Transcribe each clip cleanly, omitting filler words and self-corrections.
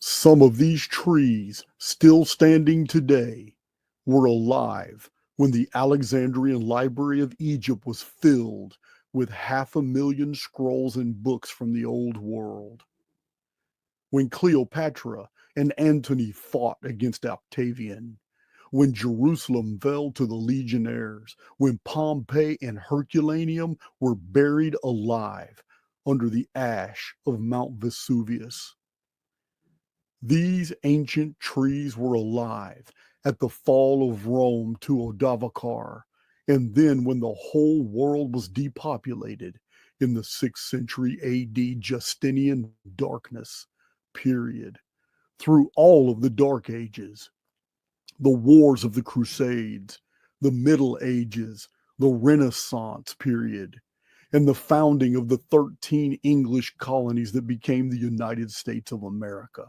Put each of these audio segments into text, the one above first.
Some of these trees, still standing today, were alive when the Alexandrian Library of Egypt was filled with 500,000 scrolls and books from the old world. When Cleopatra and Antony fought against Octavian, when Jerusalem fell to the legionnaires, when Pompeii and Herculaneum were buried alive under the ash of Mount Vesuvius. These ancient trees were alive at the fall of Rome to Odovacar, and then when the whole world was depopulated in the 6th century AD Justinian darkness period, through all of the Dark Ages, the wars of the Crusades, the Middle Ages, the Renaissance period, and the founding of the 13 English colonies that became the United States of America,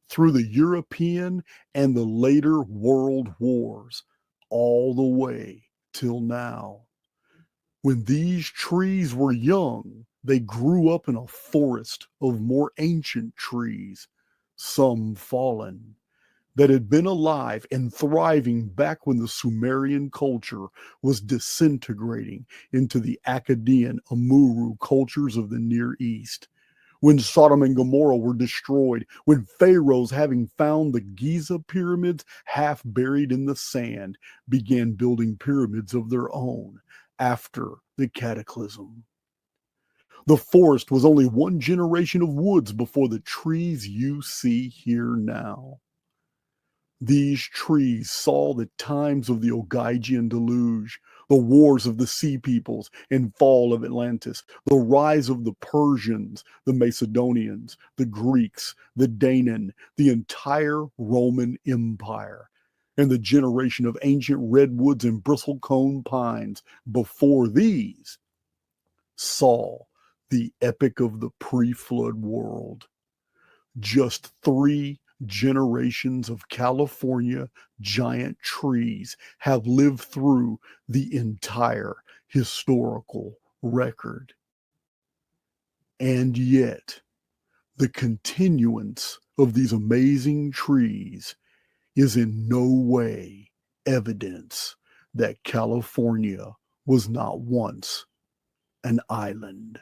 through the European and the later world wars, all the way till now. When these trees were young, they grew up in a forest of more ancient trees, some fallen, that had been alive and thriving back when the Sumerian culture was disintegrating into the Akkadian Amuru cultures of the Near East, when Sodom and Gomorrah were destroyed, when pharaohs, having found the Giza pyramids half buried in the sand, began building pyramids of their own after the cataclysm. The forest was only one generation of woods before the trees you see here now. These trees saw the times of the Ogygian deluge, the wars of the sea peoples and fall of Atlantis, the rise of the Persians, the Macedonians, the Greeks, the Danaan, the entire Roman Empire, and the generation of ancient redwoods and bristlecone pines before these saw the epic of the pre-flood world. Just 3 generations of California giant trees have lived through the entire historical record. And yet, the continuance of these amazing trees is in no way evidence that California was not once an island.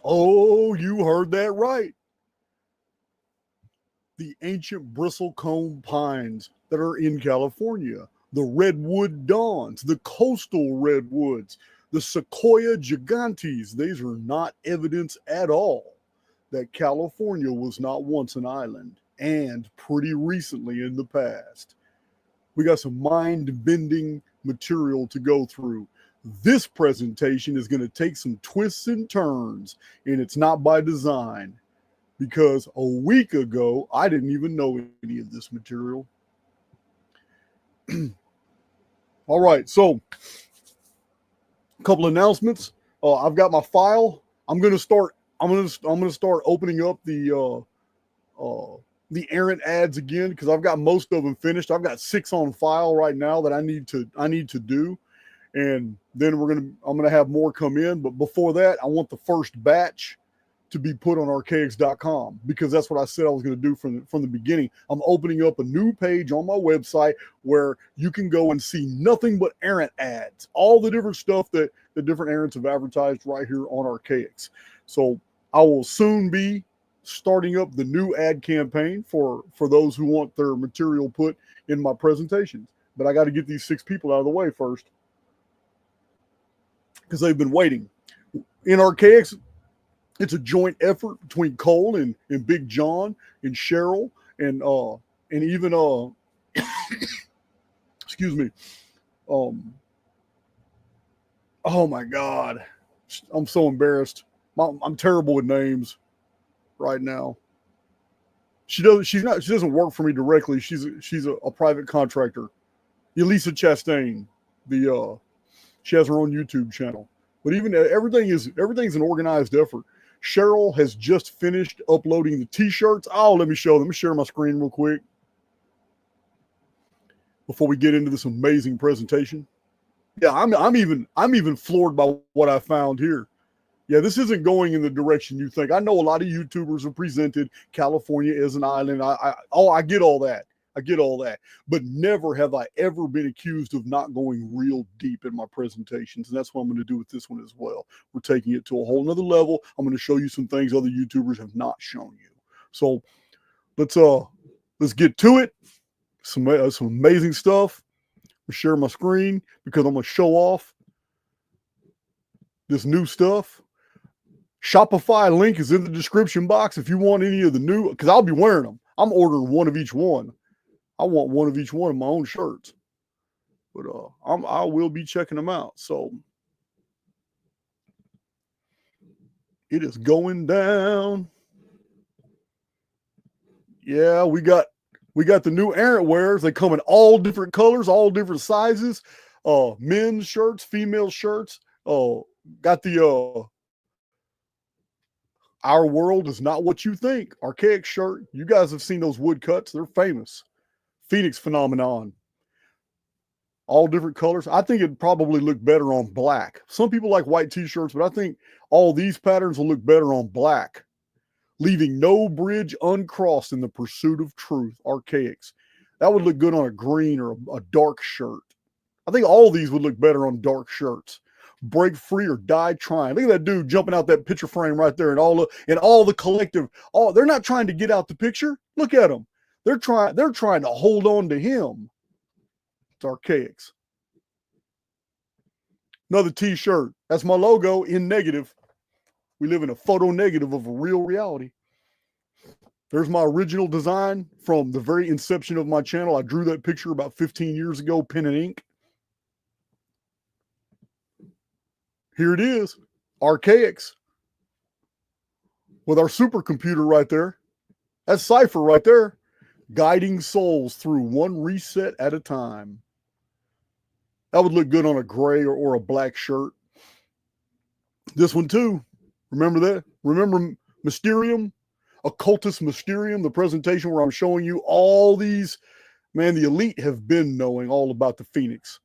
Oh, you heard that right. The ancient bristlecone pines that are in California, the redwood dawns, the coastal redwoods, the sequoia gigantes, these are not evidence at all that California was not once an island, and pretty recently in the past. We got some mind-bending material to go through. This presentation is going to take some twists and turns, and it's not by design, because a week ago, I didn't even know any of this material. All right, so a couple announcements. I've got my file. I'm going to start opening up the errant ads again, because I've got most of them finished. I've got 6 on file right now that I need to do. And then I'm gonna have more come in. But before that, I want the first batch to be put on Archaix.com, because that's what I said I was going to do from the beginning. I'm opening up a new page on my website where you can go and see nothing but errant ads, all the different stuff that the different errants have advertised right here on Archaix. So I will soon be starting up the new ad campaign for those who want their material put in my presentations. But I got to get these 6 people out of the way first, because they've been waiting. In Archaix, it's a joint effort between Cole and Big John and Cheryl and even excuse me. Oh my God, I'm so embarrassed. I'm terrible with names right now. She doesn't work for me directly. She's a private contractor. Elisa Chastain, she has her own YouTube channel. But even everything's an organized effort. Cheryl has just finished uploading the t-shirts. Oh, let me show them. Let me share my screen real quick before we get into this amazing presentation. Yeah, I'm even floored by what I found here. Yeah, this isn't going in the direction you think. I know a lot of YouTubers have presented California as an island. I get all that. I get all that. But never have I ever been accused of not going real deep in my presentations. And that's what I'm going to do with this one as well. We're taking it to a whole nother level. I'm going to show you some things other YouTubers have not shown you. So let's get to it. Some amazing stuff. I'll share my screen because I'm going to show off this new stuff. Shopify link is in the description box if you want any of the new, because I'll be wearing them. I'm ordering one of each one. I want one of each one of my own shirts. But I will be checking them out. So it is going down. Yeah, we got the new errant wears. They come in all different colors, all different sizes. Men's shirts, female shirts. Got the Our World Is Not What You Think Archaix shirt. You guys have seen those woodcuts. They're famous. Phoenix phenomenon. All different colors. I think it'd probably look better on black. Some people like white t-shirts, but I think all these patterns will look better on black. Leaving no bridge uncrossed in the pursuit of truth. Archaix. That would look good on a green or a dark shirt. I think all these would look better on dark shirts. Break free or die trying. Look at that dude jumping out that picture frame right there, and all the collective. They're not trying to get out the picture. Look at them. They're trying to hold on to him. It's Archaix. Another t-shirt. That's my logo in negative. We live in a photo negative of a real reality. There's my original design from the very inception of my channel. I drew that picture about 15 years ago, pen and ink. Here it is, Archaix, with our supercomputer right there. That's Cypher right there, guiding souls through one reset at a time. That would look good on a gray or a black shirt. This one too. Remember that? Remember Mysterium? Occultus Mysterium, the presentation where I'm showing you all these. Man, the elite have been knowing all about the Phoenix.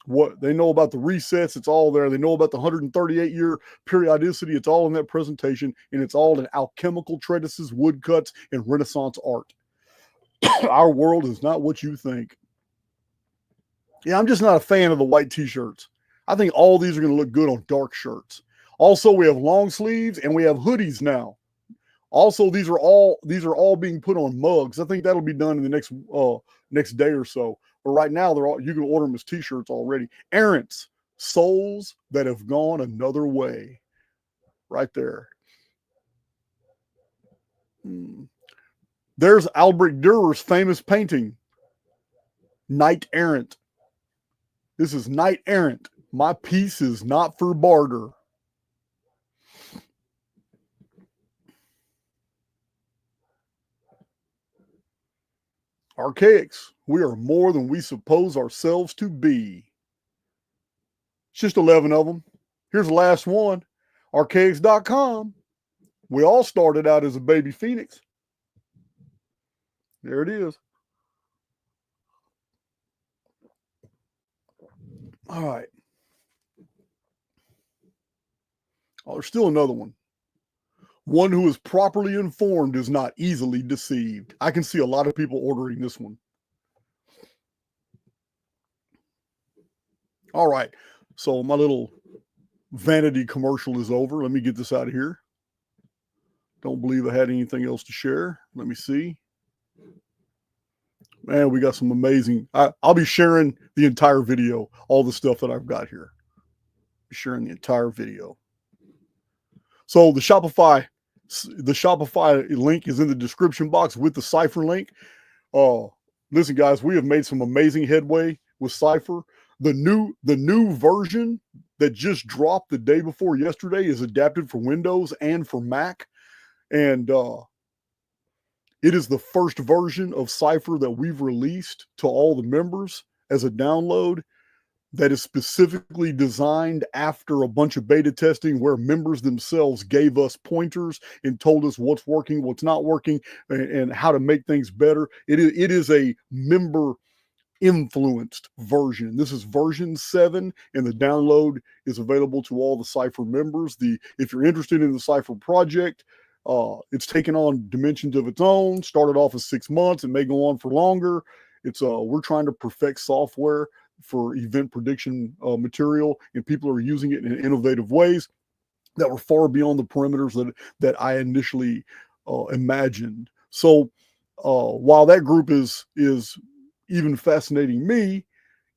What they know about the resets, it's all there. They know about the 138-year periodicity. It's all in that presentation, and it's all in alchemical treatises, woodcuts, and Renaissance art. Our world is not what you think. Yeah, I'm just not a fan of the white t-shirts. I think all these are going to look good on dark shirts. Also, we have long sleeves and we have hoodies now. Also, these are all being put on mugs. I think that'll be done in the next day or so. But right now, you can order them as t-shirts already. Errants, souls that have gone another way. Right there. There's Albrecht Dürer's famous painting, Knight Errant. This is Knight Errant. My piece is not for barter. Archaix, we are more than we suppose ourselves to be. It's just 11 of them. Here's the last one, Archaix.com. We all started out as a baby phoenix. There it is. All right. Oh, there's still another one. One who is properly informed is not easily deceived. I can see a lot of people ordering this one. All right. So my little vanity commercial is over. Let me get this out of here. Don't believe I had anything else to share. Let me see. Man, we got some amazing. I'll be sharing the entire video, all the stuff that I've got here. Sharing the entire video. So the Shopify link is in the description box with the Cypher link. Listen, guys, we have made some amazing headway with Cypher. The new version that just dropped the day before yesterday is adapted for Windows and for Mac. And it is the first version of Cypher that we've released to all the members as a download that is specifically designed after a bunch of beta testing where members themselves gave us pointers and told us what's working, what's not working, and how to make things better. It is a member influenced version. This is version 7, and the download is available to all the Cypher members. If you're interested in the Cypher project, it's taken on dimensions of its own. Started off as 6 months. It may go on for longer. We're trying to perfect software for event prediction material, and people are using it in innovative ways that were far beyond the perimeters that I initially imagined. So while that group is even fascinating me,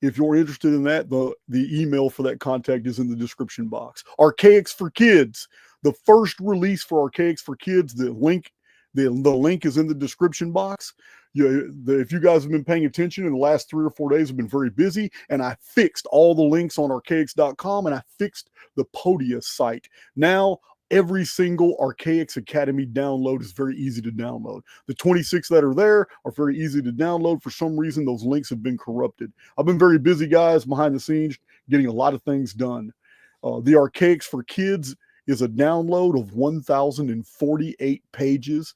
if you're interested in that, the email for that contact is in the description box. Archaix for Kids, the first release for Archaix for Kids. The link is in the description box. If you guys have been paying attention in the last 3 or 4 days, I've been very busy, and I fixed all the links on archaix.com, and I fixed the Podia site. Now, every single Archaix Academy download is very easy to download. The 26 that are there are very easy to download. For some reason, those links have been corrupted. I've been very busy, guys, behind the scenes, getting a lot of things done. The Archaix for Kids is a download of 1,048 pages.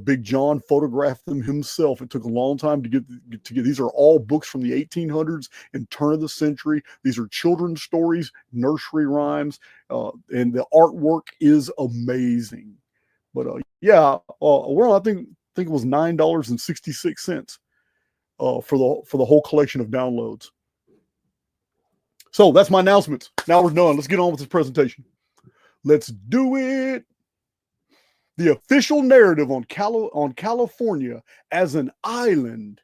Big John photographed them himself. It took a long time to get. These are all books from the 1800s and turn of the century. These are children's stories, nursery rhymes, and the artwork is amazing. But we're on, I think it was $9.66 for the whole collection of downloads. So that's my announcements. Now we're done. Let's get on with this presentation. Let's do it. The official narrative on California as an island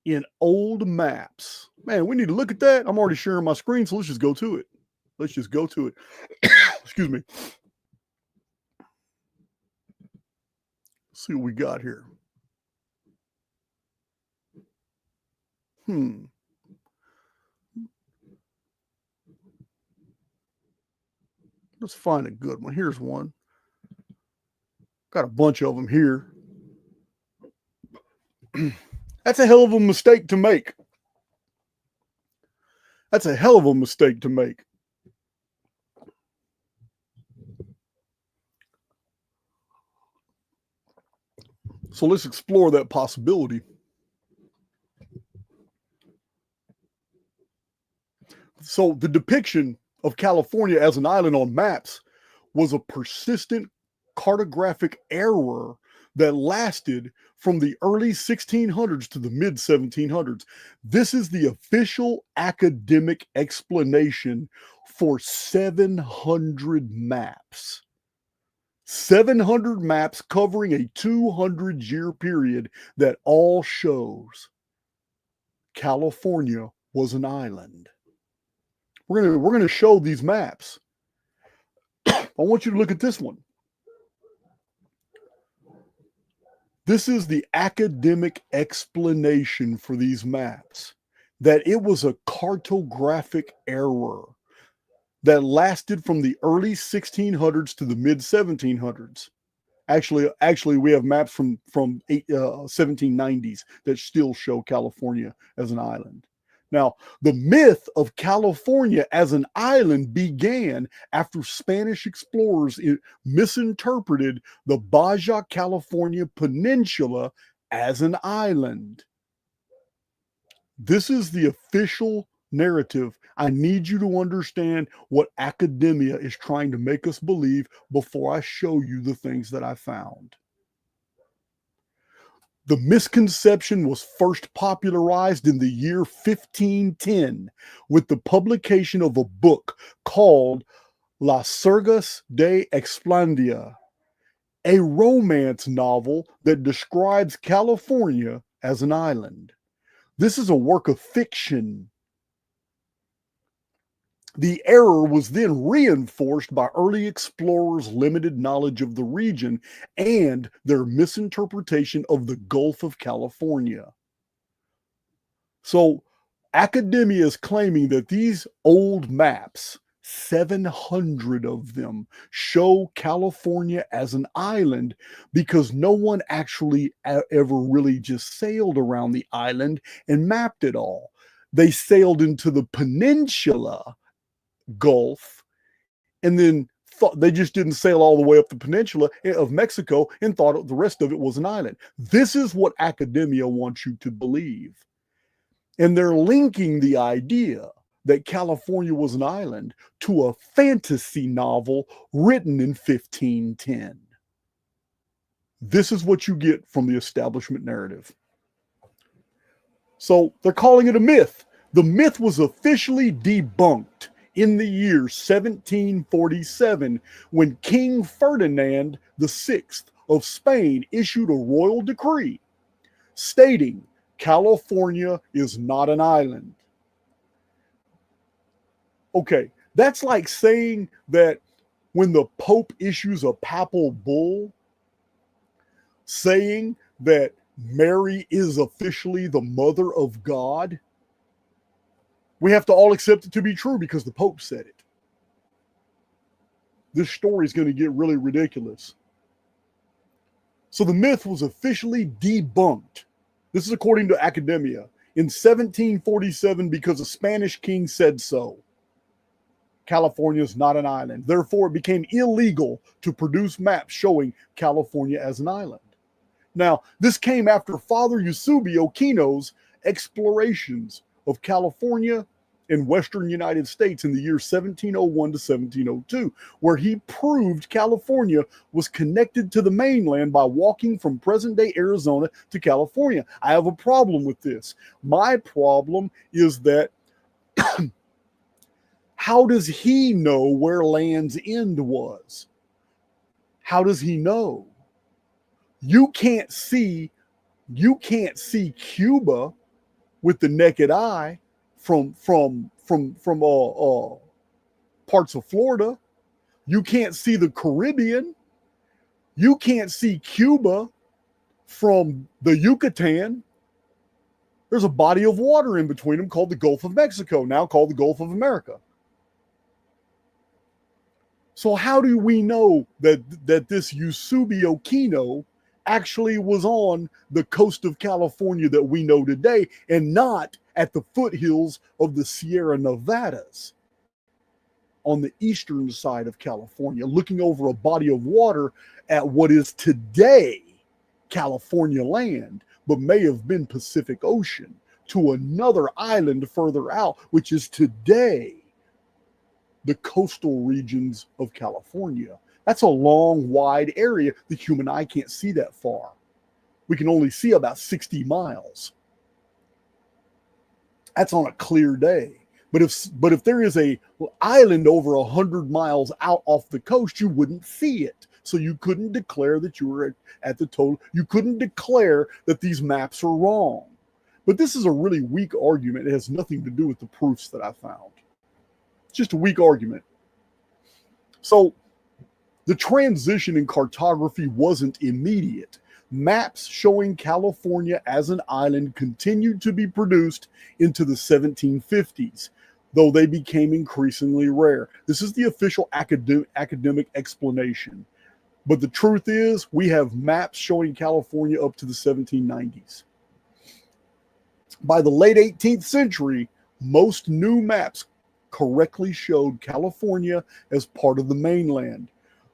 in old maps. Man, we need to look at that. I'm already sharing my screen, so let's just go to it. Excuse me. Let's see what we got here. Let's find a good one. Here's one. Got a bunch of them here. That's a hell of a mistake to make. So let's explore that possibility. So the depiction of California as an island on maps was a persistent cartographic error that lasted from the early 1600s to the mid 1700s. This is the official academic explanation for 700 maps. 700 maps covering a 200-year period that all shows California was an island. We're going to show these maps. I want you to look at this one. This is the academic explanation for these maps, that it was a cartographic error that lasted from the early 1600s to the mid 1700s. Actually, we have maps from 1790s that still show California as an island. Now, the myth of California as an island began after Spanish explorers misinterpreted the Baja California Peninsula as an island. This is the official narrative. I need you to understand what academia is trying to make us believe before I show you the things that I found. The misconception was first popularized in the year 1510 with the publication of a book called Las Surgas de Explandia, a romance novel that describes California as an island. This is a work of fiction. The error was then reinforced by early explorers' limited knowledge of the region and their misinterpretation of the Gulf of California. So, academia is claiming that these old maps, 700 of them, show California as an island because no one actually ever really just sailed around the island and mapped it all. They sailed into the peninsula Gulf, and then they just didn't sail all the way up the peninsula of Mexico and thought the rest of it was an island. This is what academia wants you to believe. And they're linking the idea that California was an island to a fantasy novel written in 1510. This is what you get from the establishment narrative. So they're calling it a myth. The myth was officially debunked in the year 1747 when King Ferdinand VI of Spain issued a royal decree stating California is not an island. Okay, that's like saying that when the Pope issues a papal bull saying that Mary is officially the mother of God, we have to all accept it to be true because the Pope said it. This story is going to get really ridiculous. So the myth was officially debunked. This is according to Academia in 1747 because a Spanish king said so. California is not an island. Therefore, it became illegal to produce maps showing California as an island. Now, this came after Father Eusebio Kino's explorations of California in western United States in the year 1701 to 1702, where he proved California was connected to the mainland by walking from present-day Arizona to California. I have a problem with this. My problem is that how does he know where Land's End was? How does he know? You can't see Cuba with the naked eye from parts of Florida. You can't see the Caribbean. You can't see Cuba from the Yucatan. There's a body of water in between them called the Gulf of Mexico, now called the Gulf of America. So how do we know that this Eusebio Kino actually was on the coast of California that we know today and not at the foothills of the Sierra Nevadas on the eastern side of California, looking over a body of water at what is today California land, but may have been Pacific Ocean, to another island further out, which is today the coastal regions of California. That's a long, wide area. The human eye can't see that far. We can only see about 60 miles. That's on a clear day. But if there is a island over 100 miles out off the coast, you wouldn't see it. So you couldn't declare that you were at the total. You couldn't declare that these maps are wrong. But this is a really weak argument. It has nothing to do with the proofs that I found. It's just a weak argument. So the transition in cartography wasn't immediate. Maps showing California as an island continued to be produced into the 1750s, though they became increasingly rare. This is the official academic explanation. But the truth is, we have maps showing California up to the 1790s. By the late 18th century, most new maps correctly showed California as part of the mainland,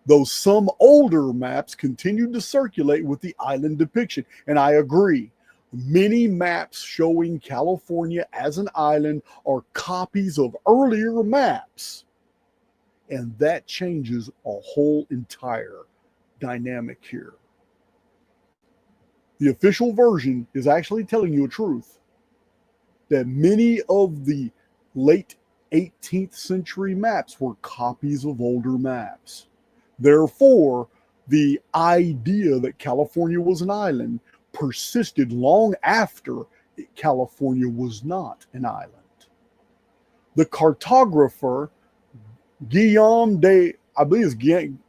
though some older maps continued to circulate with the island depiction. And I agree, many maps showing California as an island are copies of earlier maps. And that changes a whole entire dynamic here. The official version is actually telling you a truth, that many of the late 18th century maps were copies of older maps. Therefore, the idea that California was an island persisted long after California was not an island. The cartographer Guillaume de, I believe it's Guillaume,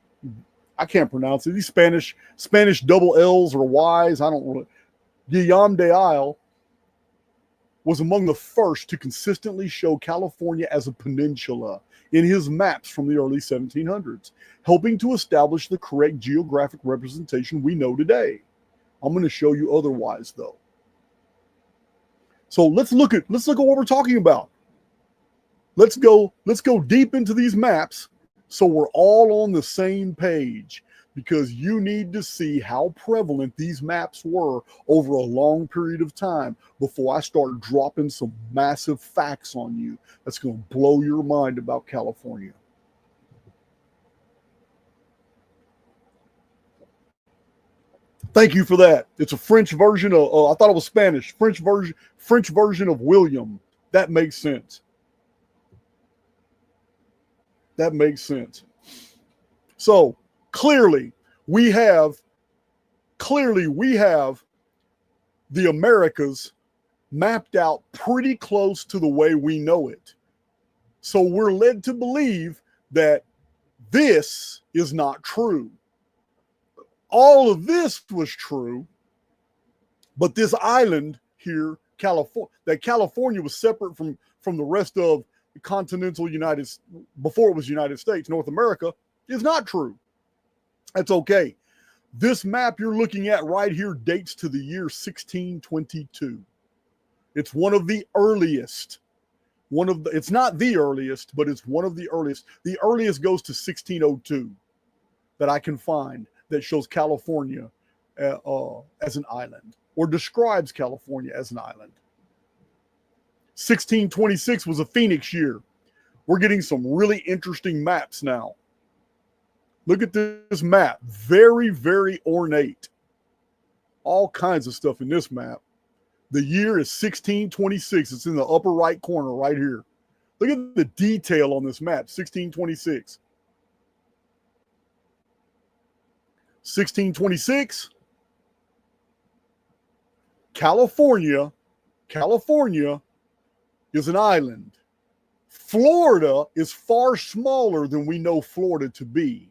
I can't pronounce it. These Spanish double L's or Y's, I don't really. Guillaume de Isle was among the first to consistently show California as a peninsula in his maps from the early 1700s, helping to establish the correct geographic representation we know today. I'm going to show you otherwise, though. So let's look at what we're talking about. Let's go deep into these maps so we're all on the same page. because you need to see how prevalent these maps were over a long period of time before I start dropping some massive facts on you that's going to blow your mind about California. Thank you for that. It's a French version of, I thought it was Spanish, French version of William. That makes sense. That makes sense. So clearly we have the Americas mapped out pretty close to the way we know it. So we're led to believe that this is not true. All of this was true, but this island here, California was separate from the rest of the continental United, before it was United States, North America, is not true. That's okay. This map you're looking at right here dates to the year 1622. It's one of the earliest. It's not the earliest, but it's one of the earliest. The earliest goes to 1602 that I can find that shows California as an island, or describes California as an island. 1626 was a Phoenix year. We're getting some really interesting maps now. Look at this map. Very, very ornate. All kinds of stuff in this map. The year is 1626. It's in the upper right corner right here. Look at the detail on this map, 1626. 1626, California is an island. Florida is far smaller than we know Florida to be.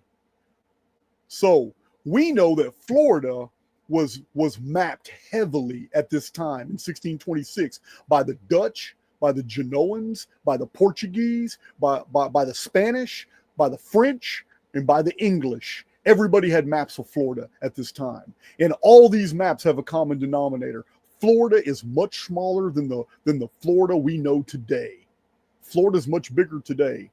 So we know that Florida was mapped heavily at this time in 1626 by the Dutch, by the Genoans, by the Portuguese, by the Spanish, by the French, and by the English. Everybody had maps of Florida at this time. And all these maps have a common denominator. Florida is much smaller than the Florida we know today. Florida is much bigger today.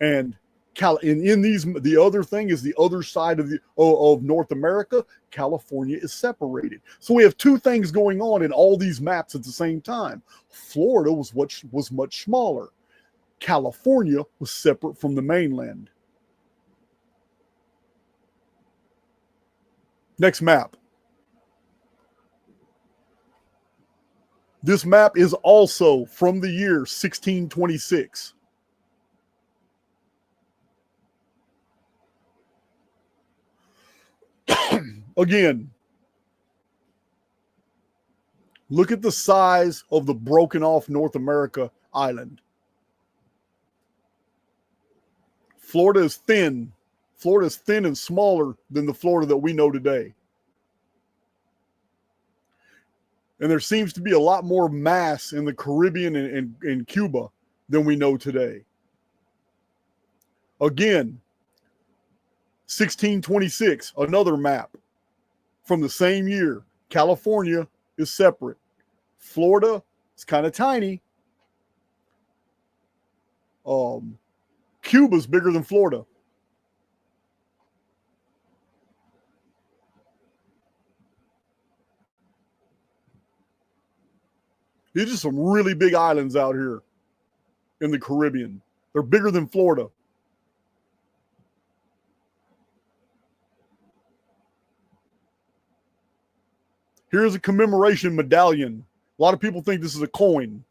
And the other thing is the other side of North America, California is separated. So we have two things going on in all these maps at the same time. Florida was much smaller. California was separate from the mainland. Next map. This map is also from the year 1626. Again, look at the size of the broken off North America island. Florida is thin. Florida is thin and smaller than the Florida that we know today. And there seems to be a lot more mass in the Caribbean and Cuba than we know today. Again, 1626, another map from the same year. California is separate. Florida is kind of tiny. Cuba's bigger than Florida. These are some really big islands out here in the Caribbean. They're bigger than Florida. Here's a commemoration medallion. A lot of people think this is a coin.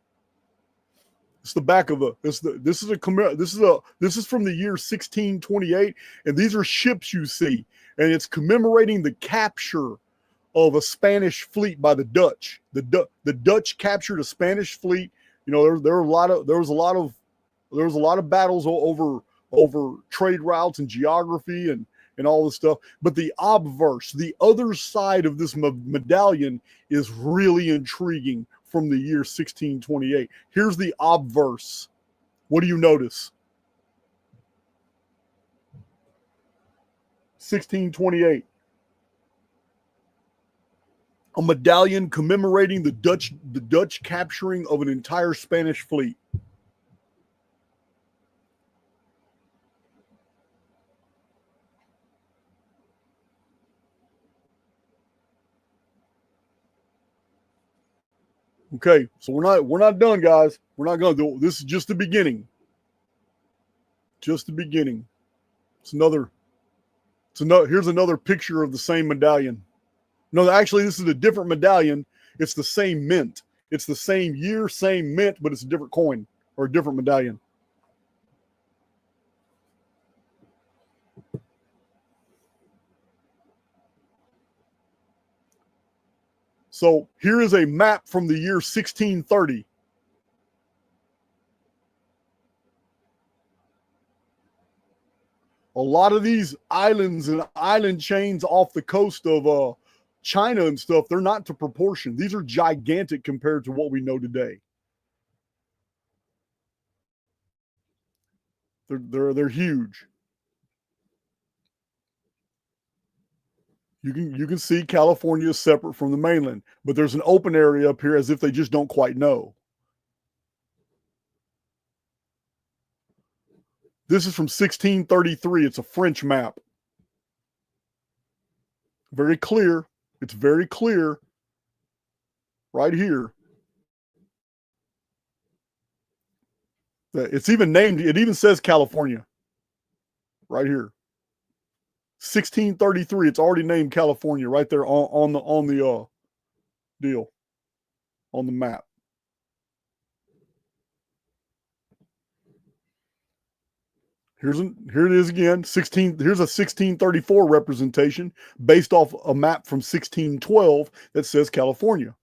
It's the back of this is from the year 1628, and these are ships you see, and it's commemorating the capture of a Spanish fleet by the Dutch. The Dutch captured a Spanish fleet. You know, there was a lot of battles over trade routes and geography and all this stuff. But the obverse, the other side of this medallion, is really intriguing from the year 1628. Here's the obverse. What do you notice? 1628. A medallion commemorating the Dutch capturing of an entire Spanish fleet. Okay, so we're not done, guys. We're not going to do this. Is just the beginning. Just the beginning. Here's another picture of the same medallion. No, actually, this is a different medallion. It's the same mint. It's the same year, same mint, but it's a different coin or a different medallion. So here is a map from the year 1630. A lot of these islands and island chains off the coast of China and stuff, they're not to proportion. These are gigantic compared to what we know today. They're huge. You can see California is separate from the mainland, but there's an open area up here as if they just don't quite know. This is from 1633. It's a French map. Very clear. It's very clear right here. It's even named, it even says California right here. 1633. It's already named California right there on the deal, on the map. Here it is again. Here's a 1634 representation based off a map from 1612 that says California.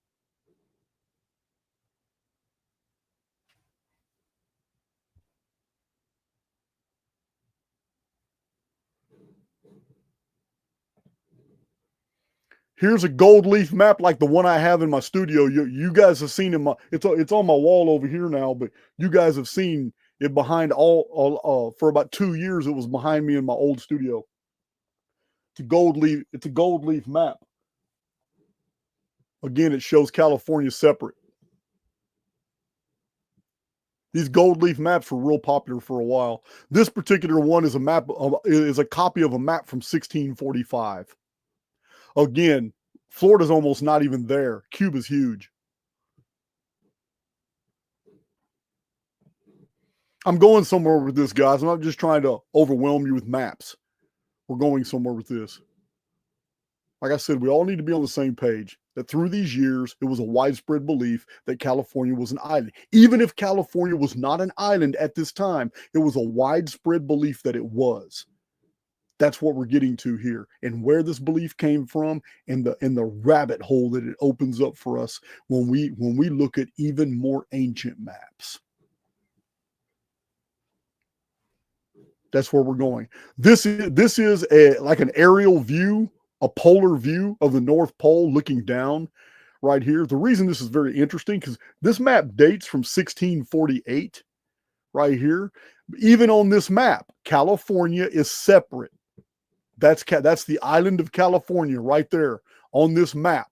Here's a gold leaf map like the one I have in my studio. You guys have seen it's on my wall over here now, but you guys have seen it behind for about 2 years. It was behind me in my old studio. It's a gold leaf map. Again, it shows California separate. These gold leaf maps were real popular for a while. This particular one is a copy of a map from 1645. Again, Florida's almost not even there. Cuba's huge. I'm going somewhere with this, guys. I'm not just trying to overwhelm you with maps. We're going somewhere with this. Like I said, we all need to be on the same page that through these years, it was a widespread belief that California was an island. Even if California was not an island at this time, it was a widespread belief that it was. That's what we're getting to here, and where this belief came from, and the rabbit hole that it opens up for us when we look at even more ancient maps. That's where we're going. This is like an aerial view, a polar view of the North Pole looking down right here. The reason this is very interesting because this map dates from 1648 right here. Even on this map, California is separate. That's the island of California right there on this map.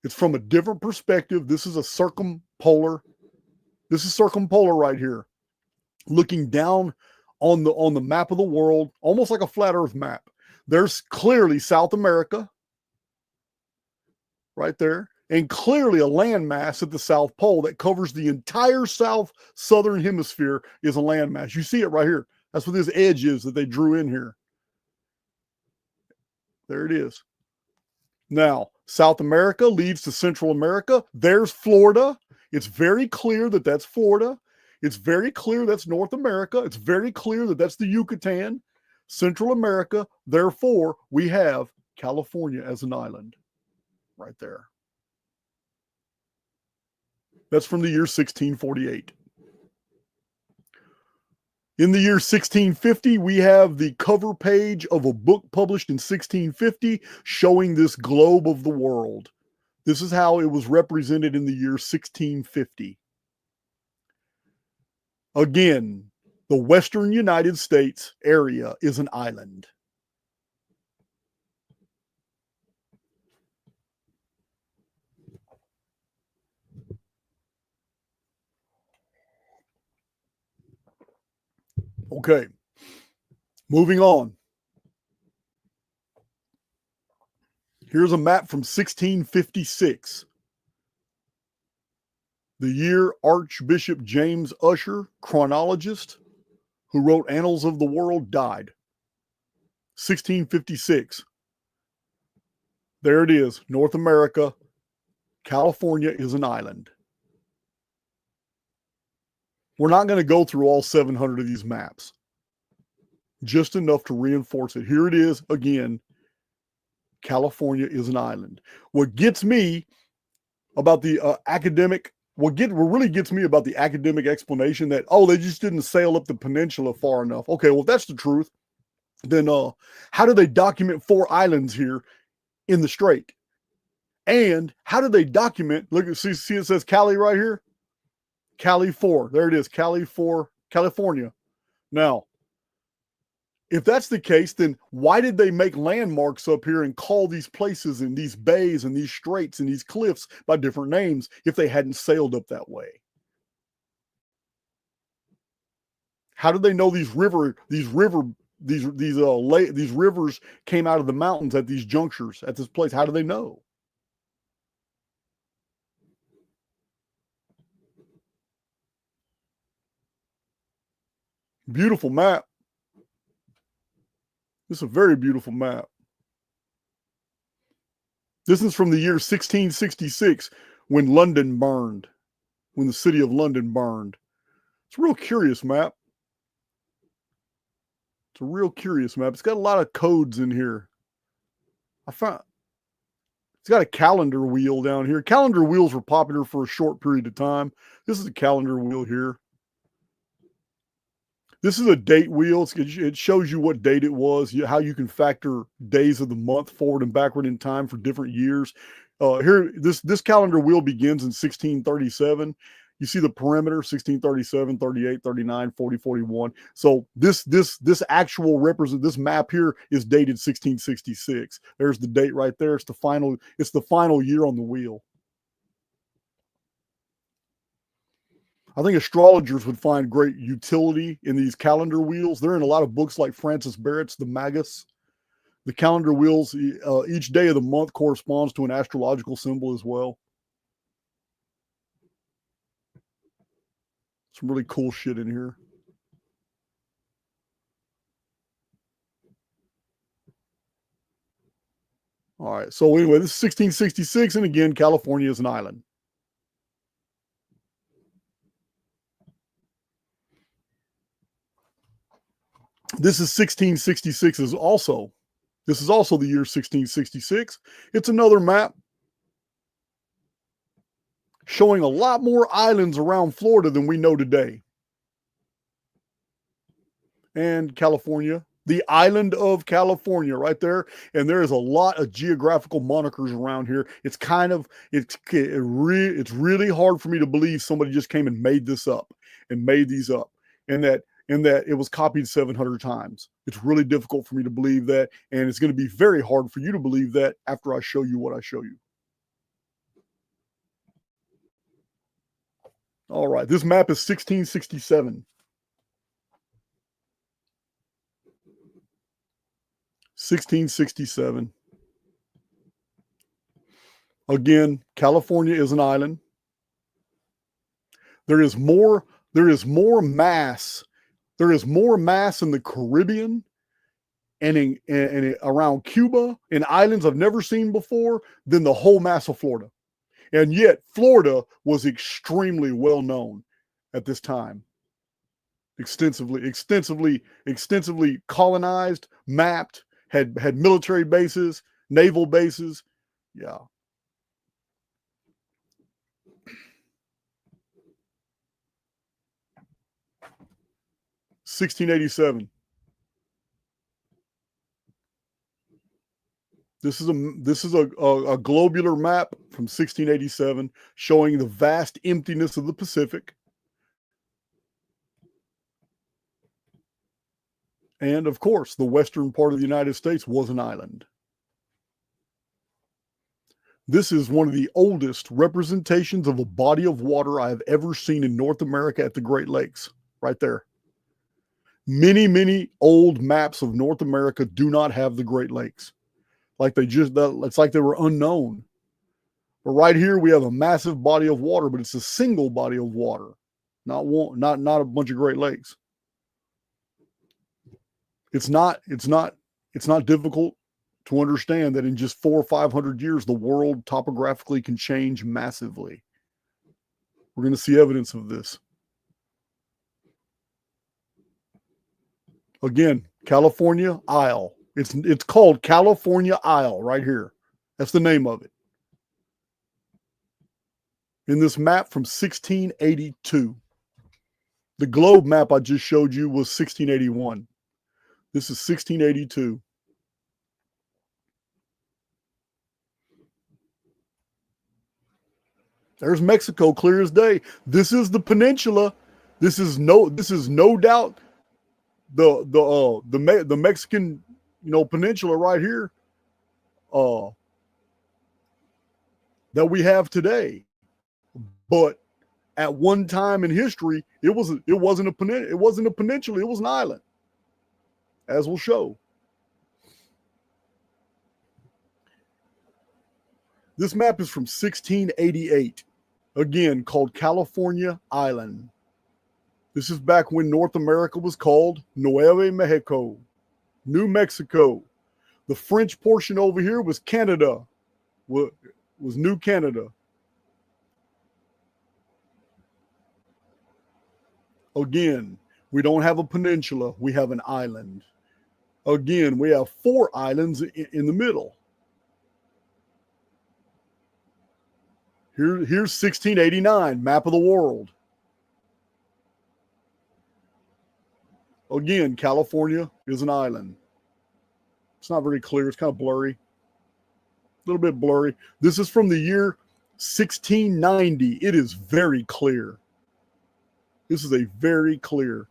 It's from a different perspective. This is a circumpolar. This is circumpolar right here, looking down on the map of the world, almost like a flat Earth map. There's clearly South America right there, and clearly a landmass at the South Pole that covers the entire southern hemisphere is a landmass. You see it right here. That's what this edge is that they drew in here. There it is. Now, South America leads to Central America. There's Florida. It's very clear that that's Florida. It's very clear that's North America. It's very clear that that's the Yucatan, Central America. Therefore, we have California as an island right there. That's from the year 1648. In the year 1650, we have the cover page of a book published in 1650 showing this globe of the world. This is how it was represented in the year 1650. Again, the Western United States area is an island. Okay, moving on. Here's a map from 1656. The year Archbishop James Ussher, chronologist, who wrote Annals of the World, died. 1656. There it is, North America. California is an island. We're not going to go through all 700 of these maps. Just enough to reinforce it. Here it is again. California is an island. What gets me about the academic, what really gets me about the academic explanation that, oh, they just didn't sail up the peninsula far enough. Okay, well, if that's the truth, then how do they document 4 islands here in the strait? And how do they document, look, see it says Cali right here? Cali 4. There it is, Cali 4, California. Now, if that's the case, then why did they make landmarks up here and call these places and these bays and these straits and these cliffs by different names if they hadn't sailed up that way? How do they know these rivers came out of the mountains at these junctures at this place? How do they know? Beautiful map. This is a very beautiful map. This is from the year 1666 when London burned, when the city of London burned. It's a real curious map. It's a real curious map. It's got a lot of codes in here. It's got a calendar wheel down here. Calendar wheels were popular for a short period of time. This is a calendar wheel here. This is a date wheel. It shows you what date it was, how you can factor days of the month forward and backward in time for different years. Here, this calendar wheel begins in 1637. You see the perimeter, 1637, 38, 39, 40, 41. So this map here is dated 1666. There's the date right there. It's the final year on the wheel. I think astrologers would find great utility in these calendar wheels. They're in a lot of books like Francis Barrett's The Magus. The calendar wheels, each day of the month corresponds to an astrological symbol as well. Some really cool shit in here. All right, so anyway, this is 1666, and again, California is an island. This is 1666 is also. This is also the year 1666. It's another map showing a lot more islands around Florida than we know today. And California, the island of California right there. And there is a lot of geographical monikers around here. It's really hard for me to believe somebody just came and made this up and made these up, and that it was copied 700 times. It's really difficult for me to believe that, and it's going to be very hard for you to believe that after I show you what I show you. All right, this map is 1667. 1667. Again, California is an island. There is more mass. There is more mass in the Caribbean and around Cuba and islands I've never seen before than the whole mass of Florida. And yet Florida was extremely well known at this time. Extensively colonized, mapped, had military bases, naval bases. Yeah. (1687). This is a globular map from 1687 showing the vast emptiness of the Pacific. And of course, the western part of the United States was an island. This is one of the oldest representations of a body of water I have ever seen in North America at the Great Lakes, right there. Many old maps of North America do not have the Great Lakes. It's like they were unknown. But right here we have a massive body of water, but it's a single body of water, not one, not a bunch of Great Lakes. It's not difficult to understand that in just 400 or 500 years, the world topographically can change massively. We're going to see evidence of this. Again, California Isle. It's called California Isle right here. That's the name of it. In this map from 1682. The globe map I just showed you was 1681. This is 1682. There's Mexico clear as day. This is the peninsula. This is no doubt the Mexican, peninsula right here that we have today. But at one time in history, it wasn't a peninsula, it was an island, as we'll show. This map is from 1688, again called California Island. This is back when North America was called Nuevo Mexico, New Mexico. The French portion over here was Canada, was New Canada. Again, we don't have a peninsula, we have an island. Again, we have 4 islands in the middle. Here's 1689, map of the world. Again, California is an island. It's not very clear. It's kind of blurry. A little bit blurry. This is from the year 1690. It is very clear. This is a very clear.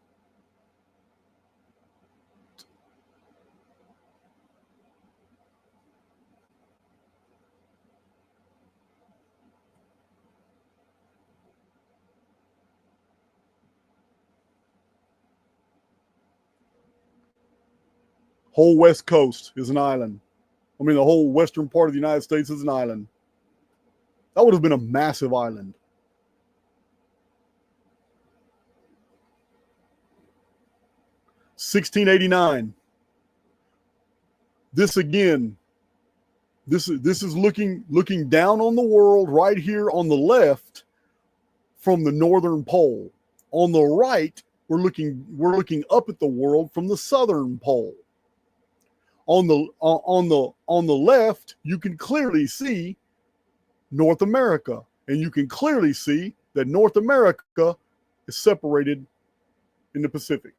Whole West Coast is an island. I mean, the whole western part of the United States is an island. That would have been a massive island. (1689). This again. This is looking down on the world right here on the left from the northern pole. On the right, we're looking up at the world from the southern pole. On the left, you can clearly see North America, and you can clearly see that North America is separated in the Pacific.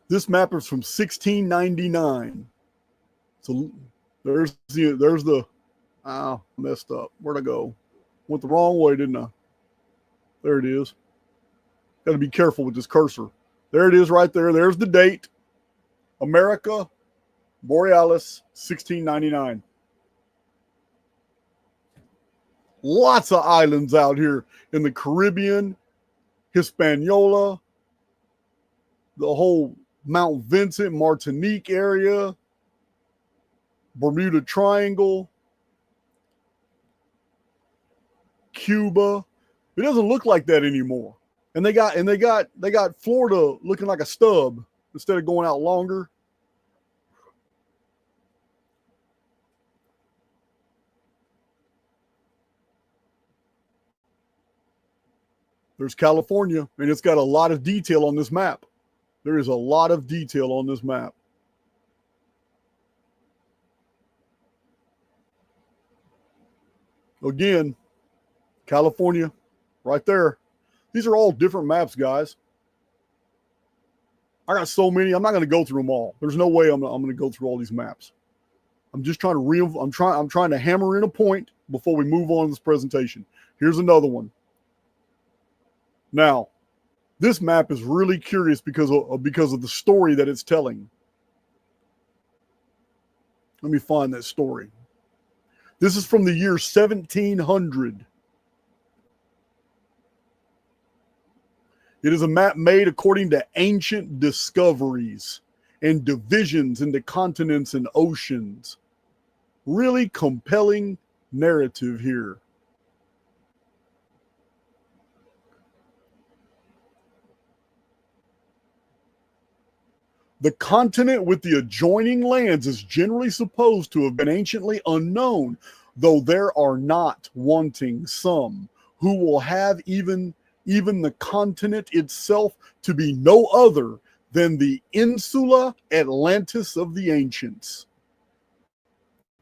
This map is from 1699. So there's the messed up. Where'd I go? Went the wrong way, didn't I? There it is. Got to be careful with this cursor. There it is right there. There's the date. America, Borealis, 1699. Lots of islands out here in the Caribbean, Hispaniola, the whole Mount Vincent, Martinique area, Bermuda Triangle, Cuba. It doesn't look like that anymore. And they got Florida looking like a stub instead of going out longer. There's California, and it's got a lot of detail on this map. There is a lot of detail on this map. Again, California, right there. These are all different maps, guys. I got so many. I'm not going to go through them all. There's no way I'm going to go through all these maps. I'm just trying to I'm trying to hammer in a point before we move on to this presentation. Here's another one. Now, this map is really curious because of the story that it's telling. Let me find that story. This is from the year 1700. It is a map made according to ancient discoveries and divisions into continents and oceans. Really compelling narrative here. The continent with the adjoining lands is generally supposed to have been anciently unknown, though there are not wanting some who will have even the continent itself to be no other than the insula Atlantis of the ancients.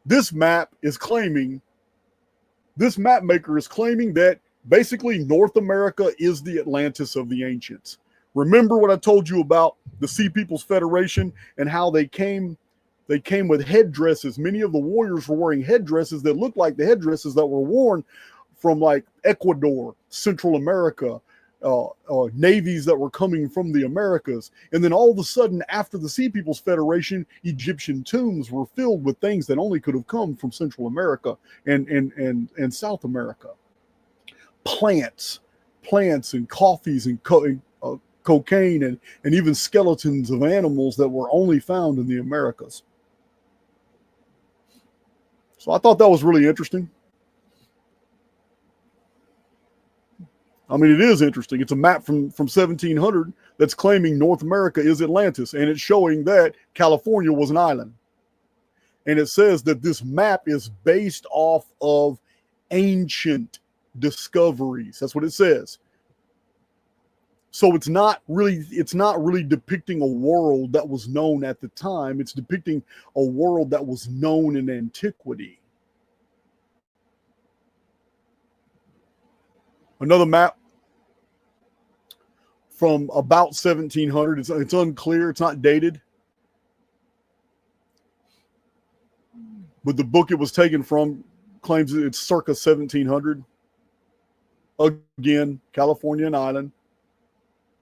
This map maker is claiming that basically North America is the Atlantis of the ancients. Remember what I told you about the Sea People's Federation and how they came with headdresses. Many of the warriors were wearing headdresses that looked like the headdresses that were worn from like Ecuador, Central America, navies that were coming from the Americas. And then all of a sudden, after the Sea People's Federation, Egyptian tombs were filled with things that only could have come from Central America and South America. Plants and coffees and cocaine and even skeletons of animals that were only found in the Americas. So I thought that was really interesting. I mean, it is interesting. It's a map from 1700 that's claiming North America is Atlantis, and it's showing that California was an island. And it says that this map is based off of ancient discoveries. That's what it says. So it's not really depicting a world that was known at the time. It's depicting a world that was known in antiquity. Another map from about 1700. It's unclear. It's not dated. But the book it was taken from claims it's circa 1700. Again, California, an island.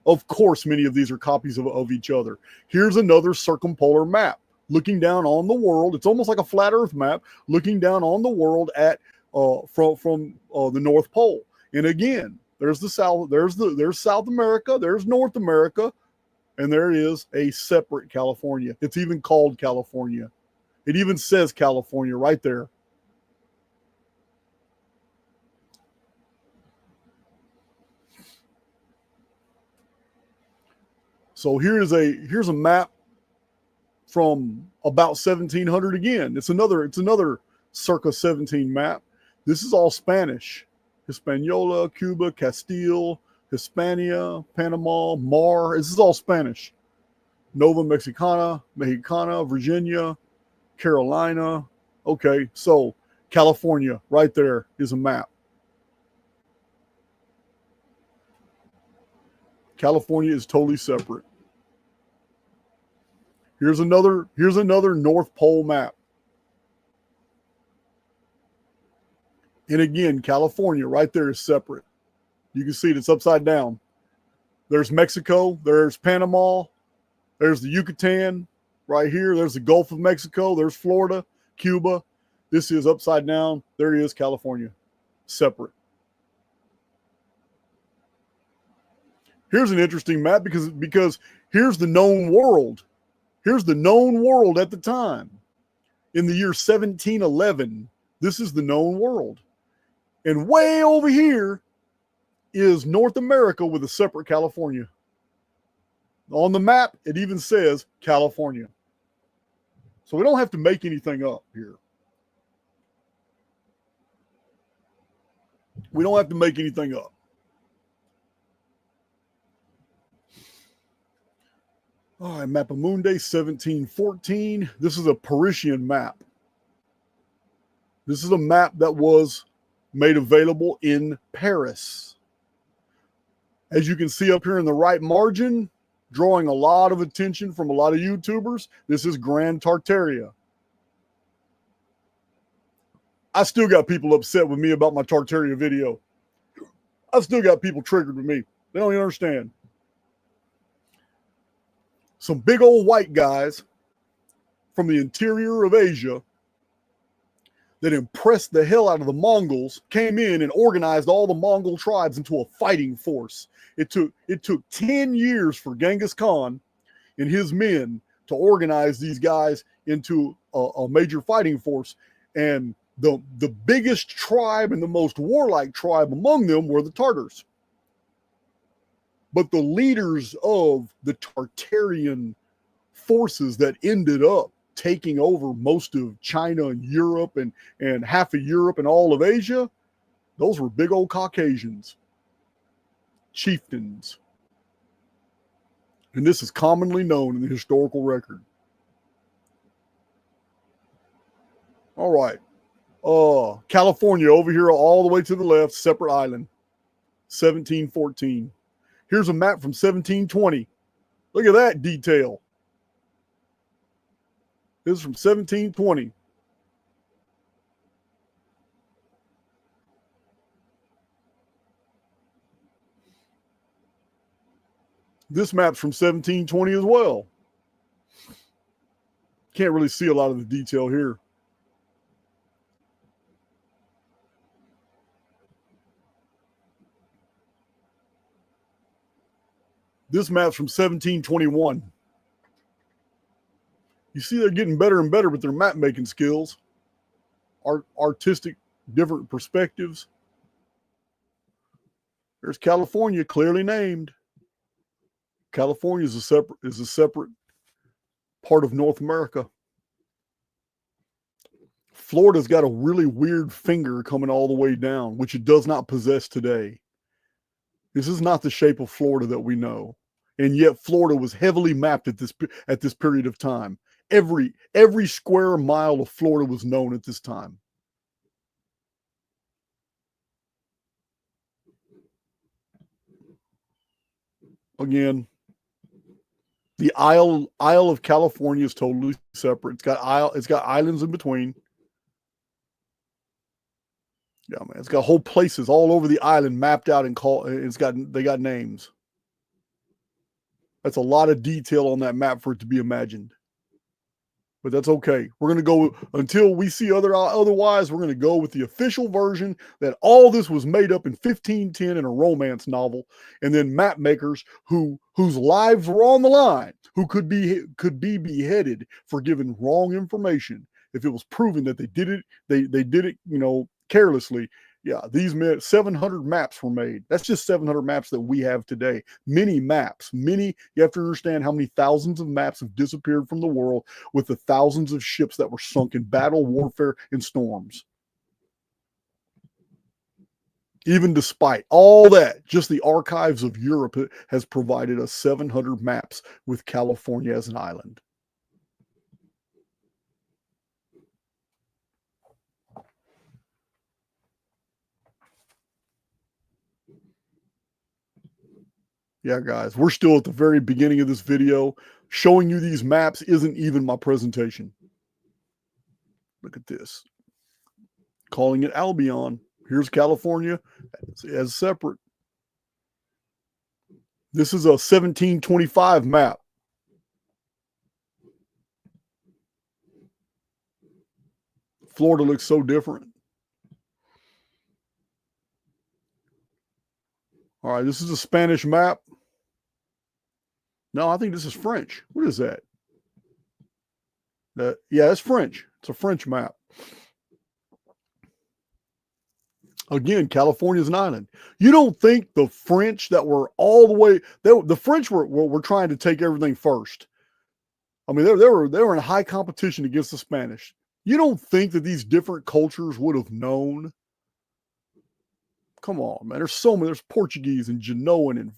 Of course, many of these are copies of each other. Here's another circumpolar map looking down on the world. It's almost like a flat Earth map looking down on the world at from the North Pole. And again, there's the South. There's South America. There's North America, and there is a separate California. It's even called California. It even says California right there. So here's a map from about 1700 again. It's another circa 17 map. This is all Spanish. Hispaniola, Cuba, Castile, Hispania, Panama, Mar. This is all Spanish. Nova Mexicana, Virginia, Carolina. Okay, so California right there is a map. California is totally separate. Here's another North Pole map. And again, California right there is separate. You can see it's upside down. There's Mexico, there's Panama, there's the Yucatan right here, there's the Gulf of Mexico, there's Florida, Cuba. This is upside down. There is California, separate. Here's an interesting map because here's the known world. Here's the known world at the time. In the year 1711, this is the known world. And way over here is North America with a separate California. On the map, it even says California. So we don't have to make anything up here. We don't have to make anything up. All right, Mapamundi 1714. This is a Parisian map. This is a map that was made available in Paris. As you can see up here in the right margin, drawing a lot of attention from a lot of YouTubers, this is Grand Tartaria. I still got people upset with me about my Tartaria video. I still got people triggered with me. They don't even understand. Some big old white guys from the interior of Asia that impressed the hell out of the Mongols came in and organized all the Mongol tribes into a fighting force. It took 10 years for Genghis Khan and his men to organize these guys into a major fighting force. And the biggest tribe and the most warlike tribe among them were the Tartars. But the leaders of the Tartarian forces that ended up taking over most of China and Europe and half of Europe and all of Asia, those were big old Caucasians, chieftains. And this is commonly known in the historical record. All right. California over here all the way to the left, separate island, 1714. Here's a map from 1720. Look at that detail. This is from 1720. This map's from 1720 as well. Can't really see a lot of the detail here. This map's from 1721. You see they're getting better and better with their map making skills. Artistic, different perspectives. There's California, clearly named. California is a separate part of North America. Florida's got a really weird finger coming all the way down, which it does not possess today. This is not the shape of Florida that we know. And yet Florida was heavily mapped at this period of time. Every square mile of Florida was known at this time. Again, the Isle of California is totally separate. It's got islands in between. Yeah, man, it's got whole places all over the island mapped out and they got names. That's a lot of detail on that map for it to be imagined. But that's okay. We're going to go until we see otherwise. We're going to go with the official version that all this was made up in 1510 in a romance novel, and then map makers whose lives were on the line, who could be beheaded for giving wrong information if it was proven that they did it, carelessly. Yeah, these 700 maps were made. That's just 700 maps that we have today. Many maps. You have to understand how many thousands of maps have disappeared from the world with the thousands of ships that were sunk in battle, warfare, and storms. Even despite all that, just the archives of Europe has provided us 700 maps with California as an island. Yeah, guys, we're still at the very beginning of this video. Showing you these maps isn't even my presentation. Look at this. Calling it Albion. Here's California as separate. This is a 1725 map. Florida looks so different. All right, this is a Spanish map. No, I think this is French. What is that? Yeah, it's French. It's a French map. Again, California is an island. You don't think the French that were all the way, the French were trying to take everything first. I mean, they were in high competition against the Spanish. You don't think that these different cultures would have known? Come on, man. There's Portuguese and Genoan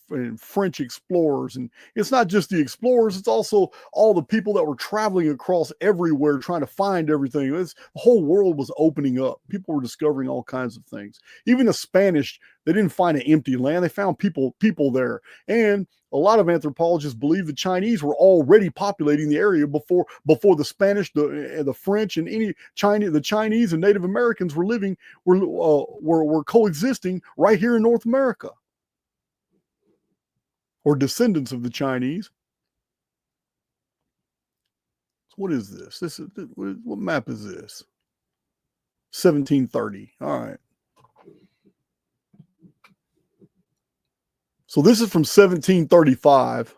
and French explorers. And it's not just the explorers, it's also all the people that were traveling across everywhere trying to find everything. The whole world was opening up. People were discovering all kinds of things. Even the Spanish, they didn't find an empty land. They found people there. And a lot of anthropologists believe the Chinese were already populating the area before the Spanish, the French, and the Chinese and Native Americans were coexisting right here in North America, or descendants of the Chinese. So what is this? What map is this? 1730. All right. So this is from 1735.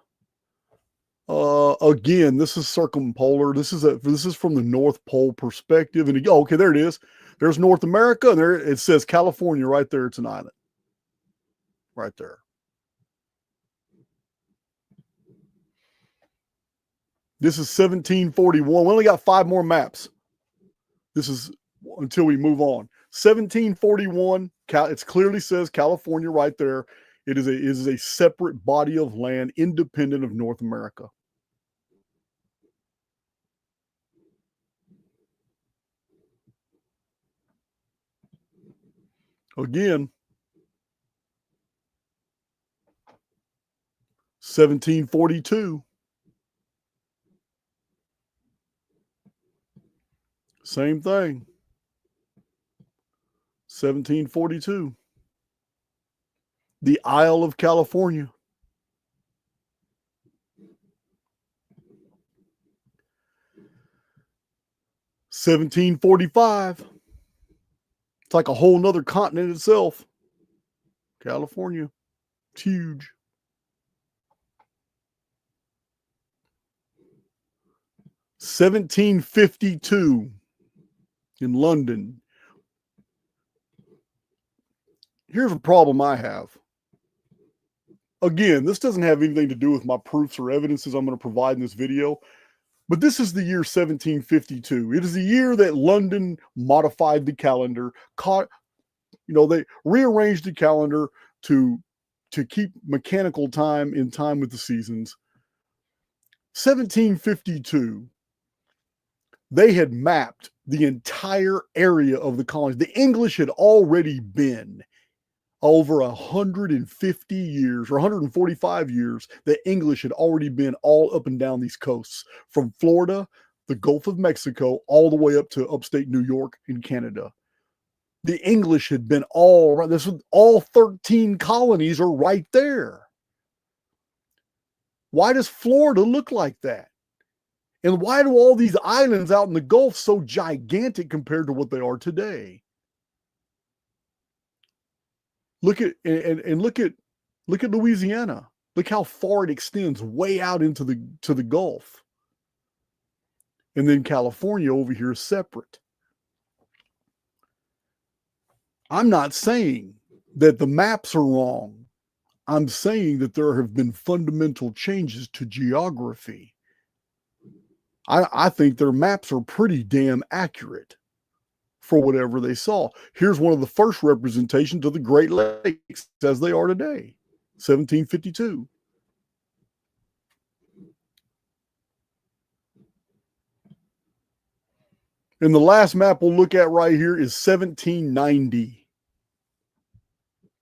Again, this is circumpolar. This is from the North Pole perspective. And okay, there it is. There's North America, and there it says California right there. It's an island. Right there. This is 1741. We only got 5 more maps. This is until we move on. 1741, it clearly says California right there. It is a separate body of land independent of North America. Again, 1742. Same thing. 1742. The Isle of California. 1745. It's like a whole nother continent itself. California. It's huge. 1752 in London. Here's a problem I have. Again, this doesn't have anything to do with my proofs or evidences I'm going to provide in this video, but this is the year 1752. It is the year that London modified the calendar. They rearranged the calendar to keep mechanical time in time with the seasons. 1752, they had mapped the entire area of the colonies. The English had already been over 150 years or 145 years. The English had already been all up and down these coasts, from Florida, the Gulf of Mexico, all the way up to upstate New York and Canada. The English had been all around. All 13 colonies are right there. Why does Florida look like that? And why do all these islands out in the Gulf so gigantic compared to what they are today? Look at Louisiana. Look how far it extends way out into the Gulf. And then California over here is separate. I'm not saying that the maps are wrong. I'm saying that there have been fundamental changes to geography. I think their maps are pretty damn accurate for whatever they saw. Here's one of the first representations of the Great Lakes as they are today, 1752. And the last map we'll look at right here is 1790.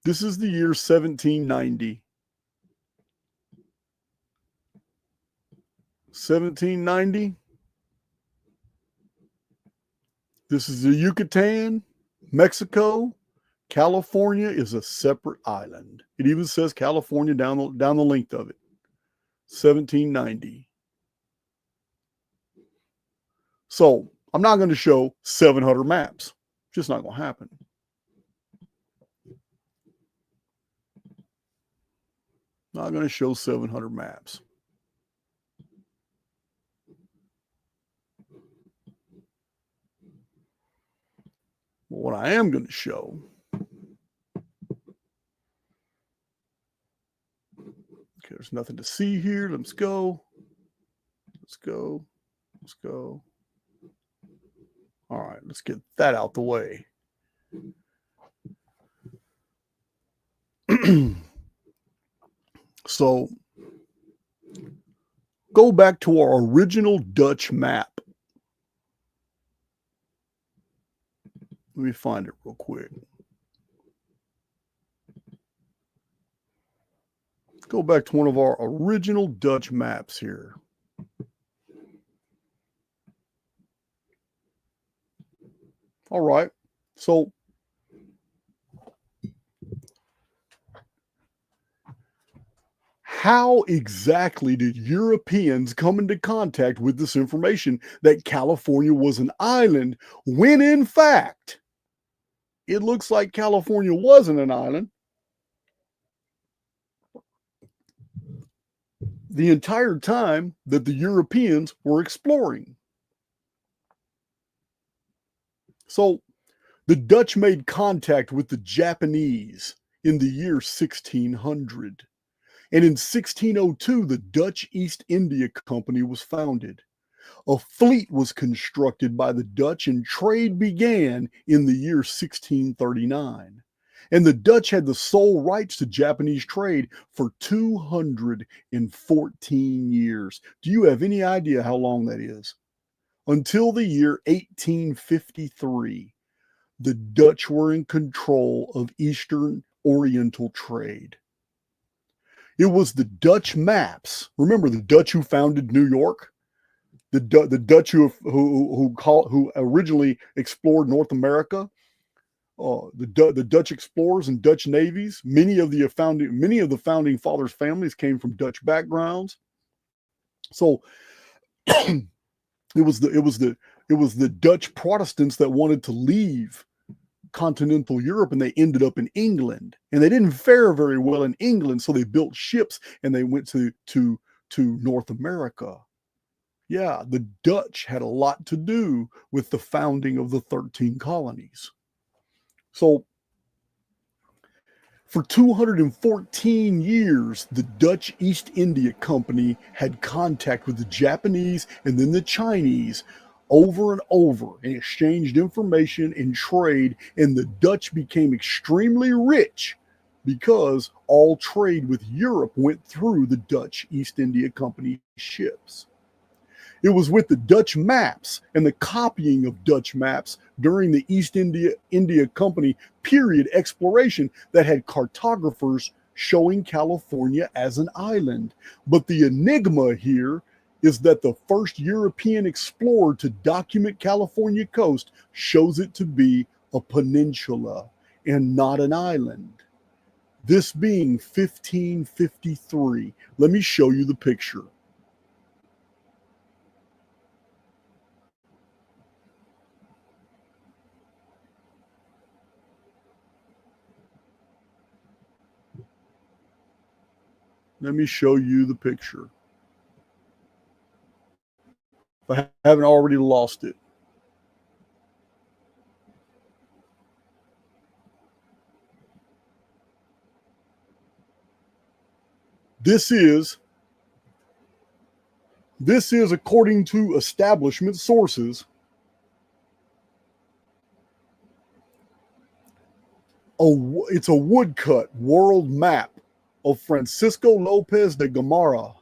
This is the year 1790. 1790. This is the Yucatan, Mexico. California is a separate island. It even says California down the length of it. 1790. So I'm not going to show 700 maps. Just not going to happen. Not going to show 700 maps. But what I am going to show okay, there's nothing to see here. Let's go. Let's go. Let's go. All right, let's get that out the way. So go back to our original Dutch map. Let me find it real quick. Go back to one of our original Dutch maps here. All right. So How exactly did Europeans come into contact with this information that California was an island when in fact it looks like California wasn't an island the entire time that the Europeans were exploring? So the Dutch made contact with the Japanese in the year 1600. And in 1602, the Dutch East India Company was founded. A fleet was constructed by the Dutch and trade began in the year 1639. And the Dutch had the sole rights to Japanese trade for 214 years. Do you have any idea how long that is? Until the year 1853, the Dutch were in control of Eastern Oriental trade. It was the Dutch maps. Remember the Dutch who founded New York? The Dutch who originally explored North America? The Dutch explorers and Dutch navies. Many of the founding fathers' families came from Dutch backgrounds. So it was the Dutch Protestants that wanted to leave continental Europe, and they ended up in England, and they didn't fare very well in England, so they built ships and they went to North America. Yeah, the Dutch had a lot to do with the founding of the 13 colonies. So for 214 years, the Dutch East India Company had contact with the Japanese and then the Chinese over and over and exchanged information and trade, and the Dutch became extremely rich because all trade with Europe went through the Dutch East India Company ships. It was with the Dutch maps and the copying of Dutch maps during the East India Company period exploration that had cartographers showing California as an island. But the enigma here is that the first European explorer to document California coast shows it to be a peninsula and not an island. This being 1553. Let me show you the picture. Let me show you the picture. If I haven't already lost it. This is, according to establishment sources, it's a woodcut world map of Francisco Lopez de Gamarra,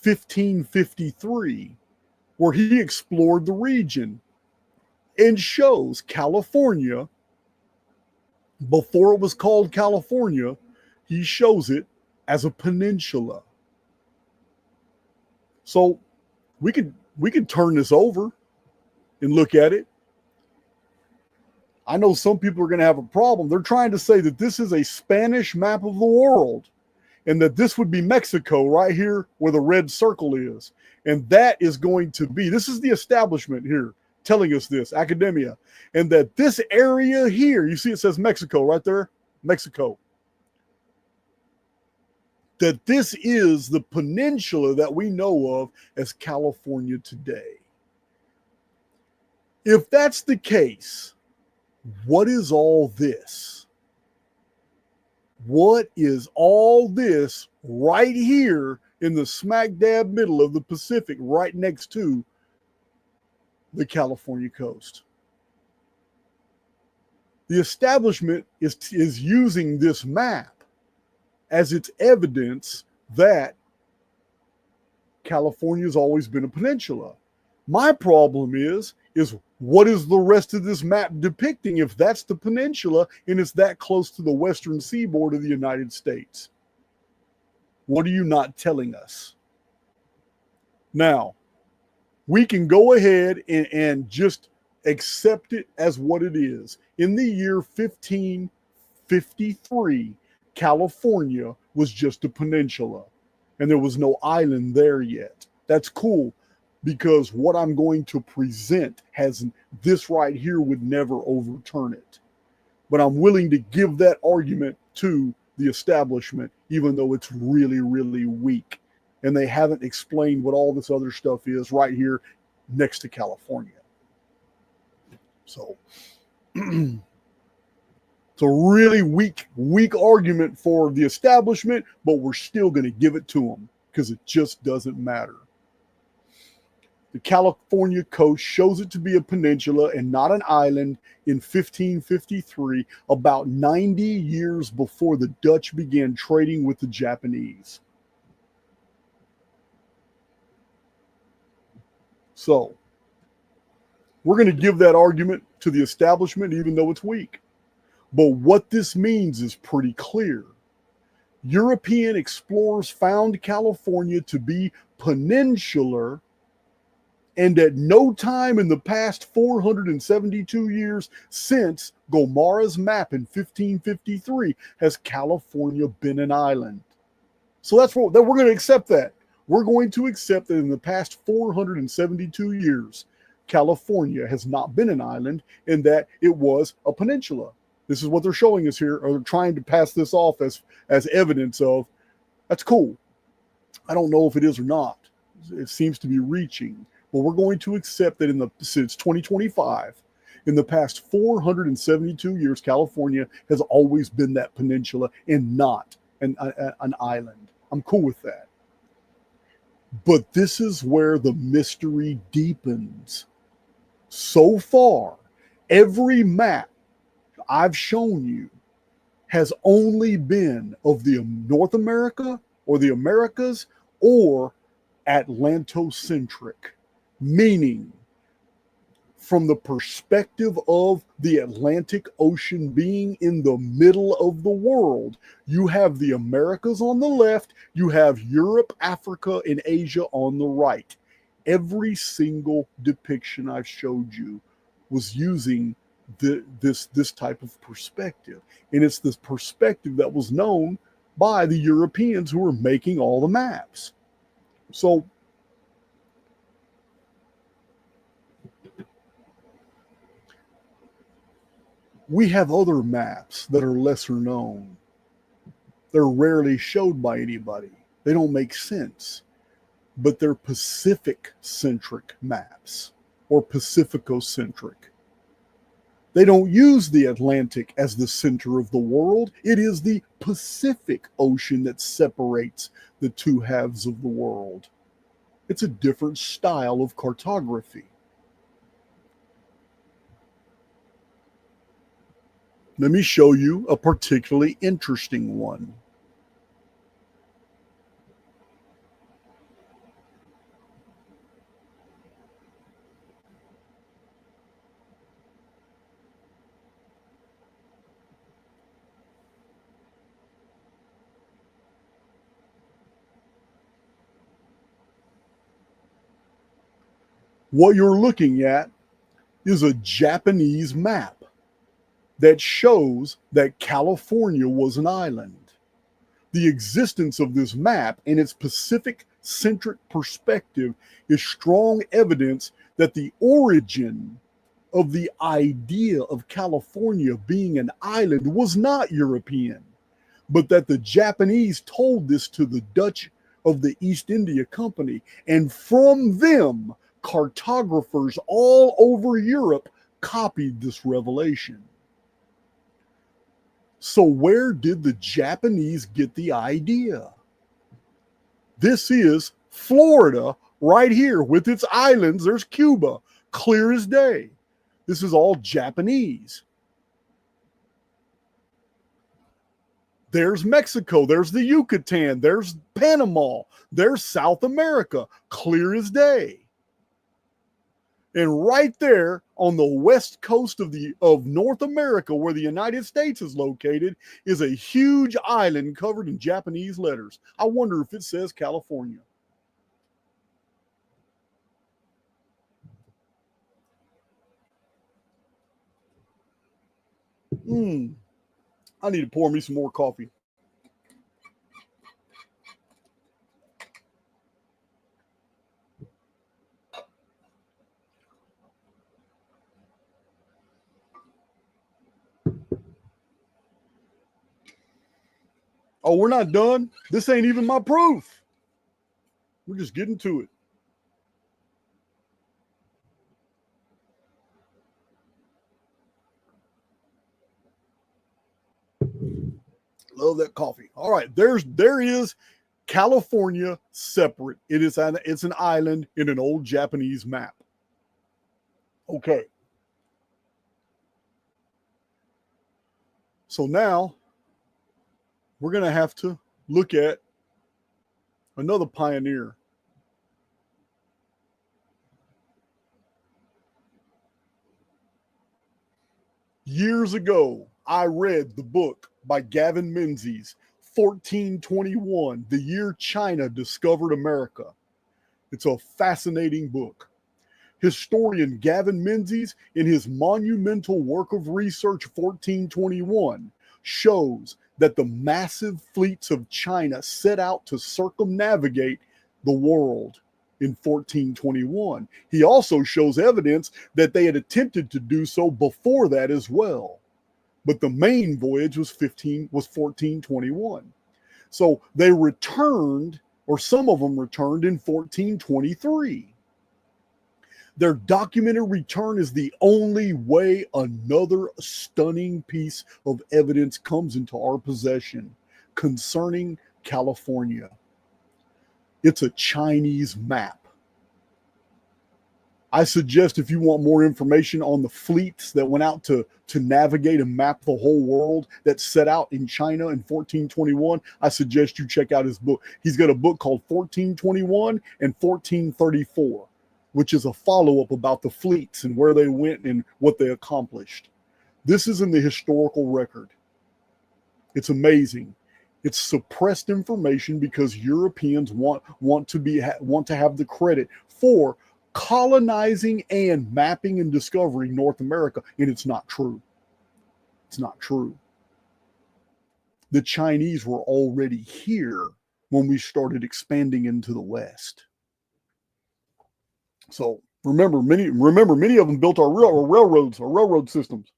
1553, where he explored the region and shows California, before it was called California, he shows it as a peninsula. So we could turn this over and look at it. I know some people are going to have a problem. They're trying to say that this is a Spanish map of the world and that this would be Mexico right here where the red circle is. And that is going to be, this is the establishment here telling us this, academia, and that this area here, you see it says Mexico right there, Mexico, that this is the peninsula that we know of as California today. If that's the case, what is all this? What is all this right here in the smack dab middle of the Pacific, right next to the California coast? The establishment is using this map as its evidence that California has always been a peninsula. My problem is what is the rest of this map depicting if that's the peninsula and it's that close to the western seaboard of the United States? What are you not telling us? Now, we can go ahead and just accept it as what it is. In the year 1553, California was just a peninsula and there was no island there yet. That's cool because what I'm going to present has this right here would never overturn it. But I'm willing to give that argument to the establishment, even though it's really, really weak. And they haven't explained what all this other stuff is right here next to California. So it's a really weak argument for the establishment, but we're still going to give it to them because it just doesn't matter. The California coast shows it to be a peninsula and not an island in 1553, about 90 years before the Dutch began trading with the Japanese. So, we're going to give that argument to the establishment, even though it's weak. But what this means is pretty clear. European explorers found California to be peninsular, and at no time in the past 472 years since Gomara's map in 1553 has California been an island. So that's what we're going to accept that. We're going to accept that in the past 472 years, California has not been an island and that it was a peninsula. This is what they're showing us here, or they're trying to pass this off as evidence of. That's cool. I don't know if it is or not. It seems to be reaching. But we're going to accept that since 2025, in the past 472 years, California has always been that peninsula and not an island. I'm cool with that. But this is where the mystery deepens. So far, every map I've shown you has only been of the North America or the Americas or Atlantocentric. Meaning, from the perspective of the Atlantic Ocean being in the middle of the world, you have the Americas on the left, you have Europe, Africa, and Asia on the right. Every single depiction I've showed you was using this type of perspective. And it's this perspective that was known by the Europeans who were making all the maps. So, we have other maps that are lesser known. They're rarely showed by anybody. They don't make sense. But they're Pacific-centric maps or Pacifico-centric. They don't use the Atlantic as the center of the world. It is the Pacific Ocean that separates the two halves of the world. It's a different style of cartography. Let me show you a particularly interesting one. What you're looking at is a Japanese map that shows that California was an island. The existence of this map and its Pacific-centric perspective is strong evidence that the origin of the idea of California being an island was not European, but that the Japanese told this to the Dutch of the East India Company, and from them, cartographers all over Europe copied this revelation. So where did the Japanese get the idea? This is Florida right here with its islands. There's Cuba, clear as day. This is all Japanese. There's Mexico. There's the Yucatan. There's Panama. There's South America, clear as day. And right there on the west coast of North America, where the United States is located, is a huge island covered in Japanese letters. I wonder if it says California. I need to pour me some more coffee. Oh, we're not done. This ain't even my proof. We're just getting to it. Love that coffee. All right, there is California separate. It's an island in an old Japanese map. Okay. So now we're going to have to look at another pioneer. Years ago, I read the book by Gavin Menzies, 1421, the year China discovered America. It's a fascinating book. Historian Gavin Menzies, in his monumental work of research 1421, shows that the massive fleets of China set out to circumnavigate the world in 1421. He also shows evidence that they had attempted to do so before that as well. But the main voyage was 1421. So they returned, or some of them returned in 1423. Their documented return is the only way another stunning piece of evidence comes into our possession concerning California. It's a Chinese map. I suggest if you want more information on the fleets that went out to navigate and map the whole world that set out in China in 1421, I suggest you check out his book. He's got a book called 1421 and 1434. Which is a follow-up about the fleets and where they went and what they accomplished. This is in the historical record. It's amazing. It's suppressed information because Europeans want to have the credit for colonizing and mapping and discovering North America, and it's not true. It's not true. The Chinese were already here when we started expanding into the West. So remember, many of them built our railroads, our railroad systems.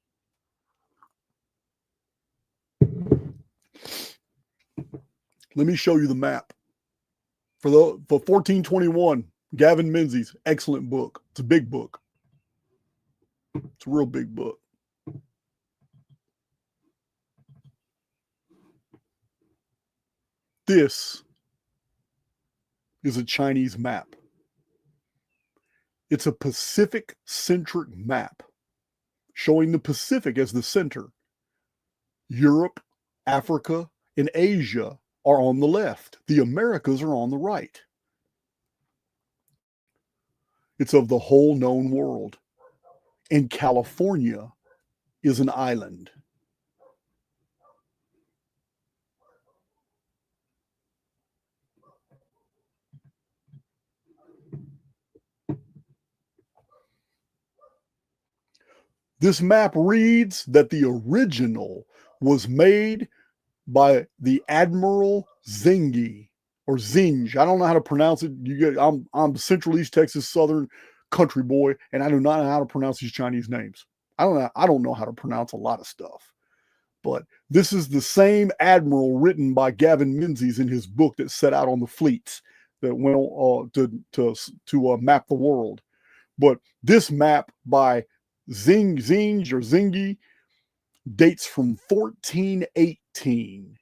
Let me show you the map for 1421. Gavin Menzies, excellent book. It's a big book. It's a real big book. This is a Chinese map. It's a Pacific-centric map showing the Pacific as the center. Europe, Africa, and Asia are on the left. The Americas are on the right. It's of the whole known world. And California is an island. This map reads that the original was made by the Admiral Zingi or Zinge. I don't know how to pronounce it. I'm Central East Texas Southern country boy, and I do not know how to pronounce these Chinese names. I don't know how to pronounce a lot of stuff. But this is the same admiral written by Gavin Menzies in his book that set out on the fleets that went to map the world. But this map by Zingi dates from 1418.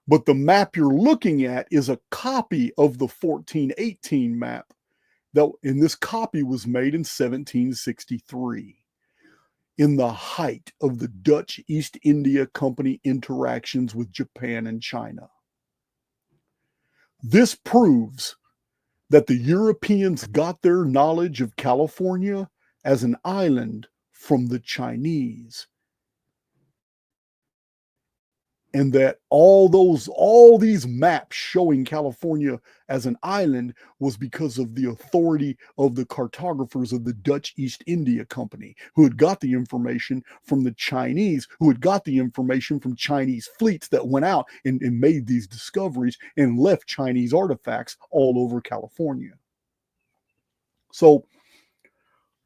But the map you're looking at is a copy of the 1418 map. And this copy was made in 1763. In the height of the Dutch East India Company interactions with Japan and China. This proves that the Europeans got their knowledge of California as an island from the Chinese. And that all these maps showing California as an island was because of the authority of the cartographers of the Dutch East India Company, who had got the information from the Chinese, who had got the information from Chinese fleets that went out and made these discoveries and left Chinese artifacts all over California. So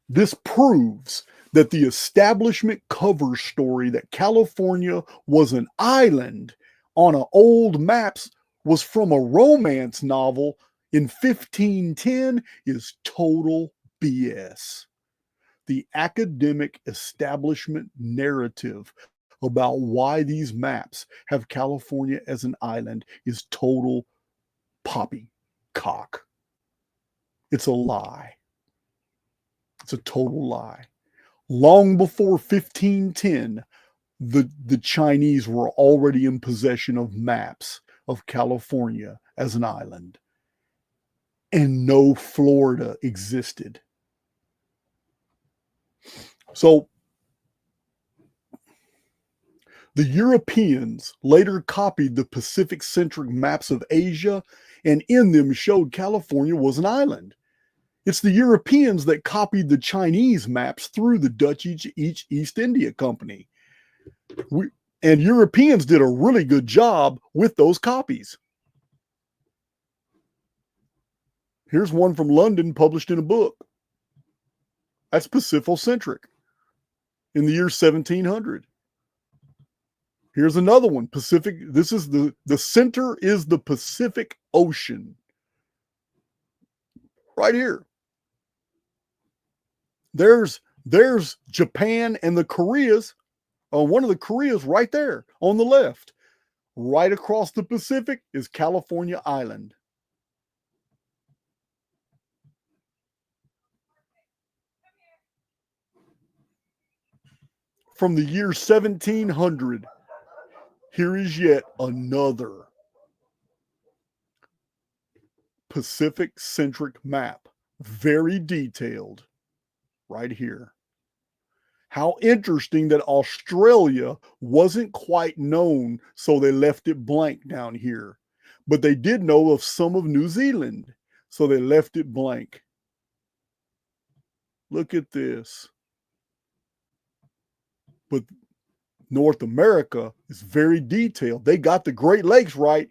this proves that the establishment cover story that California was an island on an old maps was from a romance novel in 1510 is total BS. The academic establishment narrative about why these maps have California as an island is total poppycock. It's a lie. It's a total lie. Long before 1510, the Chinese were already in possession of maps of California as an island, and no Florida existed. So the Europeans later copied the Pacific-centric maps of Asia, and in them showed California was an island. It's the Europeans that copied the Chinese maps through the Dutch East India Company. And Europeans did a really good job with those copies. Here's one from London published in a book. That's Pacific-centric in the year 1700. Here's another one, Pacific. This is the center is the Pacific Ocean. Right here. There's Japan and the Koreas. One of the Koreas right there on the left. Right across the Pacific is California Island. From the year 1700, here is yet another Pacific-centric map. Very detailed. Right here. How interesting that Australia wasn't quite known, so they left it blank down here. But they did know of some of New Zealand, so they left it blank. Look at this. But North America is very detailed. They got the Great Lakes right.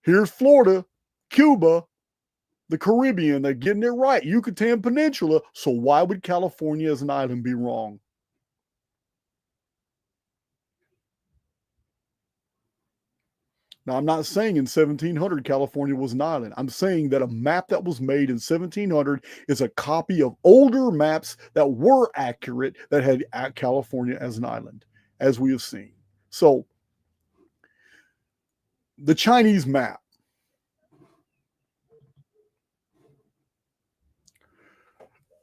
Here's Florida, Cuba, the Caribbean. They're getting it right. Yucatan Peninsula. So why would California as an island be wrong? Now, I'm not saying in 1700 California was an island. I'm saying that a map that was made in 1700 is a copy of older maps that were accurate that had California as an island, as we have seen. So, the Chinese map.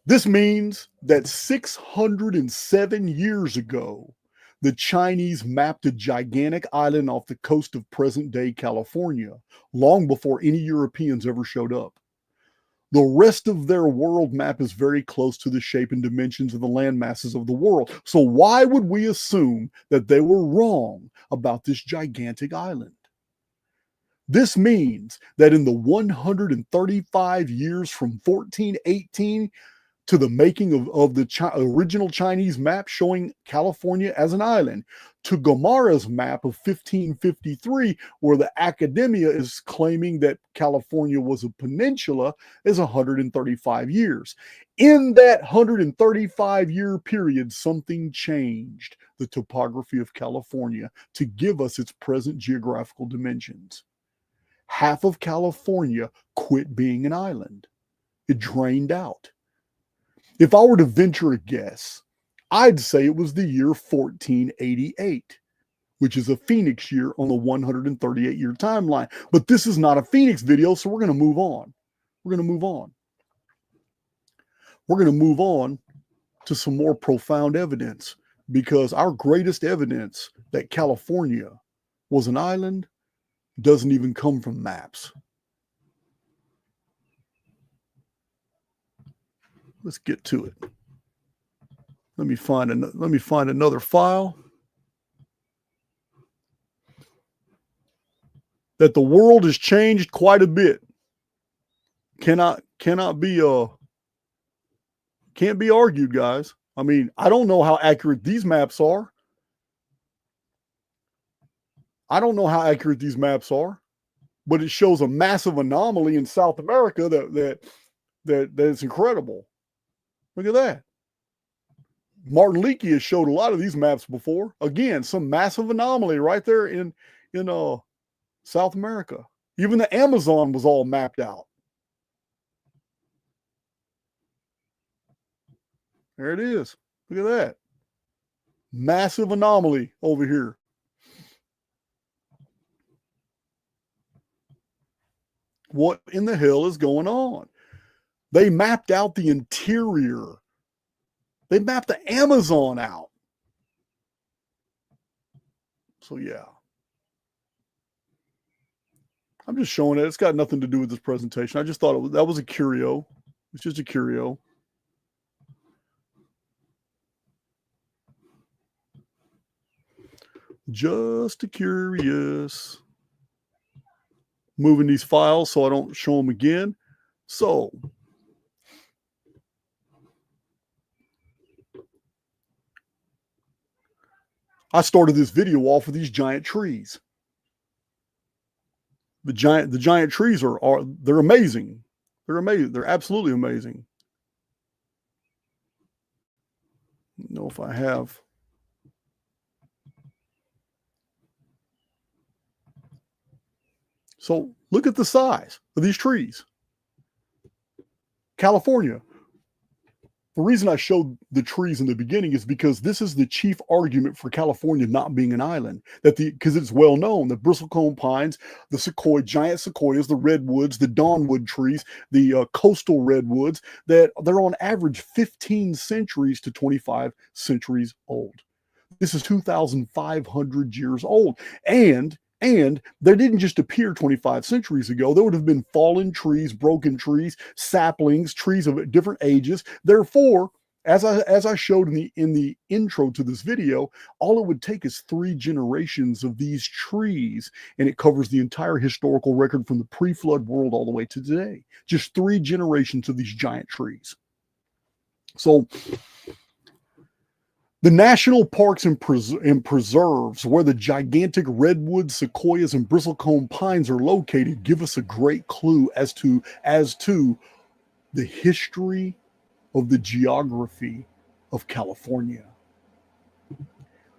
This means that 607 years ago, the Chinese mapped a gigantic island off the coast of present-day California, long before any Europeans ever showed up. The rest of their world map is very close to the shape and dimensions of the land masses of the world. So why would we assume that they were wrong about this gigantic island? This means that in the 135 years from 1418 to the making of the original Chinese map showing California as an island, to Gomara's map of 1553, where the academia is claiming that California was a peninsula, is 135 years. In that 135-year period, something changed the topography of California to give us its present geographical dimensions. Half of California quit being an island. It drained out. If I were to venture a guess, I'd say it was the year 1488, which is a Phoenix year on the 138-year timeline. But this is not a Phoenix video, so we're going to move on. We're going to move on. We're going to move on to some more profound evidence, because our greatest evidence that California was an island doesn't even come from maps. Let's get to it. Let me find another file. That the world has changed quite a bit. Can't be argued, guys. I mean, I don't know how accurate these maps are. But it shows a massive anomaly in South America that's incredible. Look at that. Martin Leakey has showed a lot of these maps before. Again, some massive anomaly right there in South America. Even the Amazon was all mapped out. There it is. Look at that. Massive anomaly over here. What in the hell is going on? They mapped out the interior. They mapped the Amazon out. So yeah. I'm just showing it. It's got nothing to do with this presentation. I just thought that was a curio. It's just a curio. Just a curious. Moving these files so I don't show them again. So I started this video off with these giant trees. The giant trees they're amazing. They're amazing. They're absolutely amazing. I don't know if I have. So look at the size of these trees. California. The reason I showed the trees in the beginning is because this is the chief argument for California not being an island. Because it's well known, the bristlecone pines, the giant sequoias, the redwoods, the dawnwood trees, the coastal redwoods, that they're on average 15 centuries to 25 centuries old. This is 2,500 years old. And they didn't just appear 25 centuries ago. There would have been fallen trees, broken trees, saplings, trees of different ages. Therefore, as I showed in the intro to this video, all it would take is 3 generations of these trees, and it covers the entire historical record from the pre-flood world all the way to today. Just 3 generations of these giant trees. So the national parks and preserves where the gigantic redwoods, sequoias, and bristlecone pines are located give us a great clue as to the history of the geography of California.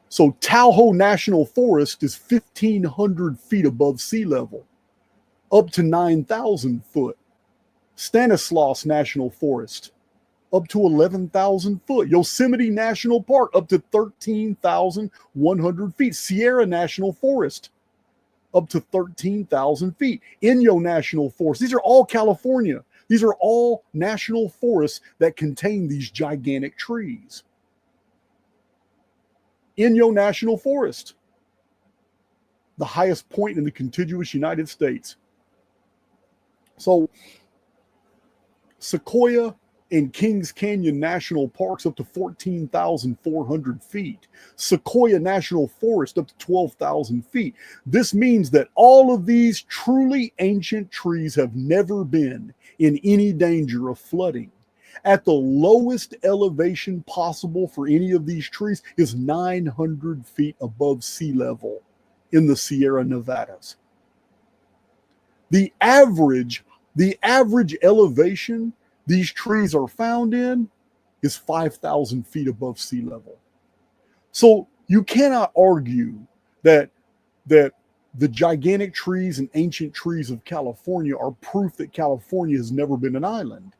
So Tahoe National Forest is 1,500 feet above sea level, up to 9,000 foot. Stanislaus National Forest, up to 11,000 foot. Yosemite National Park, up to 13,100 feet. Sierra National Forest, up to 13,000 feet. Inyo National Forest. These are all California. These are all national forests that contain these gigantic trees. Inyo National Forest, the highest point in the contiguous United States. So, Sequoia and Kings Canyon National Parks up to 14,400 feet. Sequoia National Forest up to 12,000 feet. This means that all of these truly ancient trees have never been in any danger of flooding. At the lowest elevation possible for any of these trees is 900 feet above sea level in the Sierra Nevadas. The average elevation these trees are found in is 5,000 feet above sea level. So you cannot argue that the gigantic trees and ancient trees of California are proof that California has never been an island.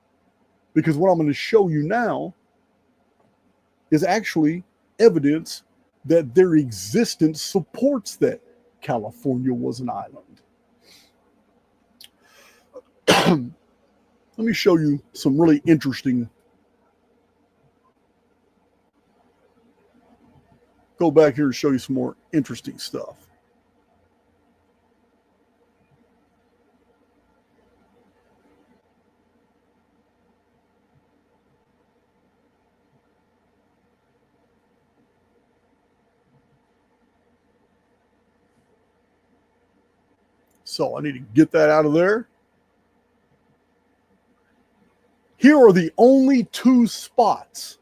Because what I'm going to show you now is actually evidence that their existence supports that California was an island. Let me show you some really interesting. Go back here and show you some more interesting stuff. So I need to get that out of there. Here are the only 2 spots.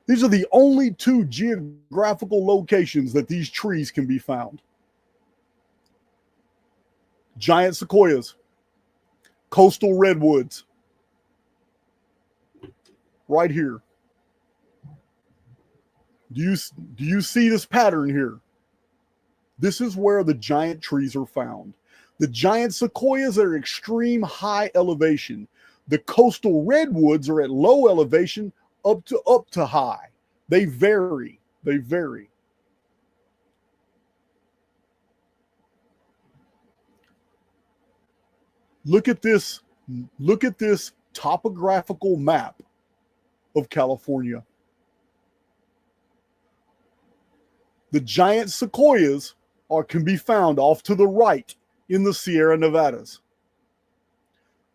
These are the only 2 geographical locations that these trees can be found. Giant sequoias, coastal redwoods, right here. Do you see this pattern here? This is where the giant trees are found. The giant sequoias are extreme high elevation. The coastal redwoods are at low elevation up to high. They vary. They vary. Look at this. Look at this topographical map of California. The giant sequoias can be found off to the right in the Sierra Nevadas.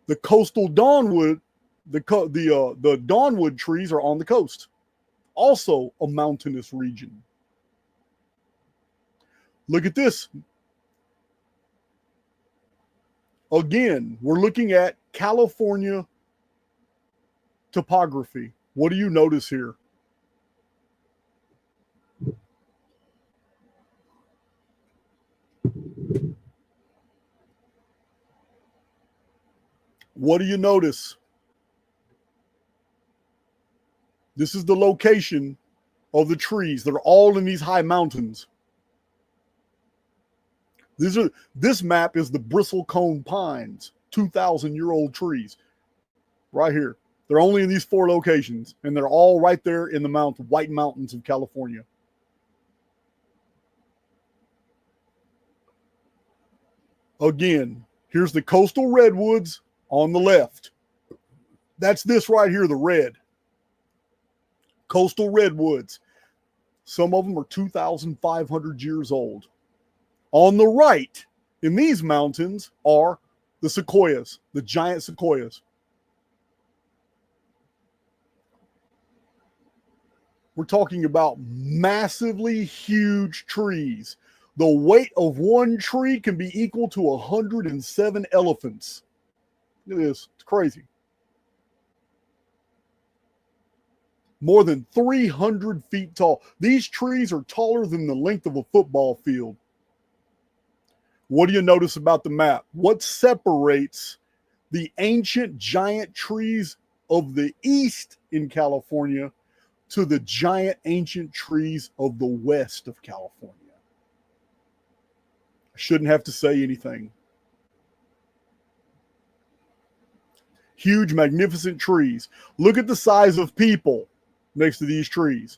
The coastal dawnwood, the dawnwood trees are on the coast, also a mountainous region. Look at this. Again, we're looking at California topography. What do you notice here? What do you notice? This is the location of the trees. They're all in these high mountains. This map is the bristlecone pines, 2,000-year-old trees, right here. They're only in these 4 locations, and they're all right there in the White Mountains of California. Again, here's the coastal redwoods on the left. That's this right here, the red. Coastal redwoods. Some of them are 2,500 years old. On the right, in these mountains, are the sequoias, the giant sequoias. We're talking about massively huge trees. The weight of one tree can be equal to 107 elephants. Look at this. It's crazy. More than 300 feet tall. These trees are taller than the length of a football field. What do you notice about the map? What separates the ancient giant trees of the east in California to the giant ancient trees of the west of California? I shouldn't have to say anything. Huge, magnificent trees. Look at the size of people next to these trees.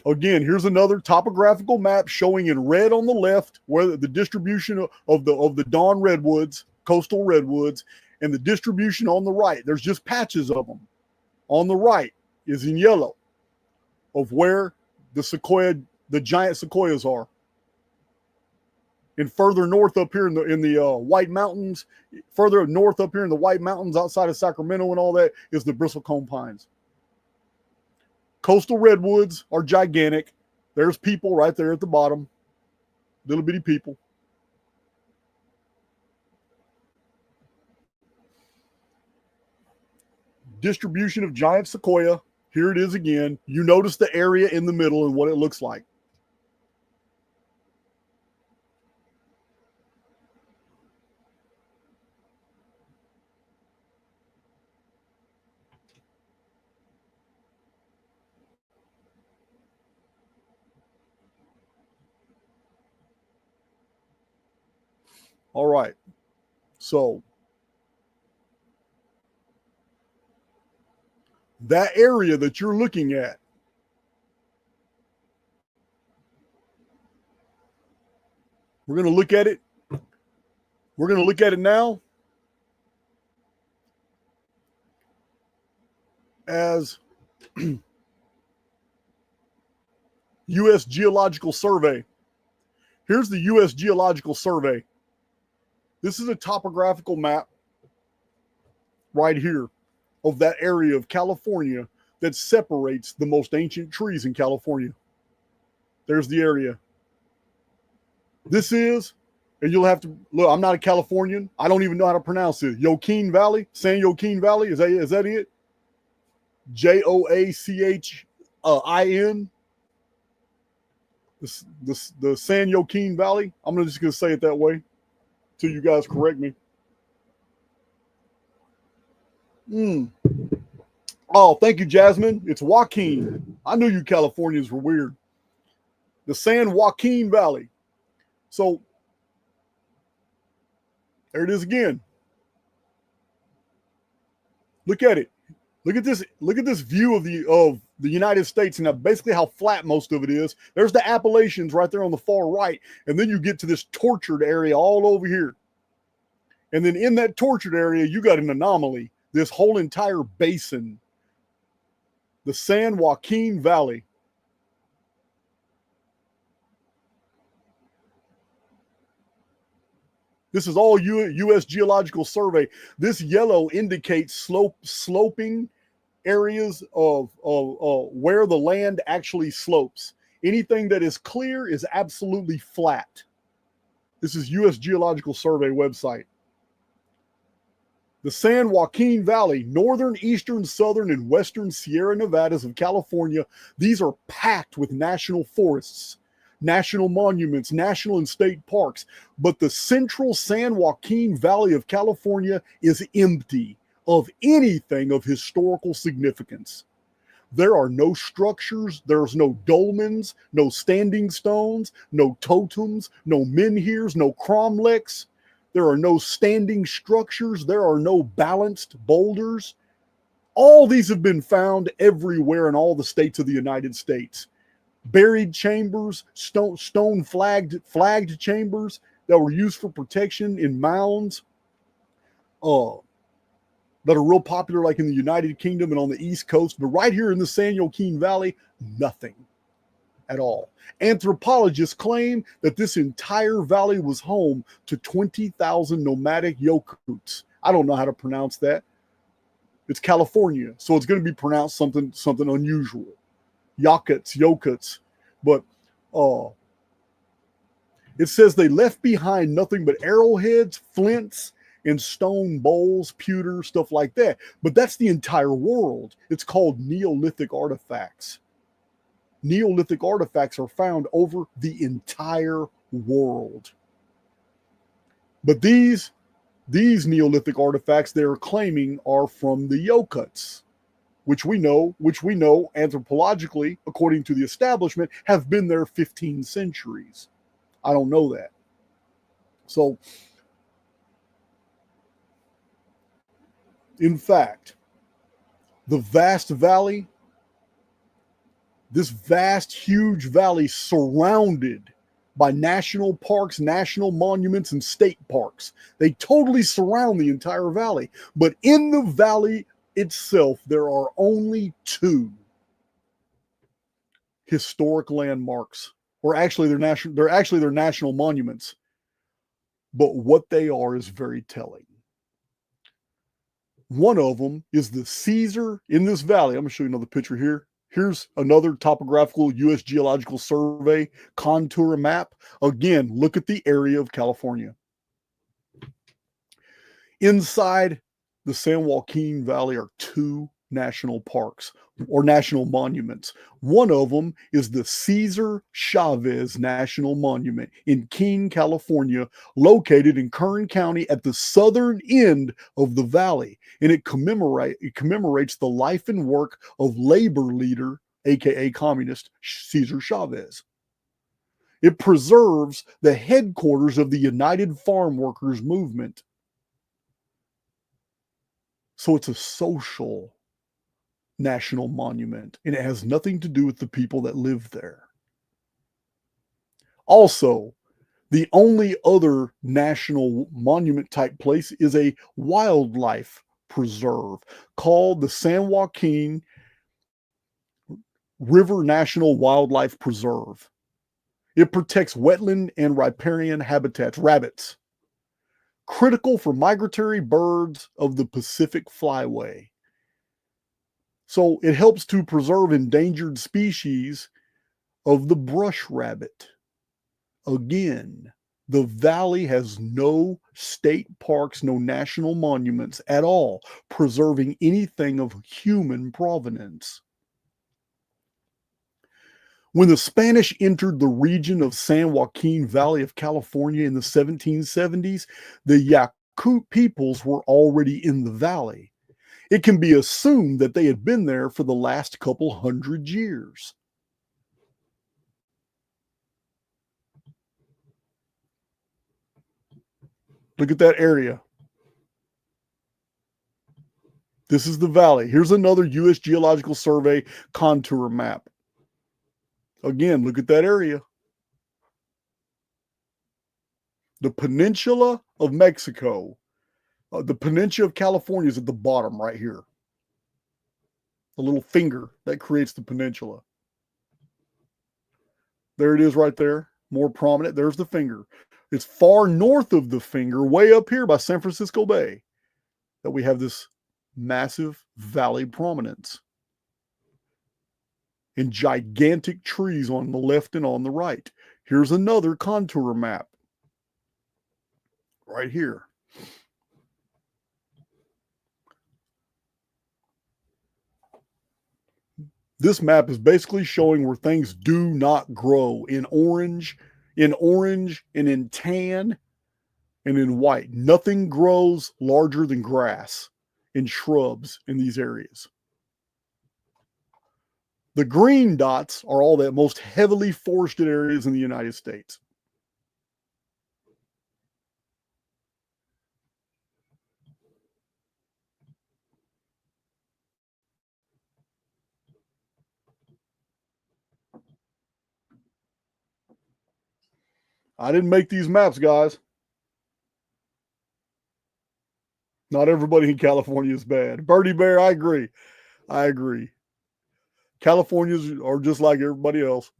Again, here's another topographical map showing in red on the left where the distribution of the dawn redwoods, coastal redwoods, and the distribution on the right. There's just patches of them. On the right is in yellow of where the giant sequoias are. And further north up here in the White Mountains, further north up here in the White Mountains outside of Sacramento and all that is the bristlecone pines. Coastal redwoods are gigantic. There's people right there at the bottom. Little bitty people. Distribution of giant sequoia. Here it is again. You notice the area in the middle and what it looks like. All right. So that area that you're looking at, we're going to look at it. We're going to look at it now as US Geological Survey. Here's the US Geological Survey. This is a topographical map right here of that area of California that separates the most ancient trees in California. There's the area. This is, and you'll have to look, I'm not a Californian. I don't even know how to pronounce it. Joaquin Valley, San Joaquin Valley. Is that it? Joachin. The San Joaquin Valley. I'm just going to say it that way till you guys correct me. Oh, thank you, Jasmine. It's Joaquin. I knew you Californians were weird. The San Joaquin Valley. So there it is again. Look at it. Look at this. Look at this view of the United States and basically how flat most of it is. There's the Appalachians right there on the far right, and then you get to this tortured area all over here. And then in that tortured area, you got an anomaly. This whole entire basin, the San Joaquin Valley. This is all US Geological Survey. This yellow indicates sloping areas of where the land actually slopes. Anything that is clear is absolutely flat. This is US Geological Survey website. The San Joaquin Valley, northern, eastern, southern, and western Sierra Nevadas of California. These are packed with national forests, national monuments, national and state parks. But the central San Joaquin Valley of California is empty of anything of historical significance. There are no structures, there's no dolmens, no standing stones, no totems, no menhirs, no cromlechs. There are no standing structures. There are no balanced boulders. All these have been found everywhere in all the states of the United States. Buried chambers, stone flagged chambers that were used for protection in mounds that are real popular like in the United Kingdom and on the East Coast. But right here in the San Joaquin Valley, nothing at all. Anthropologists claim that this entire valley was home to 20,000 nomadic Yokuts. I don't know how to pronounce that. It's California, so it's going to be pronounced something unusual. Yokuts. But it says they left behind nothing but arrowheads, flints, and stone bowls, pewter, stuff like that. But that's the entire world. It's called Neolithic artifacts. Neolithic artifacts are found over the entire world. But these Neolithic artifacts they're claiming are from the Yokuts, which we know anthropologically, according to the establishment, have been there 15 centuries. I don't know that. So, in fact, the vast valley, this vast, huge valley surrounded by national parks, national monuments, and state parks. They totally surround the entire valley. But in the valley itself, there are only 2 historic landmarks, or actually they're national monuments. But what they are is very telling. One of them is the Caesar in this valley. I'm going to show you another picture here. Here's another topographical US Geological Survey contour map. Again, look at the area of California. Inside the San Joaquin Valley are 2 national parks or national monuments. One of them is the Cesar Chavez National Monument in Keene, California, located in Kern County at the southern end of the valley. And it commemorates the life and work of labor leader, aka communist, Cesar Chavez. It preserves the headquarters of the United Farm Workers Movement. So it's a social national monument, and it has nothing to do with the people that live there. Also, the only other national monument type place is a wildlife preserve called the San Joaquin River National Wildlife Preserve. It protects wetland and riparian habitats, rabbits, critical for migratory birds of the Pacific Flyway. So it helps to preserve endangered species of the brush rabbit. Again, the valley has no state parks, no national monuments at all, preserving anything of human provenance. When the Spanish entered the region of San Joaquin Valley of California in the 1770s, the Yakut peoples were already in the valley. it can be assumed that they had been there for the last couple hundred years. Look at that area. This is the valley. Here's another US Geological Survey contour map. Again, look at that area. The peninsula of Mexico, the peninsula of California is at the bottom right here. The little finger that creates the peninsula. There it is right there, more prominent. There's the finger. It's far north of the finger, way up here by San Francisco Bay, that we have this massive valley prominence. And gigantic trees on the left and on the right. Here's another contour map. Right here. This map is basically showing where things do not grow in orange, and in tan, and in white. Nothing grows larger than grass and shrubs in these areas. The green dots are all the most heavily forested areas in the United States. I didn't make these maps, guys. Not everybody in California is bad. Birdie Bear, I agree. I agree. Californians are just like everybody else.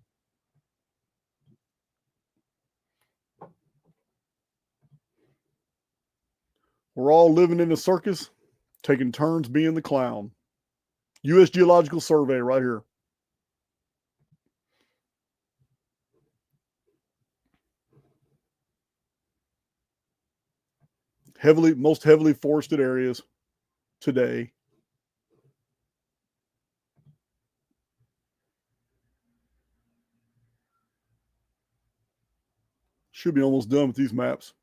We're all living in a circus, taking turns being the clown. US Geological Survey right here. Most heavily forested areas today. Should be almost done with these maps.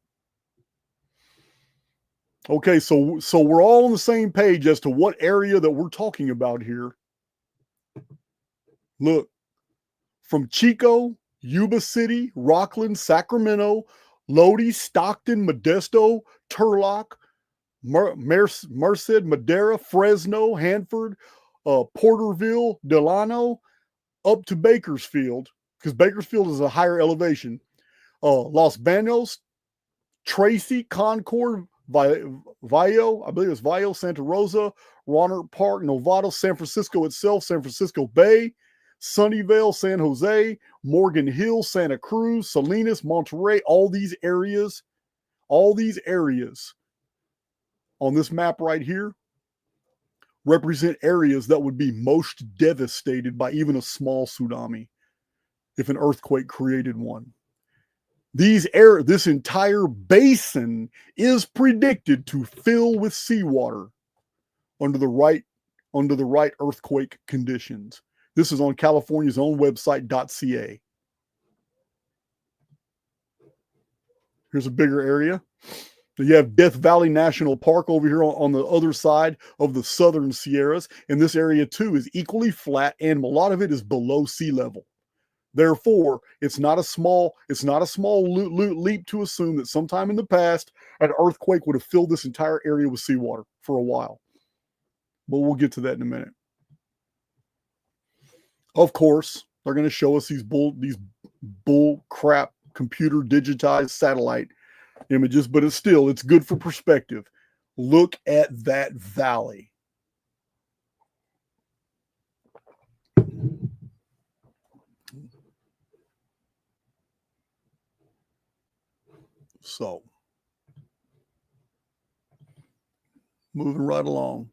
Okay, so we're all on the same page as to what area that we're talking about here. Look, from Chico, Yuba City, Rockland, Sacramento, Lodi, Stockton, Modesto, Turlock, Merced, Madera, Fresno, Hanford, Porterville, Delano, up to Bakersfield, because Bakersfield is a higher elevation. Los Banos, Tracy, Concord, Valle, I believe it's Valle, Santa Rosa, Rohnert Park, Novato, San Francisco itself, San Francisco Bay, Sunnyvale, San Jose, Morgan Hill, Santa Cruz, Salinas, Monterey, all these areas on this map right here represent areas that would be most devastated by even a small tsunami if an earthquake created one. This entire basin is predicted to fill with seawater under the right earthquake conditions. This is on California's own website, .ca. Here's a bigger area. You have Death Valley National Park over here on the other side of the southern Sierras, and this area too is equally flat, and a lot of it is below sea level. Therefore, it's not a small leap to assume that sometime in the past an earthquake would have filled this entire area with seawater for a while. But we'll get to that in a minute. Of course, they're going to show us these bull crap computer digitized satellite images, but it's good for perspective. Look at that valley. So, moving right along.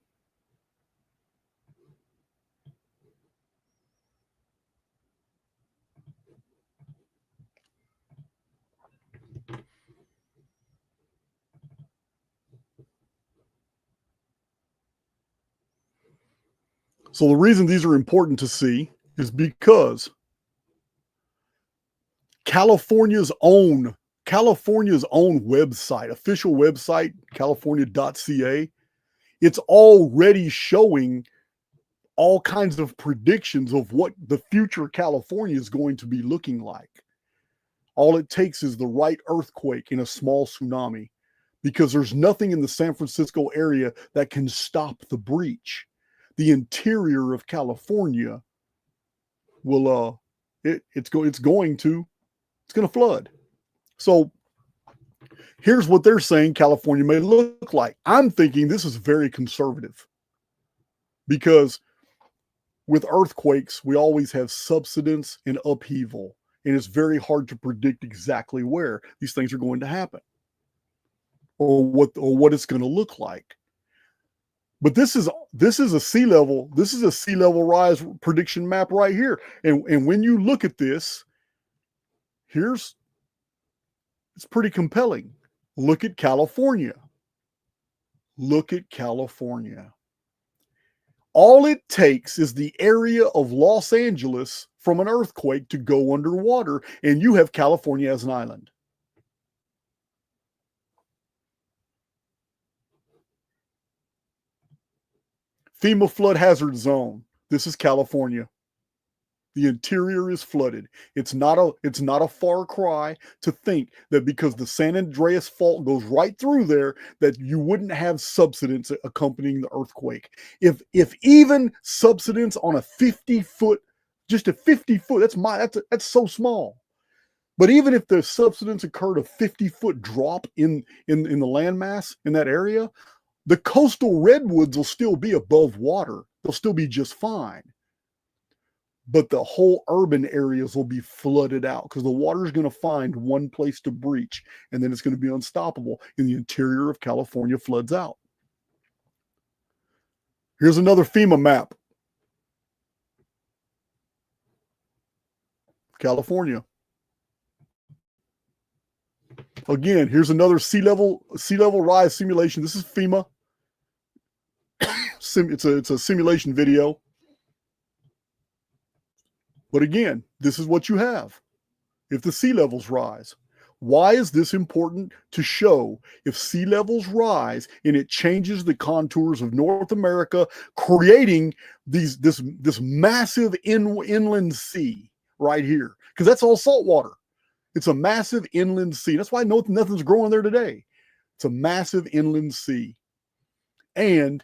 So the reason these are important to see is because California's own website, official website, california.ca, It's already showing all kinds of predictions of what the future California is going to be looking like. All it takes is the right earthquake and a small tsunami, because there's nothing in the San Francisco area that can stop the breach. The interior of California will it's going to flood. So here's what they're saying California may look like. I'm thinking this is very conservative, because with earthquakes, we always have subsidence and upheaval, and it's very hard to predict exactly where these things are going to happen or what it's going to look like. But this is a sea level rise prediction map right here. And when you look at this, it's pretty compelling. Look at California. Look at California. All it takes is the area of Los Angeles from an earthquake to go underwater, and you have California as an island. FEMA flood hazard zone. This is California. The interior is flooded. It's not a far cry to think that because the San Andreas Fault goes right through there, that you wouldn't have subsidence accompanying the earthquake. If even subsidence on a 50-foot, just a 50-foot, that's so small. But even if the subsidence occurred a 50-foot drop in the landmass in that area, the coastal redwoods will still be above water. They'll still be just fine. But the whole urban areas will be flooded out because the water is going to find one place to breach, and then it's going to be unstoppable, and the interior of California floods out. Here's another FEMA map. California. Again, here's another sea level rise simulation. This is FEMA. It's a simulation video. But again, this is what you have if the sea levels rise. Why is this important to show? If sea levels rise and it changes the contours of North America, creating this massive inland sea right here, because that's all salt water. It's a massive inland sea. That's why nothing's growing there today. It's a massive inland sea. And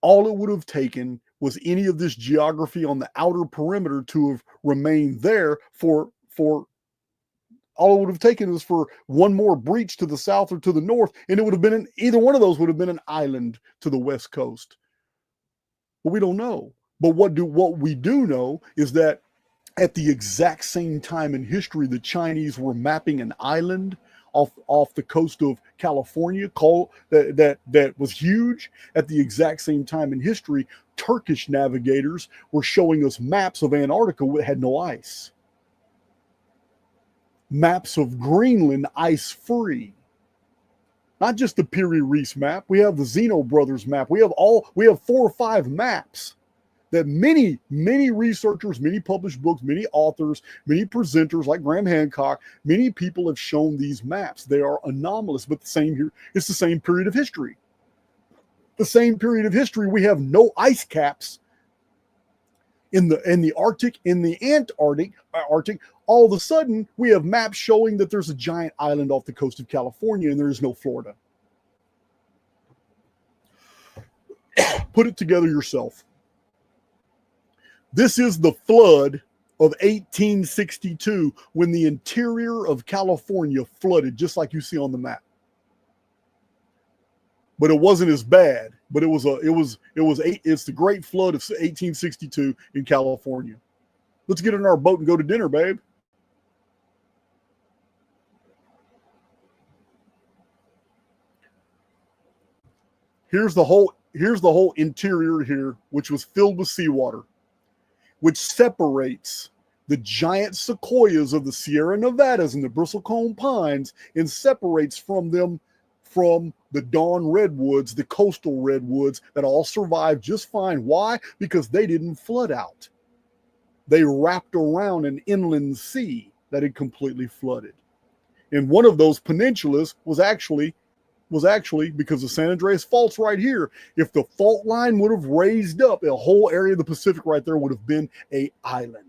all it would have taken was any of this geography on the outer perimeter to have remained there for all it would have taken was for one more breach to the south or to the north, and it would have been either one of those would have been an island to the west coast. But we don't know. But what we do know is that at the exact same time in history, the Chinese were mapping an island off the coast of California that was huge. At the exact same time in history, Turkish navigators were showing us maps of Antarctica that had no ice. Maps of Greenland ice-free. Not just the Piri-Reis map. We have the Zeno brothers map. We have 4 or 5 maps that many researchers, many published books, many authors, many presenters like Graham Hancock, many people have shown these maps. They are anomalous, but it's the same period of history. The same period of history, we have no ice caps in the Arctic, in the Antarctic. All of a sudden, we have maps showing that there's a giant island off the coast of California and there is no Florida. Put it together yourself. This is the flood of 1862 when the interior of California flooded, just like you see on the map. But it wasn't as bad. But it's the Great Flood of 1862 in California. Let's get in our boat and go to dinner, babe. Here's the whole interior here, which was filled with seawater, which separates the giant sequoias of the Sierra Nevadas and the bristlecone pines and separates from them from the dawn redwoods, the coastal redwoods that all survived just fine. Why? Because they didn't flood out. They wrapped around an inland sea that had completely flooded. And one of those peninsulas was actually was actually because the San Andreas Fault's right here. If the fault line would have raised up, a whole area of the Pacific right there would have been an island,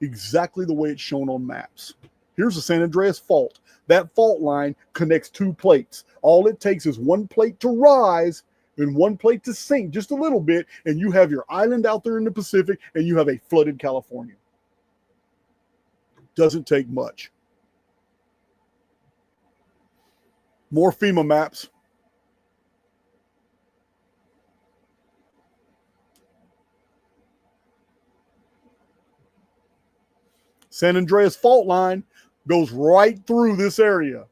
exactly the way it's shown on maps. Here's the San Andreas Fault. That fault line connects two plates. All it takes is one plate to rise and one plate to sink just a little bit, and you have your island out there in the Pacific, and you have a flooded California. Doesn't take much. More FEMA maps. San Andreas Fault line goes right through this area.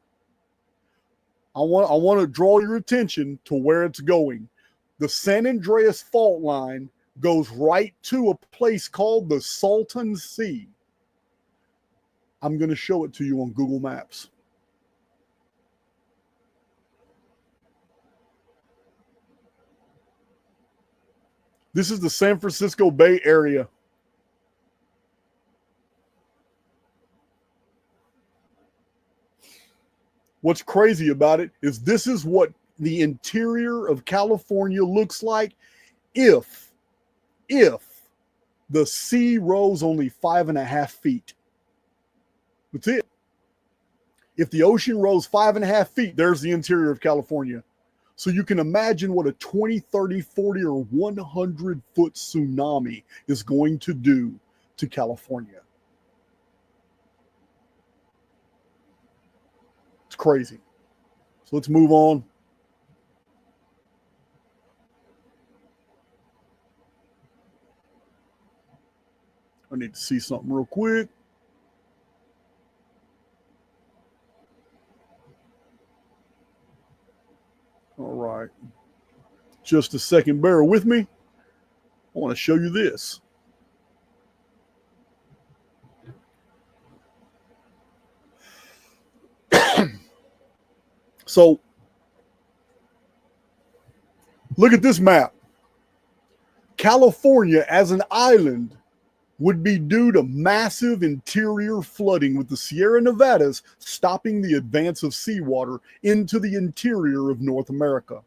I want to draw your attention to where it's going. The San Andreas Fault line goes right to a place called the Salton Sea. I'm going to show it to you on Google Maps. This is the San Francisco Bay Area. What's crazy about it is this is what the interior of California looks like if the sea rose only 5.5 feet. That's it. If the ocean rose 5.5 feet, there's the interior of California. So you can imagine what a 20, 30, 40, or 100-foot tsunami is going to do to California. It's crazy. So let's move on. I need to see something real quick. All right. Just a second, bear with me. I want to show you this. So, look at this map. California as an island would be due to massive interior flooding, with the Sierra Nevadas stopping the advance of seawater into the interior of North America.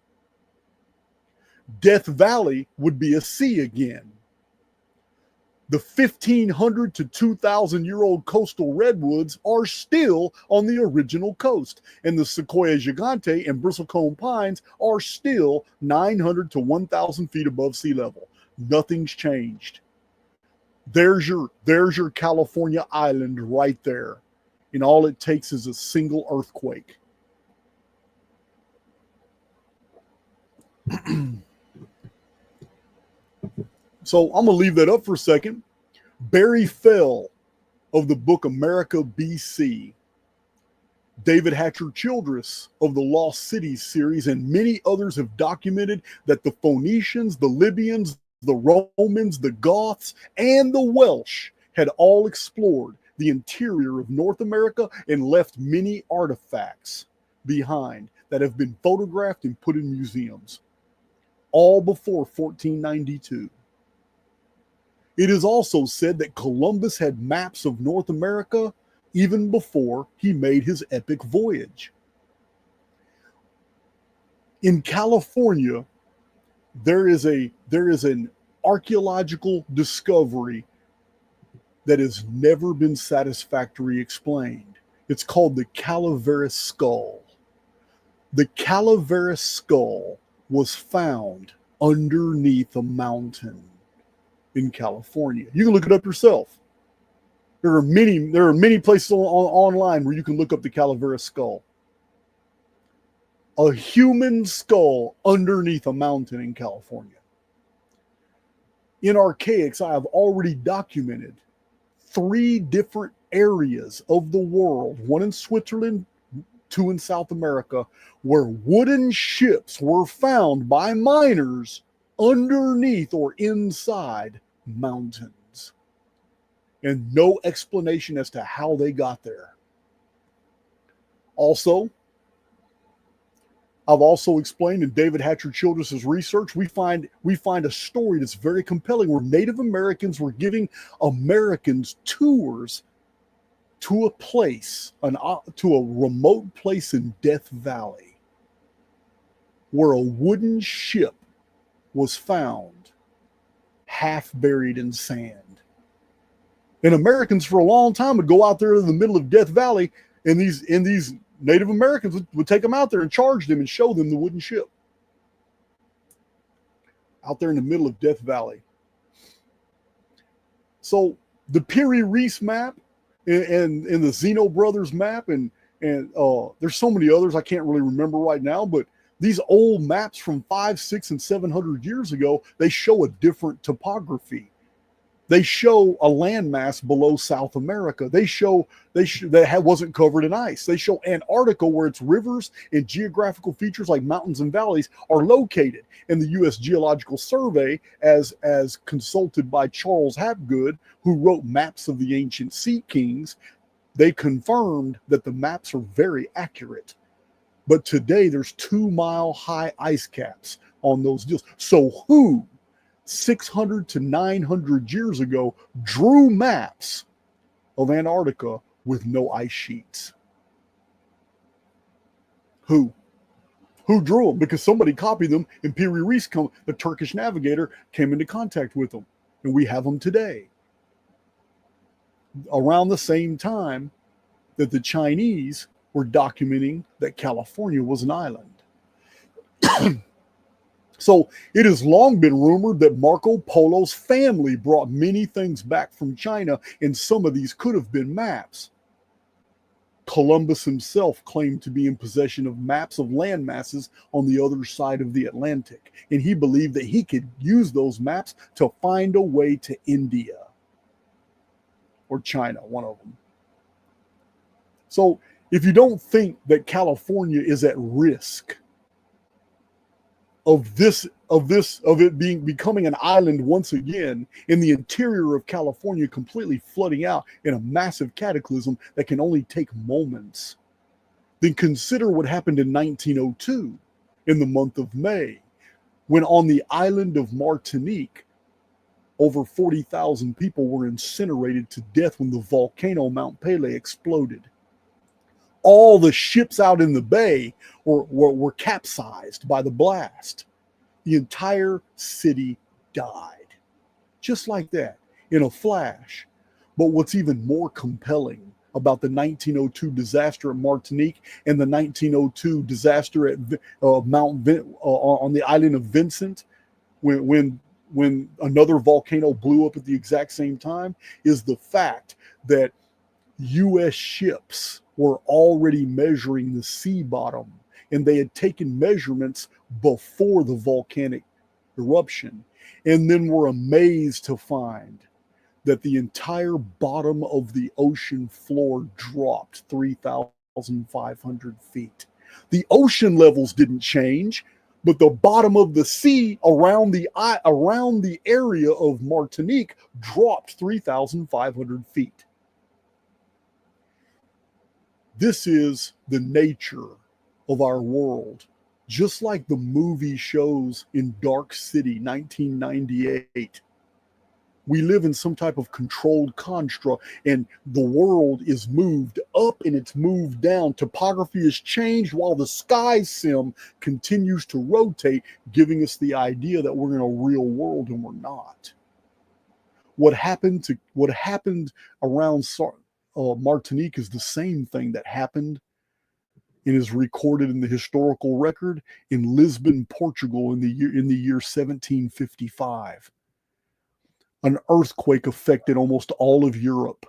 Death Valley would be a sea again. The 1,500 to 2,000-year-old coastal redwoods are still on the original coast, and the sequoia gigante and bristlecone pines are still 900 to 1,000 feet above sea level. Nothing's changed. There's your California island right there, and all it takes is a single earthquake. So I'm going to leave that up for a second. Barry Fell of the book America BC, David Hatcher Childress of the Lost Cities series, and many others have documented that the Phoenicians, the Libyans, the Romans, the Goths, and the Welsh had all explored the interior of North America and left many artifacts behind that have been photographed and put in museums, all before 1492. It is also said that Columbus had maps of North America even before he made his epic voyage. In California, there is an archaeological discovery that has never been satisfactorily explained. It's called the Calaveras Skull. The Calaveras Skull was found underneath a mountain in California. You can look it up yourself. There are many places online where you can look up the Calaveras Skull. A human skull underneath a mountain in California. In Archaix, I have already documented 3 different areas of the world, one in Switzerland, 2 in South America, where wooden ships were found by miners underneath or inside mountains, and no explanation as to how they got there. Also, I've also explained in David Hatcher Childress' research, we find a story that's very compelling where Native Americans were giving Americans tours to a place, to a remote place in Death Valley. where a wooden ship was found half buried in sand. And Americans for a long time would go out there to the middle of Death Valley, and these Native Americans would take them out there and charge them and show them the wooden ship out there in the middle of Death Valley. So the Piri Reis map and the Zeno Brothers map, and there's so many others I can't really remember right now, but these old maps from 500, 600, and 700 years ago, they show a different topography. They show a landmass below South America. They show that wasn't covered in ice. They show Antarctica, where its rivers and geographical features like mountains and valleys are located. And the US Geological Survey, as consulted by Charles Hapgood, who wrote maps of the ancient sea kings, they confirmed that the maps are very accurate. But today there's 2-mile high ice caps on those deals. So who 600 to 900 years ago drew maps of Antarctica with no ice sheets? Who drew them? Because somebody copied them, and Piri Reis, the Turkish navigator, came into contact with them, and we have them today. Around the same time that the Chinese were documenting that California was an island. So it has long been rumored that Marco Polo's family brought many things back from China, and some of these could have been maps. Columbus himself claimed to be in possession of maps of land masses on the other side of the Atlantic, and he believed that he could use those maps to find a way to India or China, one of them. So if you don't think that California is at risk of it becoming an island once again, in the interior of California completely flooding out in a massive cataclysm that can only take moments, then consider what happened in 1902 in the month of May, when on the island of Martinique, over 40,000 people were incinerated to death when the volcano Mount Pelée exploded. All the ships out in the bay were capsized by the blast. The entire city died. Just like that, in a flash. But what's even more compelling about the 1902 disaster at Martinique and the 1902 disaster at on the island of Vincent, when another volcano blew up at the exact same time, is the fact that U.S. ships were already measuring the sea bottom, and they had taken measurements before the volcanic eruption, and then were amazed to find that the entire bottom of the ocean floor dropped 3,500 feet. The ocean levels didn't change, but the bottom of the sea around the area of Martinique dropped 3,500 feet. This is the nature of our world. Just like the movie shows in Dark City, 1998, we live in some type of controlled construct, and the world is moved up and it's moved down. Topography has changed while the sky sim continues to rotate, giving us the idea that we're in a real world, and we're not. What happened around Martinique is the same thing that happened and is recorded in the historical record in Lisbon, Portugal, in the year 1755. An earthquake affected almost all of Europe,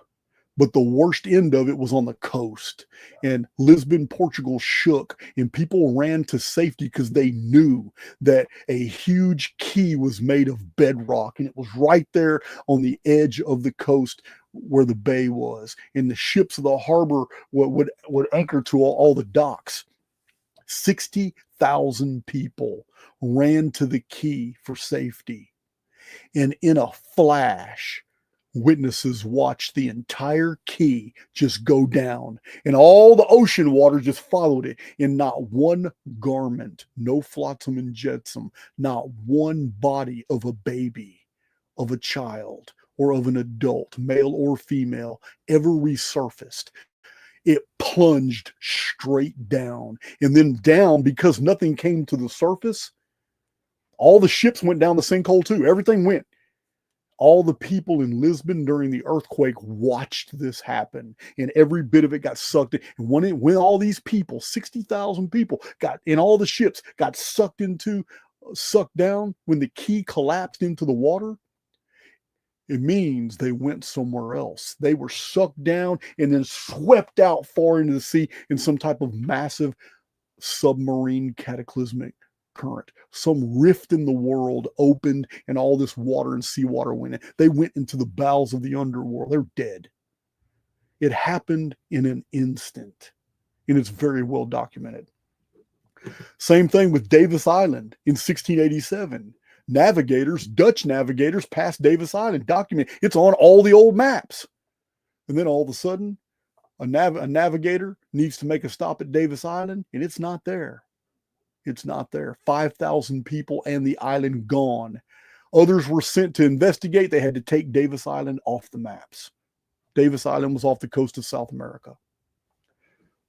but the worst end of it was on the coast. And Lisbon, Portugal shook, and people ran to safety because they knew that a huge quay was made of bedrock, and it was right there on the edge of the coast where the bay was. And the ships of the harbor would anchor to all the docks. 60,000 people ran to the quay for safety. And in a flash, witnesses watched the entire quay just go down, and all the ocean water just followed it, and not one garment, no flotsam and jetsam, not one body of a baby, of a child, or of an adult, male or female, ever resurfaced. It plunged straight down, and then down because nothing came to the surface. All the ships went down the sinkhole too. Everything went. All the people in Lisbon during the earthquake watched this happen, and every bit of it got sucked in. And when all these people, 60,000 people, got in, all the ships got sucked down, when the key collapsed into the water, it means they went somewhere else. They were sucked down and then swept out far into the sea in some type of massive submarine cataclysmic current. Some rift in the world opened and all this water and seawater went in. They went into the bowels of the underworld. They're dead. It happened in an instant, and it's very well documented. Same thing with Davis Island in 1687. Dutch navigators passed Davis Island, document. It's on all the old maps. And then all of a sudden, a navigator needs to make a stop at Davis Island, and it's not there. It's not there. 5,000 people and the island gone. Others were sent to investigate. They had to take Davis Island off the maps. Davis Island was off the coast of South America.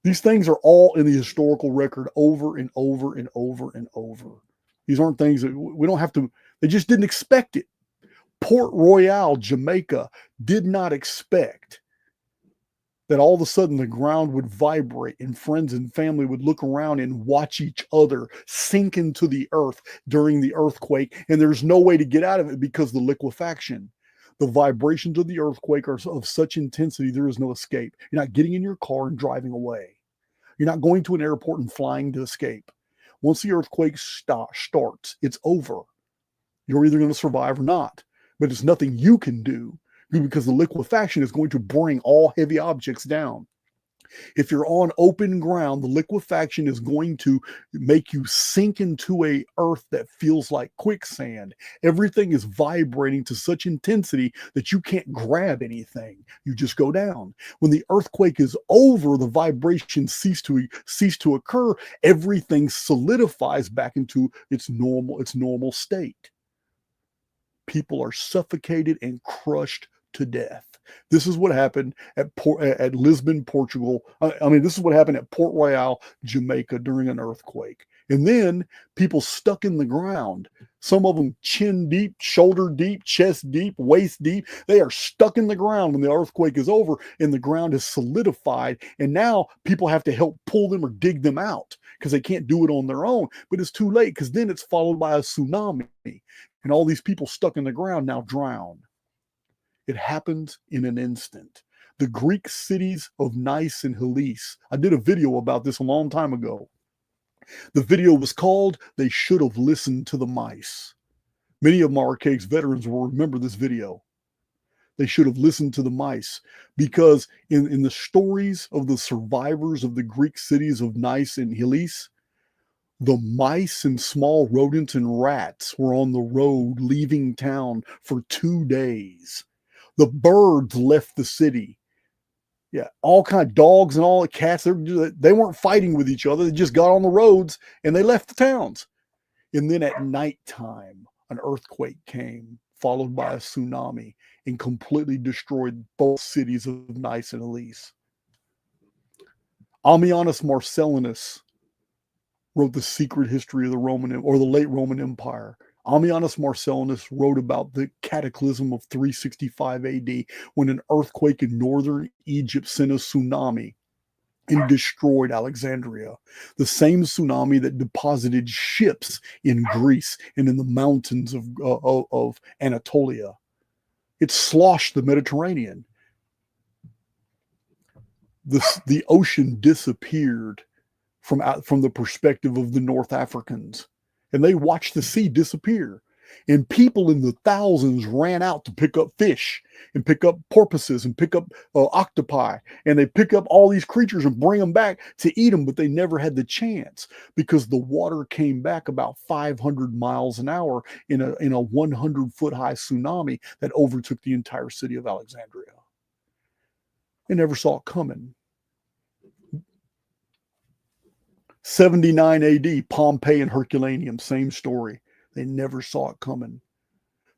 These things are all in the historical record over and over and over and over. These aren't things that we don't have to, they just didn't expect it. Port Royal, Jamaica, did not expect that all of a sudden the ground would vibrate and friends and family would look around and watch each other sink into the earth during the earthquake. And there's no way to get out of it because the liquefaction. The vibrations of the earthquake are of such intensity, there is no escape. You're not getting in your car and driving away. You're not going to an airport and flying to escape. Once the earthquake starts, it's over. You're either going to survive or not. But it's nothing you can do because the liquefaction is going to bring all heavy objects down. If you're on open ground, the liquefaction is going to make you sink into a earth that feels like quicksand. Everything is vibrating to such intensity that you can't grab anything. You just go down. When the earthquake is over, the vibrations cease to occur. Everything solidifies back into its normal state. People are suffocated and crushed to death. This is what happened at Lisbon, Portugal. This is what happened at Port Royal, Jamaica during an earthquake. And then people stuck in the ground. Some of them chin deep, shoulder deep, chest deep, waist deep. They are stuck in the ground when the earthquake is over and the ground is solidified. And now people have to help pull them or dig them out because they can't do it on their own. But it's too late because then it's followed by a tsunami. And all these people stuck in the ground now drown. It happens in an instant. The Greek cities of Nice and Willis. I did a video about this a long time ago. The video was called "They Should Have Listened to the Mice." Many of my Archaix veterans will remember this video. They should have listened to the mice because in the stories of the survivors of the Greek cities of Nice and Willis, the mice and small rodents and rats were on the road leaving town for 2 days. The birds left the city. Yeah, all kind of dogs and all the cats, they weren't fighting with each other. They just got on the roads and they left the towns. And then at nighttime, an earthquake came, followed by a tsunami, and completely destroyed both cities of Nice and Willis. Ammianus Marcellinus wrote The Secret History of the late Roman Empire. Ammianus Marcellinus wrote about the cataclysm of 365 AD when an earthquake in northern Egypt sent a tsunami and destroyed Alexandria. The same tsunami that deposited ships in Greece and in the mountains of Anatolia. It sloshed the Mediterranean. The ocean disappeared from the perspective of the North Africans. And they watched the sea disappear. And people in the thousands ran out to pick up fish and pick up porpoises and pick up octopi. And they pick up all these creatures and bring them back to eat them, but they never had the chance because the water came back about 500 miles an hour in a 100-foot high tsunami that overtook the entire city of Alexandria. They never saw it coming. 79 AD, Pompeii and Herculaneum, same story. They never saw it coming.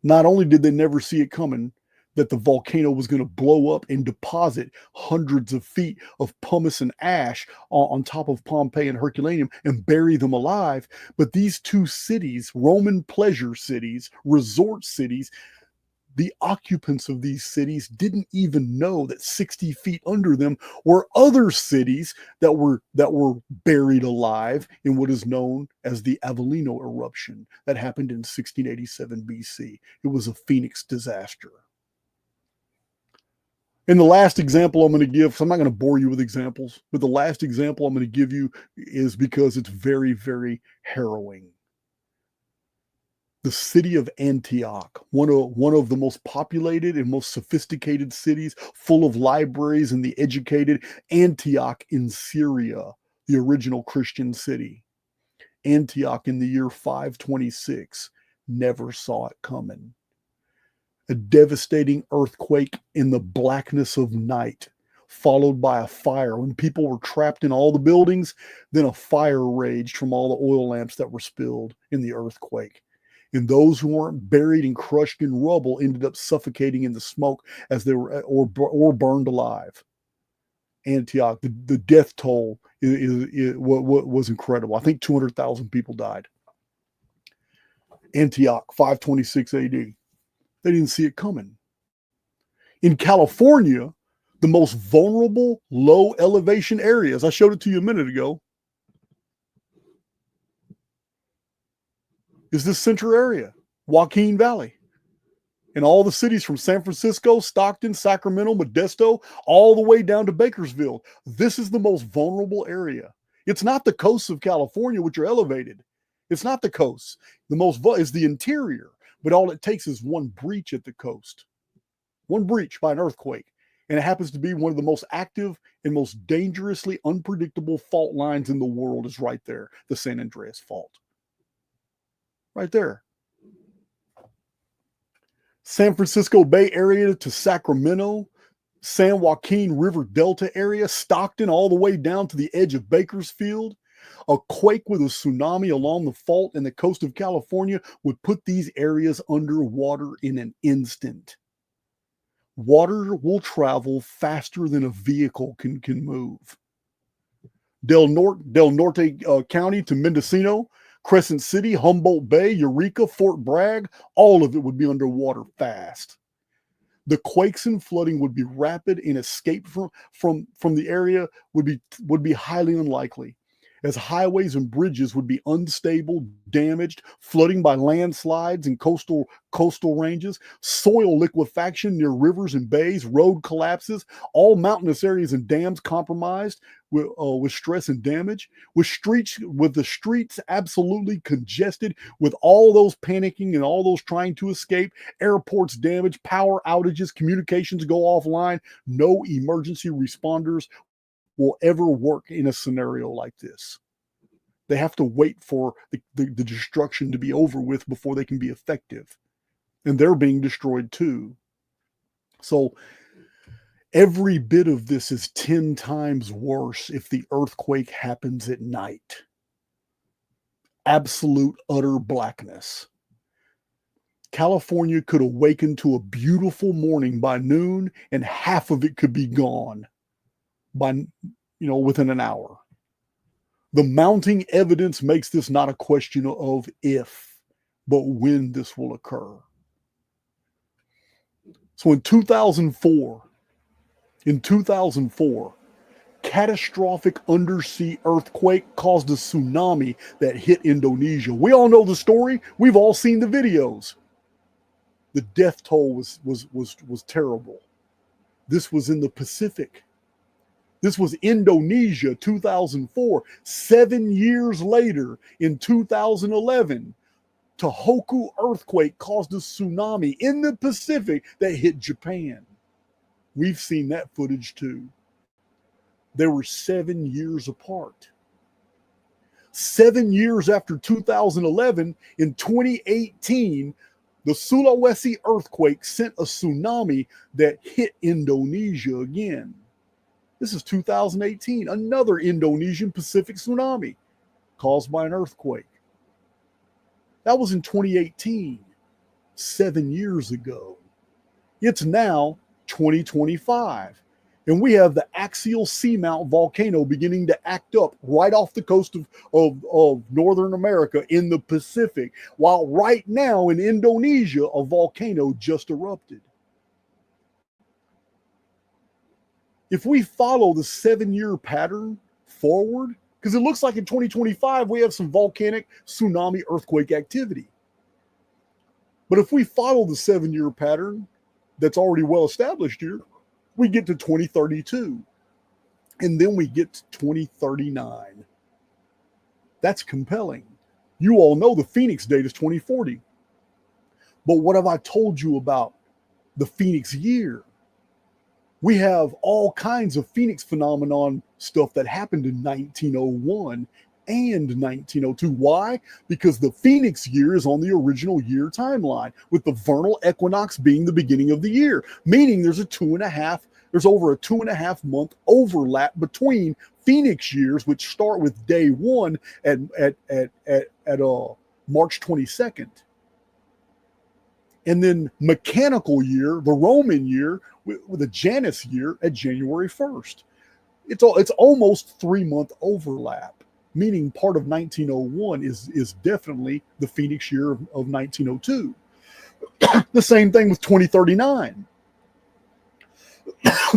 Not only did they never see it coming, that the volcano was going to blow up and deposit hundreds of feet of pumice and ash on top of Pompeii and Herculaneum and bury them alive. But these two cities, Roman pleasure cities, resort cities, the occupants of these cities didn't even know that 60 feet under them were other cities that were buried alive in what is known as the Avellino eruption that happened in 1687 BC. It was a Phoenix disaster. And the last example I'm going to give, so I'm not going to bore you with examples, but the last example I'm going to give you is because it's very, very harrowing. The city of Antioch, one of the most populated and most sophisticated cities, full of libraries and the educated, Antioch in Syria, the original Christian city. Antioch in the year 526 never saw it coming. A devastating earthquake in the blackness of night, followed by a fire. When people were trapped in all the buildings, then a fire raged from all the oil lamps that were spilled in the earthquake. And those who weren't buried and crushed in rubble ended up suffocating in the smoke as they were or burned alive. Antioch, the death toll was incredible. I think 200,000 people died. Antioch, 526 AD. They didn't see it coming. In California, the most vulnerable low elevation areas, I showed it to you a minute ago, is this central area, Joaquin Valley. And all the cities from San Francisco, Stockton, Sacramento, Modesto, all the way down to Bakersfield. This is the most vulnerable area. It's not the coasts of California, which are elevated. It's not the coasts. The most is the interior. But all it takes is one breach at the coast. One breach by an earthquake. And it happens to be one of the most active and most dangerously unpredictable fault lines in the world is right there, the San Andreas Fault. Right there. San Francisco Bay Area to Sacramento, San Joaquin River Delta area, Stockton, all the way down to the edge of Bakersfield. A quake with a tsunami along the fault and the coast of California would put these areas underwater in an instant. Water will travel faster than a vehicle can move. Del Norte County to Mendocino, Crescent City, Humboldt Bay, Eureka, Fort Bragg, all of it would be underwater fast. The quakes and flooding would be rapid, and escape from the area would be highly unlikely, as highways and bridges would be unstable, damaged, flooding by landslides and coastal ranges, soil liquefaction near rivers and bays, road collapses, all mountainous areas and dams compromised with stress and damage, with the streets absolutely congested, with all those panicking and all those trying to escape, airports damaged, power outages, communications go offline. No emergency responders will ever work in a scenario like this. They have to wait for the destruction to be over with before they can be effective. And they're being destroyed too. So every bit of this is 10 times worse if the earthquake happens at night. Absolute, utter blackness. California could awaken to a beautiful morning by noon, and half of it could be gone within an hour. The mounting evidence makes this not a question of if, but when this will occur. So in 2004, catastrophic undersea earthquake caused a tsunami that hit Indonesia. We all know the story. We've all seen the videos. The death toll was terrible. This was in the Pacific. This was Indonesia, 2004. 7 years later, in 2011, Tohoku earthquake caused a tsunami in the Pacific that hit Japan. We've seen that footage too. They were 7 years apart. 7 years after 2011, in 2018, the Sulawesi earthquake sent a tsunami that hit Indonesia again. This is 2018, another Indonesian Pacific tsunami caused by an earthquake. That was in 2018, 7 years ago. It's now 2025. And we have the axial seamount volcano beginning to act up right off the coast of Northern America in the Pacific, while right now in Indonesia, a volcano just erupted. If we follow the 7-year pattern forward, because it looks like in 2025 we have some volcanic tsunami earthquake activity. But if we follow the 7-year pattern that's already well established here, we get to 2032. And then we get to 2039. That's compelling. You all know the Phoenix date is 2040. But what have I told you about the Phoenix year? We have all kinds of Phoenix phenomenon stuff that happened in 1901 and 1902. Why? Because the Phoenix year is on the original year timeline, with the vernal equinox being the beginning of the year, meaning there's over a 2.5 month overlap between Phoenix years, which start with day one at March 22nd. And then mechanical year, the Roman year, with the Janus year at January 1st. It's almost 3-month overlap, meaning part of 1901 is definitely the Phoenix year of 1902. The same thing with 2039.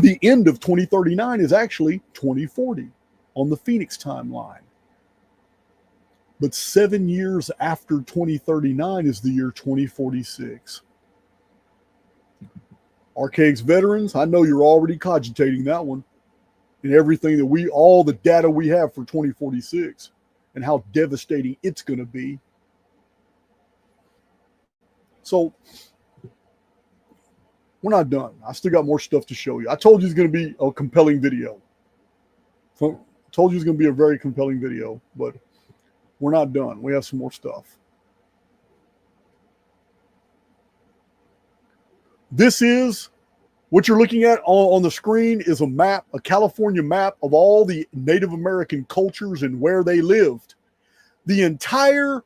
The end of 2039 is actually 2040 on the Phoenix timeline. But 7 years after 2039 is the year 2046. Archaix veterans, I know you're already cogitating that one, and everything that all the data we have for 2046 and how devastating it's going to be. So we're not done. I still got more stuff to show you. I told you it's going to be a compelling video. I told you it's going to be a very compelling video, but we're not done. We have some more stuff. This is what you're looking at on the screen is a map, a California map of all the Native American cultures and where they lived. The entire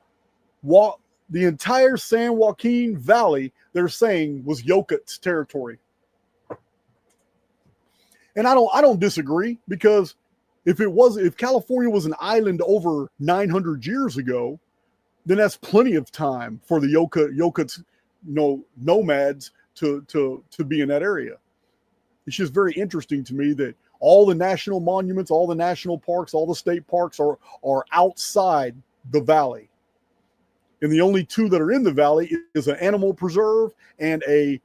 San Joaquin Valley, they're saying, was Yokuts territory. And I don't disagree, because if California was an island over 900 years ago, then that's plenty of time for the Yokuts, nomads to be in that area. It's just very interesting to me that all the national monuments, all the national parks, all the state parks are outside the valley. And the only two that are in the valley is an animal preserve and a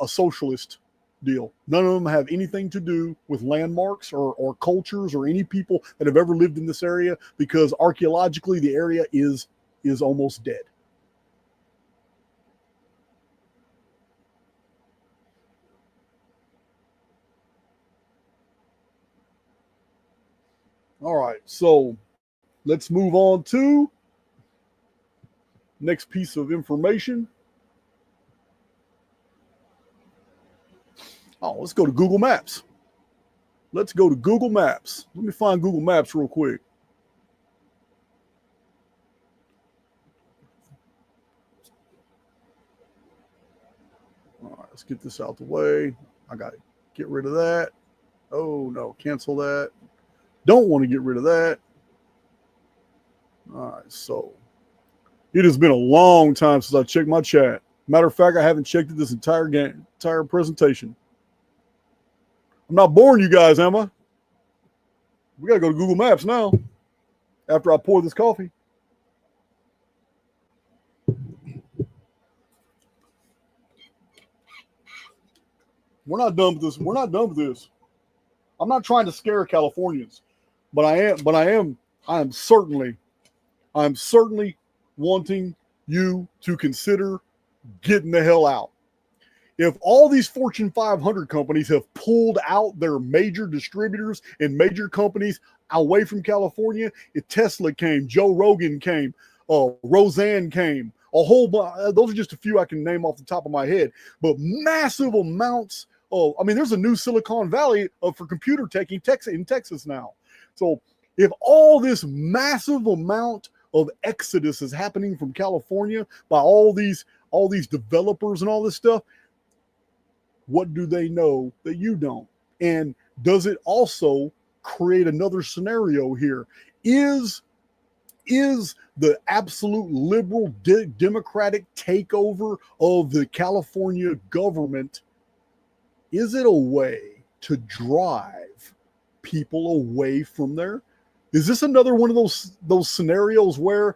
socialist deal. None of them have anything to do with landmarks or cultures or any people that have ever lived in this area, because archaeologically the area is almost dead. All right, so let's move on to next piece of information. Oh, let's go to Google Maps. Let's go to Google Maps. Let me find Google Maps real quick. All right, let's get this out the way. I got to get rid of that. Oh, no, cancel that. Don't want to get rid of that. All right, so it has been a long time since I checked my chat. Matter of fact, I haven't checked it this entire presentation. I'm not boring you guys, am I? We got to go to Google Maps now after I pour this coffee. We're not done with this. We're not done with this. I'm not trying to scare Californians, but I am certainly wanting you to consider getting the hell out. If all these Fortune 500 companies have pulled out their major distributors and major companies away from California, if Tesla came, Joe Rogan came, Roseanne came, a whole bunch. Those are just a few I can name off the top of my head, but massive amounts. There's a new Silicon Valley for computer tech in Texas now. So if all this massive amount of exodus is happening from California by all these developers and all this stuff, What do they know that you don't? And does it also create another scenario here? Is the absolute liberal democratic takeover of the California government, is it a way to drive people away from there? Is this another one of those scenarios where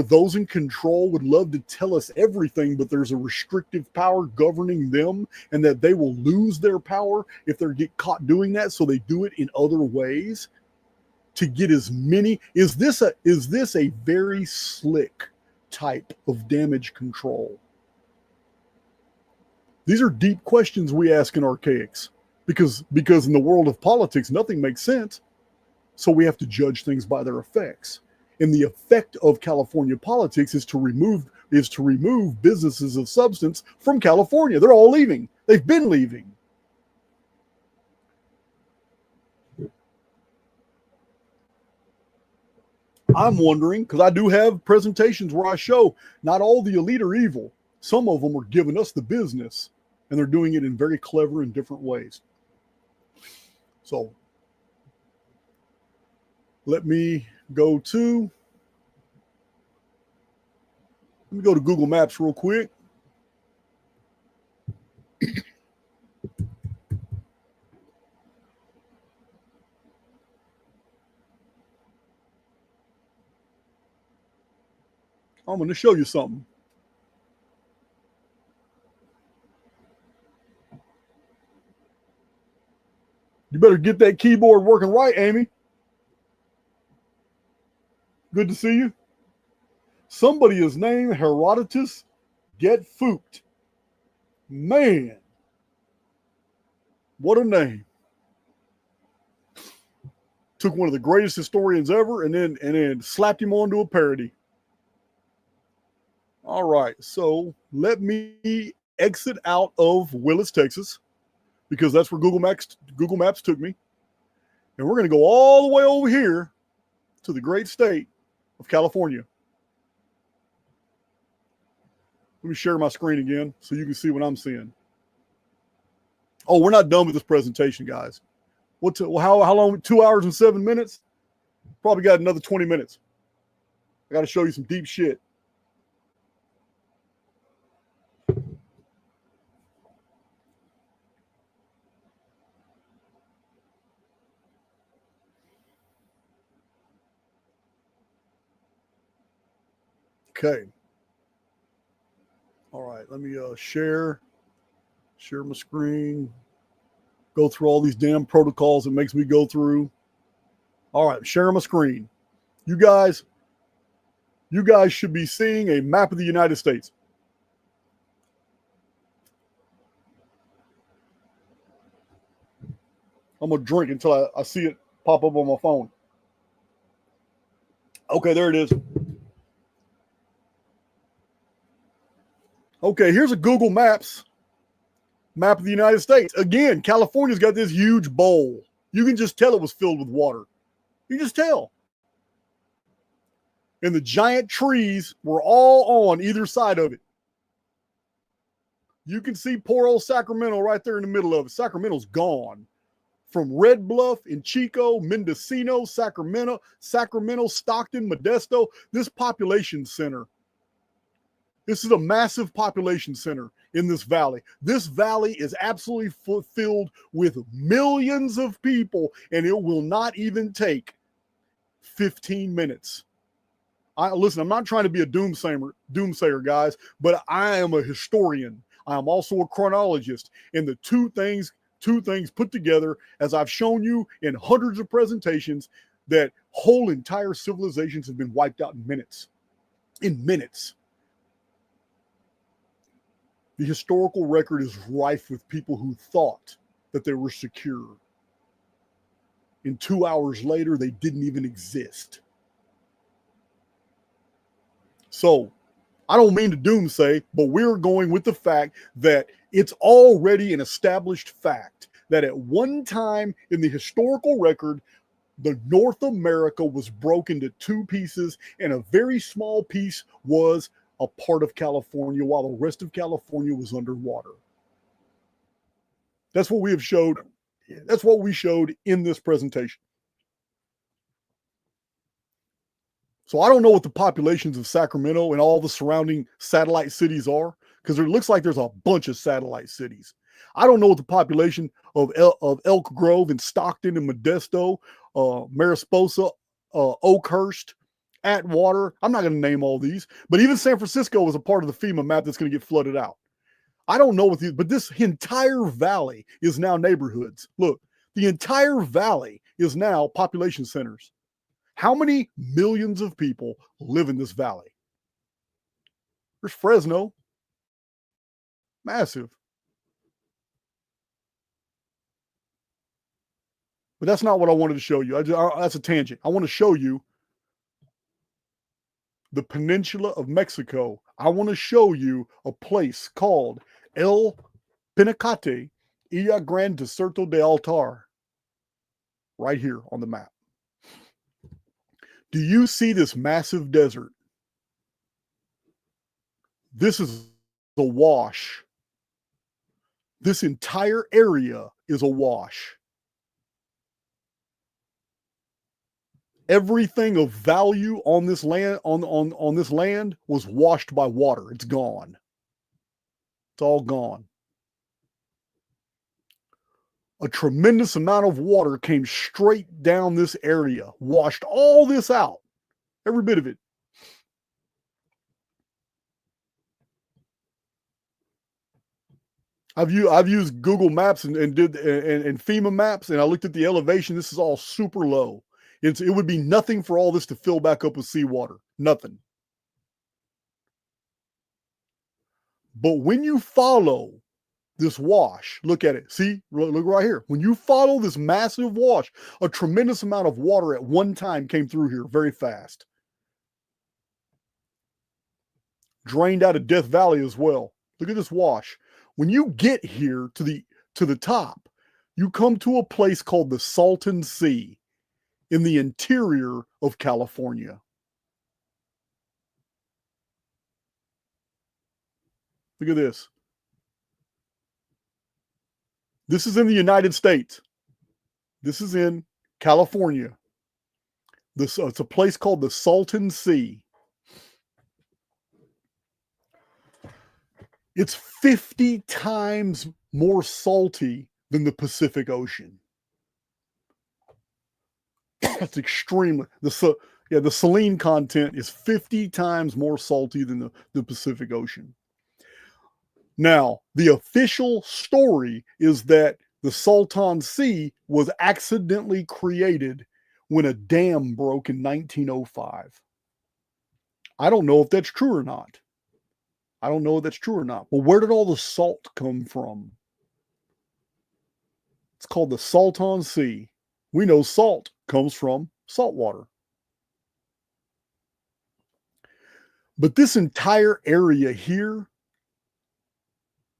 those in control would love to tell us everything, but there's a restrictive power governing them, and that they will lose their power if they get caught doing that, so they do it in other ways to get as many? Is this a very slick type of damage control? These are deep questions we ask in Archaix, because in the world of politics, nothing makes sense. So we have to judge things by their effects. And the effect of California politics is to remove businesses of substance from California. They're all leaving. They've been leaving. I'm wondering, because I do have presentations where I show not all the elite are evil. Some of them are giving us the business, and they're doing it in very clever and different ways. So let me go to Google Maps real quick. I'm going to show you something. You better get that keyboard working right, Amy. Good to see you. Somebody is named Herodotus Get Fooked. Man, what a name. Took one of the greatest historians ever and then slapped him onto a parody. All right, so let me exit out of Willis, Texas, because that's where Google Maps took me. And we're going to go all the way over here to the great state of California. Let me share my screen again so you can see what I'm seeing. Oh, we're not done with this presentation, guys. How long? 2 hours and 7 minutes? Probably got another 20 minutes. I got to show you some deep shit. Okay. All right, let me share my screen, go through all these damn protocols it makes me go through. All right, share my screen. You guys should be seeing a map of the United States. I'm going to drink until I see it pop up on my phone. Okay, there it is. Okay, here's a Google Maps map of the United States. Again, California's got this huge bowl. You can just tell it was filled with water. You can just tell. And the giant trees were all on either side of it. You can see poor old Sacramento right there in the middle of it. Sacramento's gone. From Red Bluff, Chico, Mendocino, Sacramento, Stockton, Modesto, this population center. This is a massive population center in this valley. This valley is absolutely filled with millions of people, and it will not even take 15 minutes. Listen, I'm not trying to be a doomsayer, guys, but I am a historian. I am also a chronologist, and the two things put together, as I've shown you in hundreds of presentations, that whole entire civilizations have been wiped out in minutes. In minutes. The historical record is rife with people who thought that they were secure. And 2 hours later, they didn't even exist. So, I don't mean to doomsay, but we're going with the fact that it's already an established fact that at one time in the historical record, the North America was broken into two pieces, and a very small piece was a part of California, while the rest of California was underwater. That's what we have showed. That's what we showed in this presentation. So I don't know what the populations of Sacramento and all the surrounding satellite cities are, because it looks like there's a bunch of satellite cities. I don't know what the population of Elk Grove and Stockton and Modesto, Mariposa, Oakhurst, Atwater. I'm not going to name all these, but even San Francisco is a part of the FEMA map that's going to get flooded out. I don't know what these, but this entire valley is now neighborhoods. Look, the entire valley is now population centers. How many millions of people live in this valley? There's Fresno. Massive. But that's not what I wanted to show you. That's a tangent. I want to show you the peninsula of Mexico. I want to show you a place called El Pinacate y Gran Desierto de Altar. Right here on the map. Do you see this massive desert? This is a wash. This entire area is a wash. Everything of value on this land, on this land was washed by water. It's gone. It's all gone. A tremendous amount of water came straight down this area, washed all this out, every bit of it. I've used Google Maps and FEMA maps, and I looked at the elevation. This is all super low. It would be nothing for all this to fill back up with seawater. Nothing. But when you follow this wash, look at it. See, look right here. When you follow this massive wash, a tremendous amount of water at one time came through here very fast. Drained out of Death Valley as well. Look at this wash. When you get here to the top, you come to a place called the Salton Sea in the interior of California. Look at this. This is in the United States. This is in California. It's a place called the Salton Sea. It's 50 times more salty than the Pacific Ocean. That's extremely, the saline content is 50 times more salty than the Pacific Ocean. Now, the official story is that the Salton Sea was accidentally created when a dam broke in 1905. I don't know if that's true or not. But where did all the salt come from? It's called the Salton Sea. We know salt comes from salt water. But this entire area here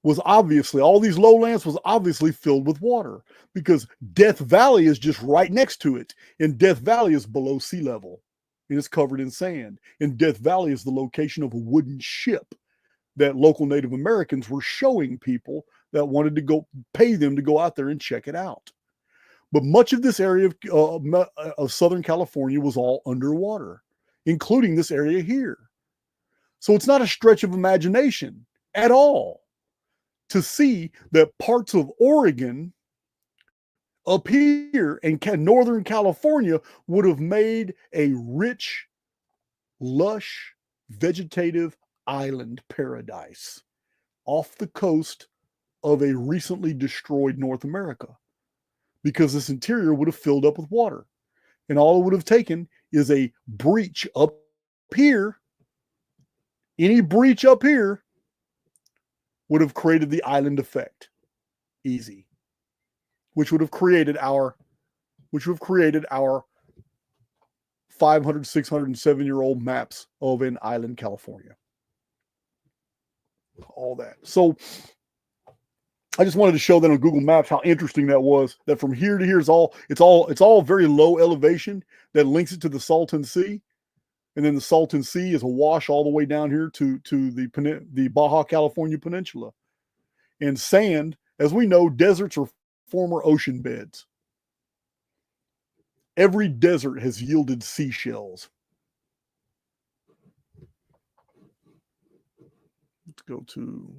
was obviously, all these lowlands was obviously filled with water, because Death Valley is just right next to it. And Death Valley is below sea level. It is covered in sand. And Death Valley is the location of a wooden ship that local Native Americans were showing people that wanted to go pay them to go out there and check it out. But much of this area of Southern California was all underwater, including this area here. So it's not a stretch of imagination at all to see that parts of Oregon up here in Northern California would have made a rich, lush, vegetative island paradise off the coast of a recently destroyed North America, because this interior would have filled up with water. And all it would have taken is a breach up here. Any breach up here would have created the island effect. Easy. Which would have created our 500, 600, and 7-year-old maps of an island California. All that. So I just wanted to show that on Google Maps how interesting that was. That from here to here is it's all very low elevation that links it to the Salton Sea, and then the Salton Sea is a wash all the way down here to the Baja California Peninsula, and sand As we know, deserts are former ocean beds. Every desert has yielded seashells. Let's go to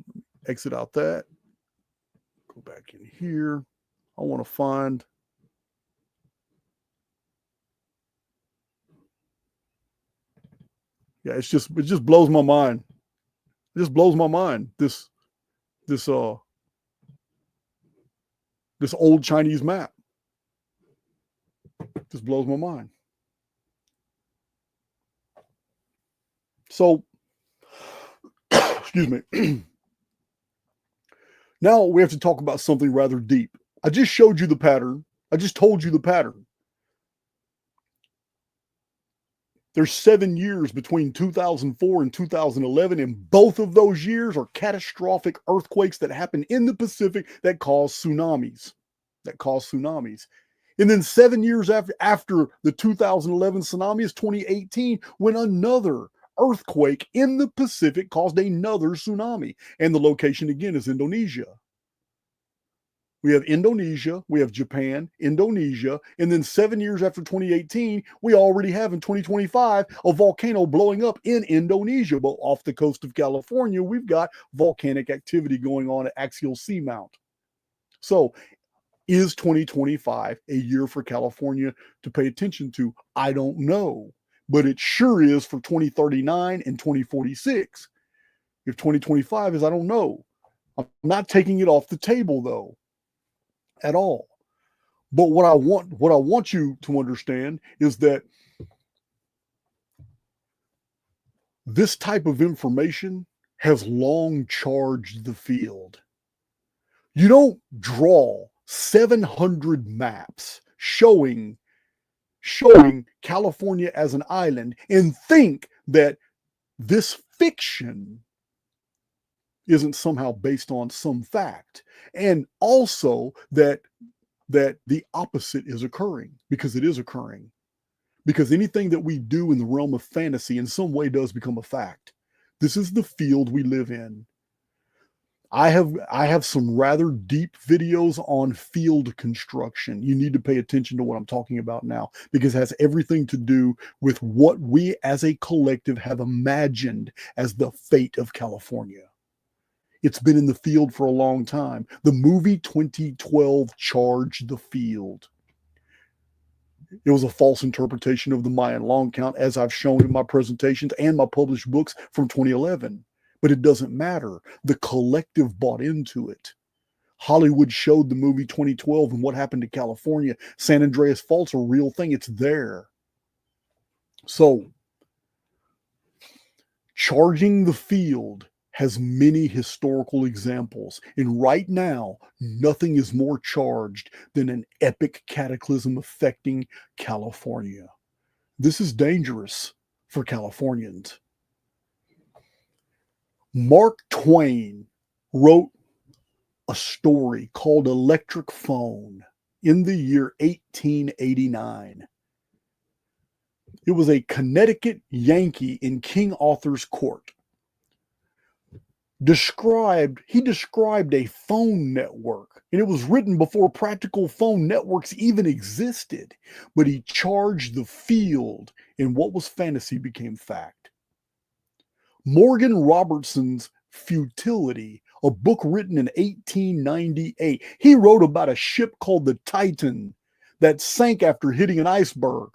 exit out that. Go back in here. I want to find. Yeah, it just blows my mind. It just blows my mind. This old Chinese map. Just blows my mind. So, excuse me. Now we have to talk about something rather deep. I just showed you the pattern. I just told you the pattern. There's 7 years between 2004 and 2011, and both of those years are catastrophic earthquakes that happen in the Pacific that cause tsunamis. And then 7 years after the 2011 tsunami is 2018, when another earthquake in the Pacific caused another tsunami. And the location again is Indonesia. We have Indonesia, we have Japan, Indonesia, and then 7 years after 2018, we already have in 2025 a volcano blowing up in Indonesia. But off the coast of California, we've got volcanic activity going on at axial seamount. So is 2025 a year for California to pay attention to? I don't know, but it sure is for 2039 and 2046. If 2025 is, I don't know. I'm not taking it off the table though, at all. But what I want you to understand is that this type of information has long charged the field. You don't draw 700 maps showing California as an island and think that this fiction isn't somehow based on some fact, and also that the opposite is occurring, because it is occurring. Because anything that we do in the realm of fantasy in some way does become a fact. This is the field we live in. I have some rather deep videos on field construction. You need to pay attention to what I'm talking about now, because it has everything to do with what we as a collective have imagined as the fate of California. It's been in the field for a long time. The movie 2012 charged the field. It was a false interpretation of the Mayan long count, as I've shown in my presentations and my published books from 2011. But it doesn't matter. The collective bought into it. Hollywood showed the movie 2012 and what happened to California. San Andreas Fault's a real thing. It's there. So, charging the field has many historical examples. And right now, nothing is more charged than an epic cataclysm affecting California. This is dangerous for Californians. Mark Twain wrote a story called Electric Phone in the year 1889. It was a Connecticut Yankee in King Arthur's court. He described a phone network, and it was written before practical phone networks even existed, but he charged the field, and what was fantasy became fact. Morgan Robertson's Futility, a book written in 1898, he wrote about a ship called the Titan that sank after hitting an iceberg.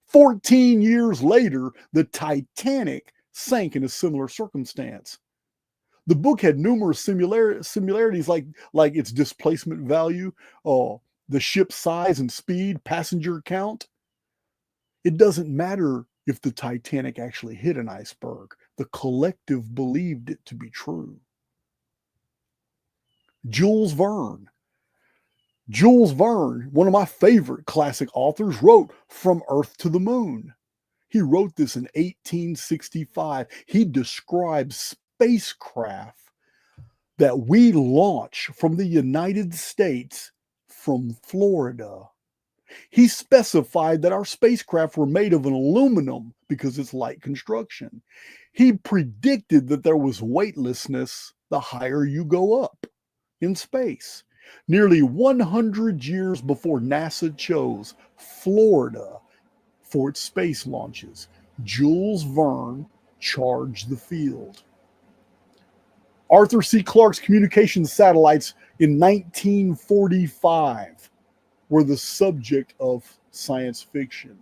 14 years later, the Titanic sank in a similar circumstance. The book had numerous similarities, like its displacement value, the ship's size and speed, passenger count. It doesn't matter if the Titanic actually hit an iceberg. The collective believed it to be true. Jules Verne, one of my favorite classic authors, wrote From Earth to the Moon. He wrote this in 1865. He describes spacecraft that we launch from the United States from Florida. He specified that our spacecraft were made of an aluminum because it's light construction. He predicted that there was weightlessness the higher you go up. in space. Nearly 100 years before NASA chose Florida for its space launches, Jules Verne charged the field. Arthur C. Clarke's communications satellites in 1945 were the subject of science fiction.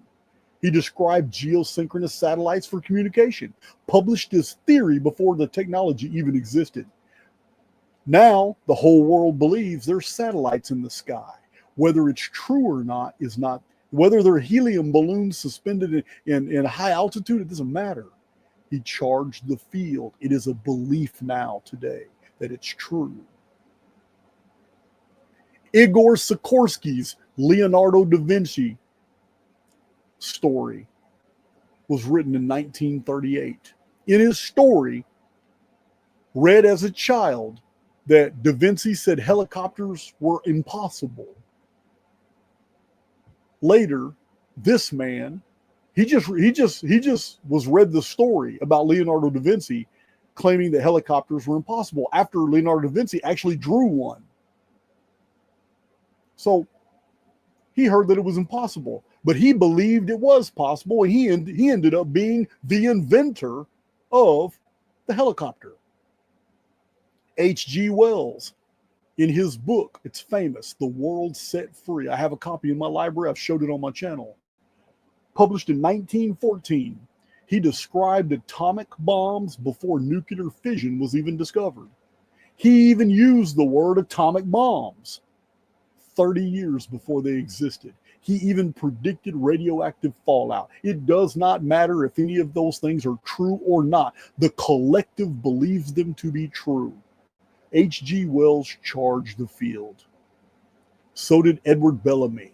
He described geosynchronous satellites for communication, published his theory before the technology even existed. Now, the whole world believes there's satellites in the sky. Whether it's true or not is not, whether they're helium balloons suspended in high altitude, it doesn't matter. He charged the field. It is a belief now today that it's true. Igor Sikorsky's Leonardo da Vinci story was written in 1938. In his story, read as a child, that Da Vinci said helicopters were impossible. Later, this man, he just was read the story about Leonardo da Vinci claiming that helicopters were impossible after Leonardo da Vinci actually drew one. So he heard that it was impossible, but he believed it was possible, and he ended up being the inventor of the helicopter. H.G. Wells, in his book, it's famous, The World Set Free. I have a copy in my library. I've showed it on my channel. Published in 1914, he described atomic bombs before nuclear fission was even discovered. He even used the word atomic bombs 30 years before they existed. He even predicted radioactive fallout. It does not matter if any of those things are true or not. The collective believes them to be true. H.G. Wells charged the field. So did Edward Bellamy.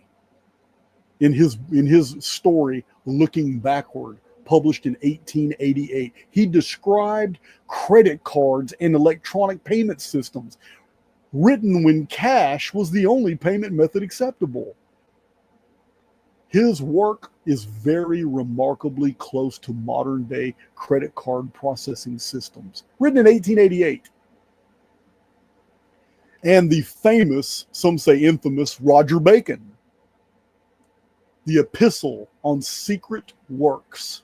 In his story, Looking Backward, published in 1888, he described credit cards and electronic payment systems written when cash was the only payment method acceptable. His work is very remarkably close to modern day credit card processing systems, written in 1888. And the famous, some say infamous, Roger Bacon, the Epistle on Secret Works.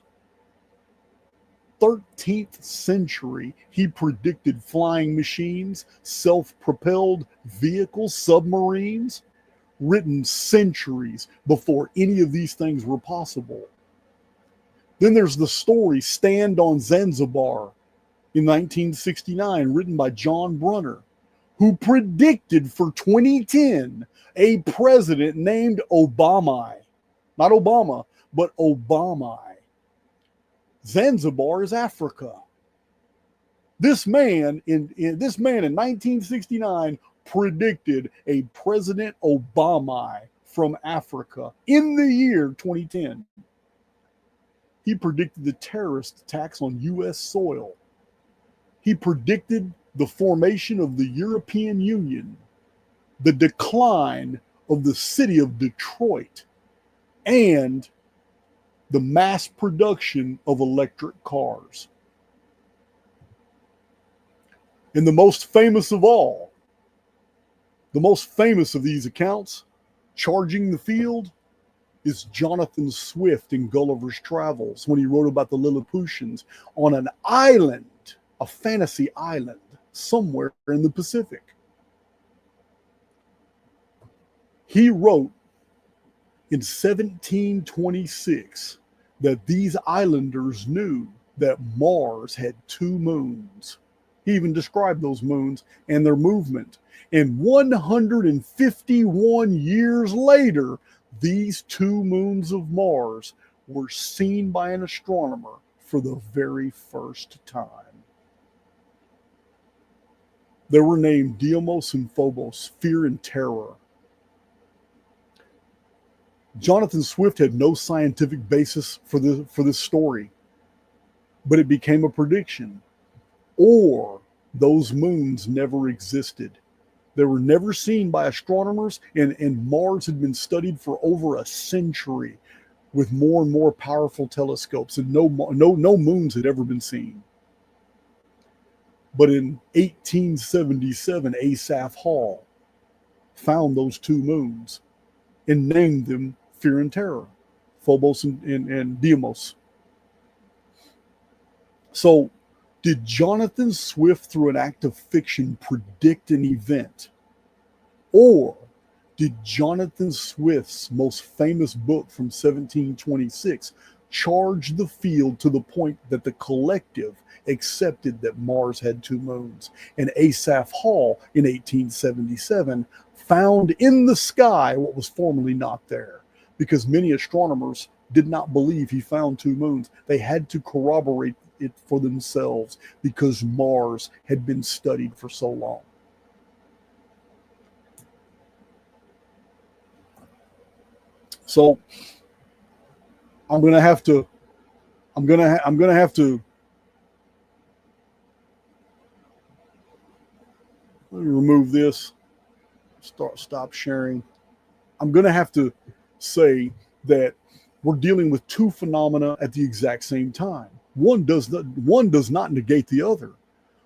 13th century, he predicted flying machines, self-propelled vehicles, submarines, written centuries before any of these things were possible. Then there's the story Stand on Zanzibar in 1969, written by John Brunner, who predicted for 2010 a president named Obama. Not Obama, but Obama. Zanzibar is Africa. This man in 1969 predicted a President Obama from Africa in the year 2010. He predicted the terrorist attacks on U.S. soil. He predicted the formation of the European Union, the decline of the city of Detroit, and the mass production of electric cars. And the most famous of all, the most famous of these accounts, charging the field, is Jonathan Swift in Gulliver's Travels, when he wrote about the Lilliputians on an island, a fantasy island, somewhere in the Pacific. He wrote in 1726 that these islanders knew that Mars had 2 moons. He even described those moons and their movement. And 151 years later, these 2 moons of Mars were seen by an astronomer for the very first time. They were named Deimos and Phobos, fear and terror. Jonathan Swift had no scientific basis for this story, but it became a prediction. Or those moons never existed. They were never seen by astronomers, and Mars had been studied for over a century with more and more powerful telescopes, and no moons had ever been seen. But in 1877, Asaph Hall found those two moons and named them Fear and Terror, Phobos and Deimos. So, did Jonathan Swift, through an act of fiction, predict an event? Or did Jonathan Swift's most famous book from 1726 charge the field to the point that the collective accepted that Mars had two moons? And Asaph Hall in 1877 found in the sky what was formerly not there, because many astronomers did not believe he found two moons. They had to corroborate it for themselves because Mars had been studied for so long. So I'm gonna have to let me remove this. Stop sharing. I'm gonna have to say that we're dealing with two phenomena at the exact same time. One does not negate the other.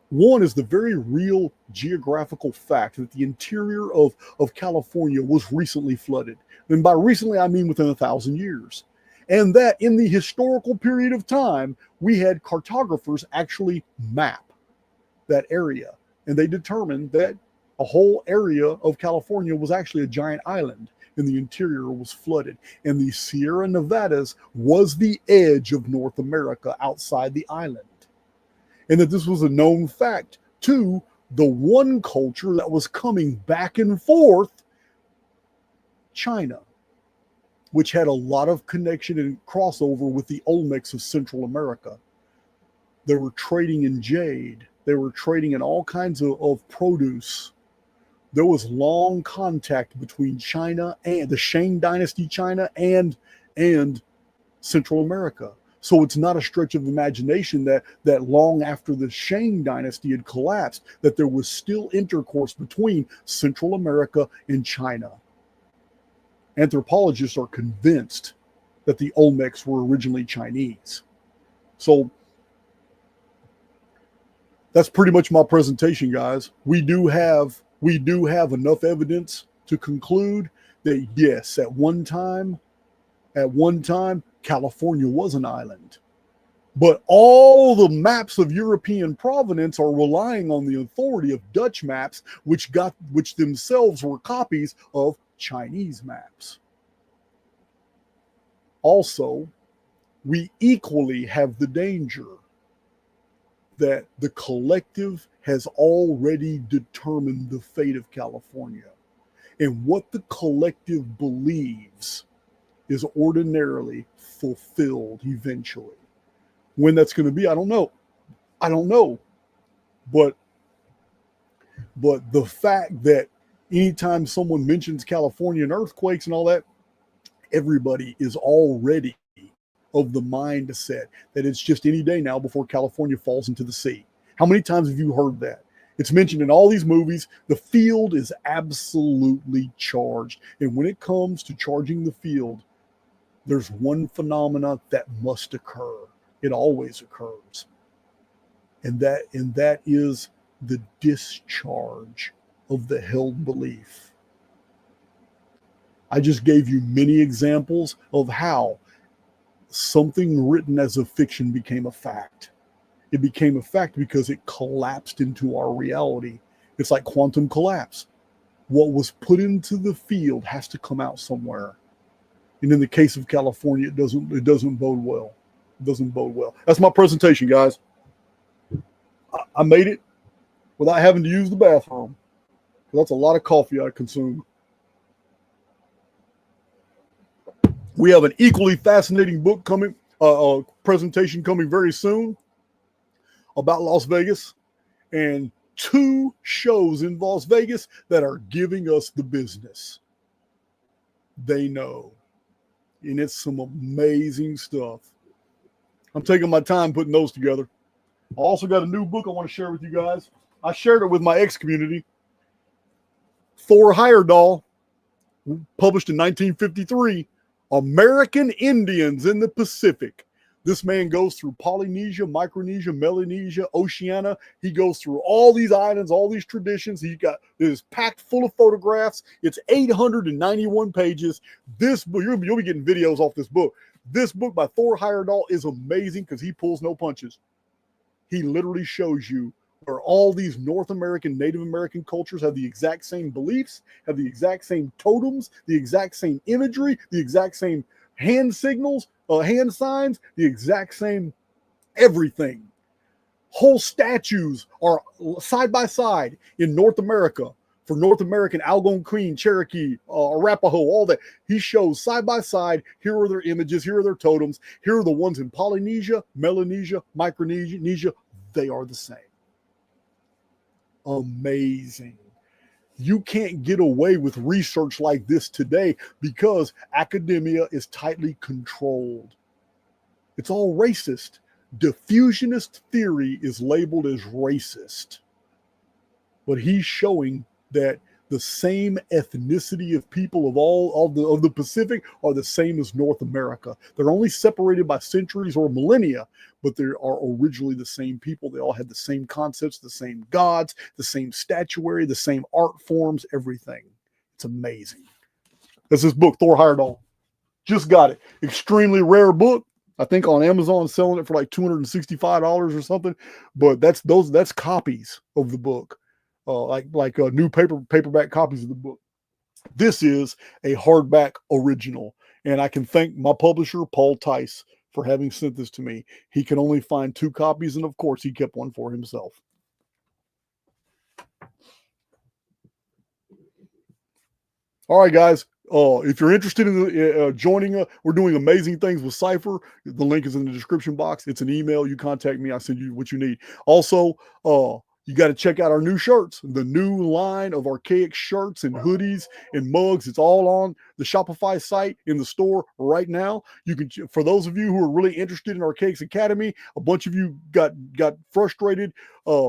One is the very real geographical fact that the interior of California was recently flooded. And by recently, I mean within 1,000 years. And that in the historical period of time, we had cartographers actually map that area. And they determined that a whole area of California was actually a giant island, and the interior was flooded. And the Sierra Nevadas was the edge of North America outside the island. And that this was a known fact to the one culture that was coming back and forth, China, which had a lot of connection and crossover with the Olmecs of Central America. They were trading in jade. They were trading in all kinds of produce. There was long contact between China and the Shang Dynasty China and Central America. So it's not a stretch of imagination that long after the Shang Dynasty had collapsed, that there was still intercourse between Central America and China. Anthropologists are convinced that the Olmecs were originally Chinese. So that's pretty much my presentation, guys. We do have enough evidence to conclude that yes, at one time, California was an island. But all the maps of European provenance are relying on the authority of Dutch maps, which themselves were copies of Chinese maps. Also, we equally have the danger that the collective has already determined the fate of California. And what the collective believes is ordinarily fulfilled eventually. When that's going to be, I don't know. But the fact that anytime someone mentions California and earthquakes and all that, everybody is already of the mindset that it's just any day now before California falls into the sea. How many times have you heard that? It's mentioned in all these movies. The field is absolutely charged. And when it comes to charging the field, there's one phenomena that must occur. It always occurs. And that is the discharge of the held belief. I just gave you many examples of how something written as a fiction became a fact. It became a fact because it collapsed into our reality. It's like quantum collapse. What was put into the field has to come out somewhere. And in the case of California, it doesn't bode well. It doesn't bode well. That's my presentation, guys. I made it without having to use the bathroom. That's a lot of coffee I consumed. We have an equally fascinating book coming, presentation coming very soon about Las Vegas, and 2 shows in Las Vegas that are giving us the business. They know. And it's some amazing stuff. I'm taking my time putting those together. I also got a new book I want to share with you guys. I shared it with my ex-community. Thor Heyerdahl, published in 1953, American Indians in the Pacific, This man goes through Polynesia, Micronesia, Melanesia, Oceania. He goes through all these islands, all these traditions. It is packed full of photographs. It's 891 pages. This book, you'll be getting videos off this book. This book by Thor Heyerdahl is amazing because he pulls no punches. He literally shows you where all these North American, Native American cultures have the exact same beliefs, have the exact same totems, the exact same imagery, the exact same hand signals, hand signs, the exact same everything. Whole statues are side by side in North America for North American Algonquin, Cherokee, Arapaho, all that. He shows side by side, here are their images, here are their totems, here are the ones in Polynesia, Melanesia, Micronesia. They are the same. Amazing. You can't get away with research like this today because academia is tightly controlled. It's all racist. Diffusionist theory is labeled as racist. But he's showing that the same ethnicity of people of the Pacific are the same as North America. They're only separated by centuries or millennia, but they are originally the same people. They all had the same concepts, the same gods, the same statuary, the same art forms, everything. It's amazing. That's this book, Thor Heyerdahl. Just got it. Extremely rare book. I think on Amazon selling it for like $265 or something. But that's copies of the book. Like new paperback copies of the book. This is a hardback original, and I can thank my publisher, Paul Tice, for having sent this to me. He can only find 2 copies, and of course, he kept one for himself. All right, guys. If you're interested in joining, we're doing amazing things with Cypher. The link is in the description box. It's an email. You contact me. I send you what you need. Also, you got to check out our new shirts, the new line of Archaix shirts and hoodies and mugs. It's all on the Shopify site in the store right now. You can, for those of you who are really interested in Archaix Academy, a bunch of you got frustrated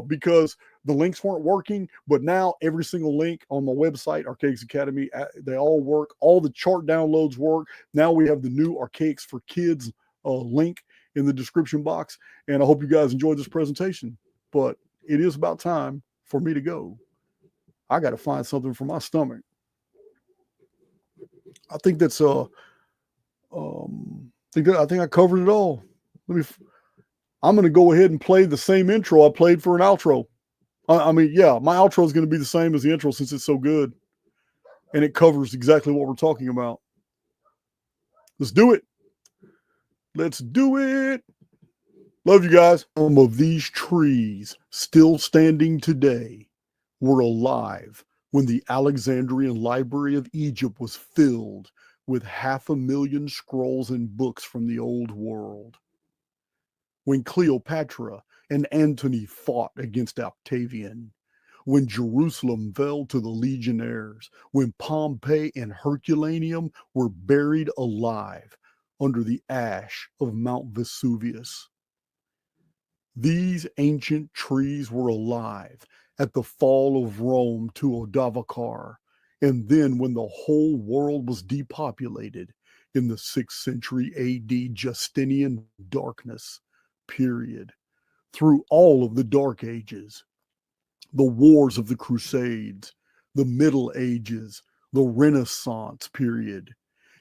because the links weren't working, but now every single link on my website, Archaix Academy, they all work. All the chart downloads work. Now we have the new Archaix for Kids link in the description box, and I hope you guys enjoyed this presentation. But it is about time for me to go. I got to find something for my stomach. I think that's I think I covered it all. I'm going to go ahead and play the same intro I played for an outro. I mean, yeah, my outro is going to be the same as the intro since it's so good, and it covers exactly what we're talking about. Let's do it. Let's do it. Love you guys. Some of these trees still standing today were alive when the Alexandrian Library of Egypt was filled with 500,000 scrolls and books from the old world. When Cleopatra and Antony fought against Octavian, when Jerusalem fell to the legionnaires, when Pompeii and Herculaneum were buried alive under the ash of Mount Vesuvius. These ancient trees were alive at the fall of Rome to Odovacar, and then when the whole world was depopulated in the 6th century AD Justinian darkness period, through all of the Dark Ages, the wars of the Crusades, the Middle Ages, the Renaissance period,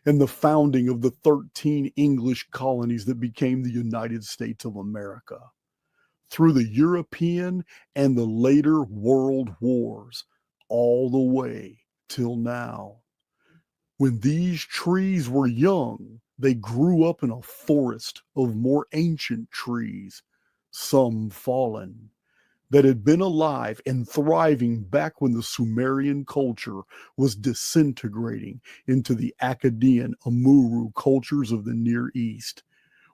and the founding of the 13 English colonies that became the United States of America, through the European and the later world wars, all the way till now. When these trees were young, they grew up in a forest of more ancient trees, some fallen, that had been alive and thriving back when the Sumerian culture was disintegrating into the Akkadian Amuru cultures of the Near East.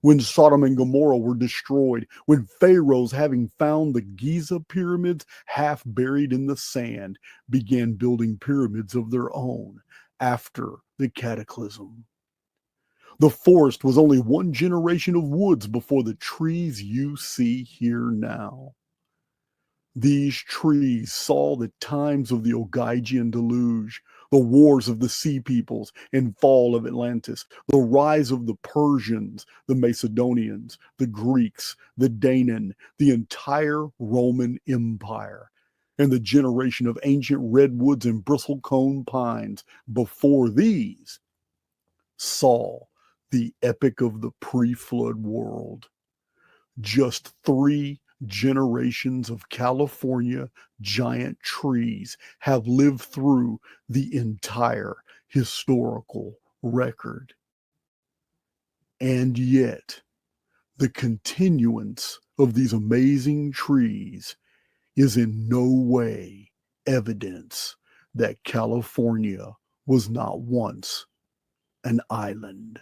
When Sodom and Gomorrah were destroyed, when pharaohs, having found the Giza pyramids half buried in the sand, began building pyramids of their own after the cataclysm. The forest was only one generation of woods before the trees you see here now. These trees saw the times of the Ogygian deluge, the wars of the sea peoples and fall of Atlantis, the rise of the Persians, the Macedonians, the Greeks, the Danan, the entire Roman Empire, and the generation of ancient redwoods and bristlecone pines before these saw the epic of the pre-flood world. Just 3 generations of California giant trees have lived through the entire historical record. And yet, the continuance of these amazing trees is in no way evidence that California was not once an island.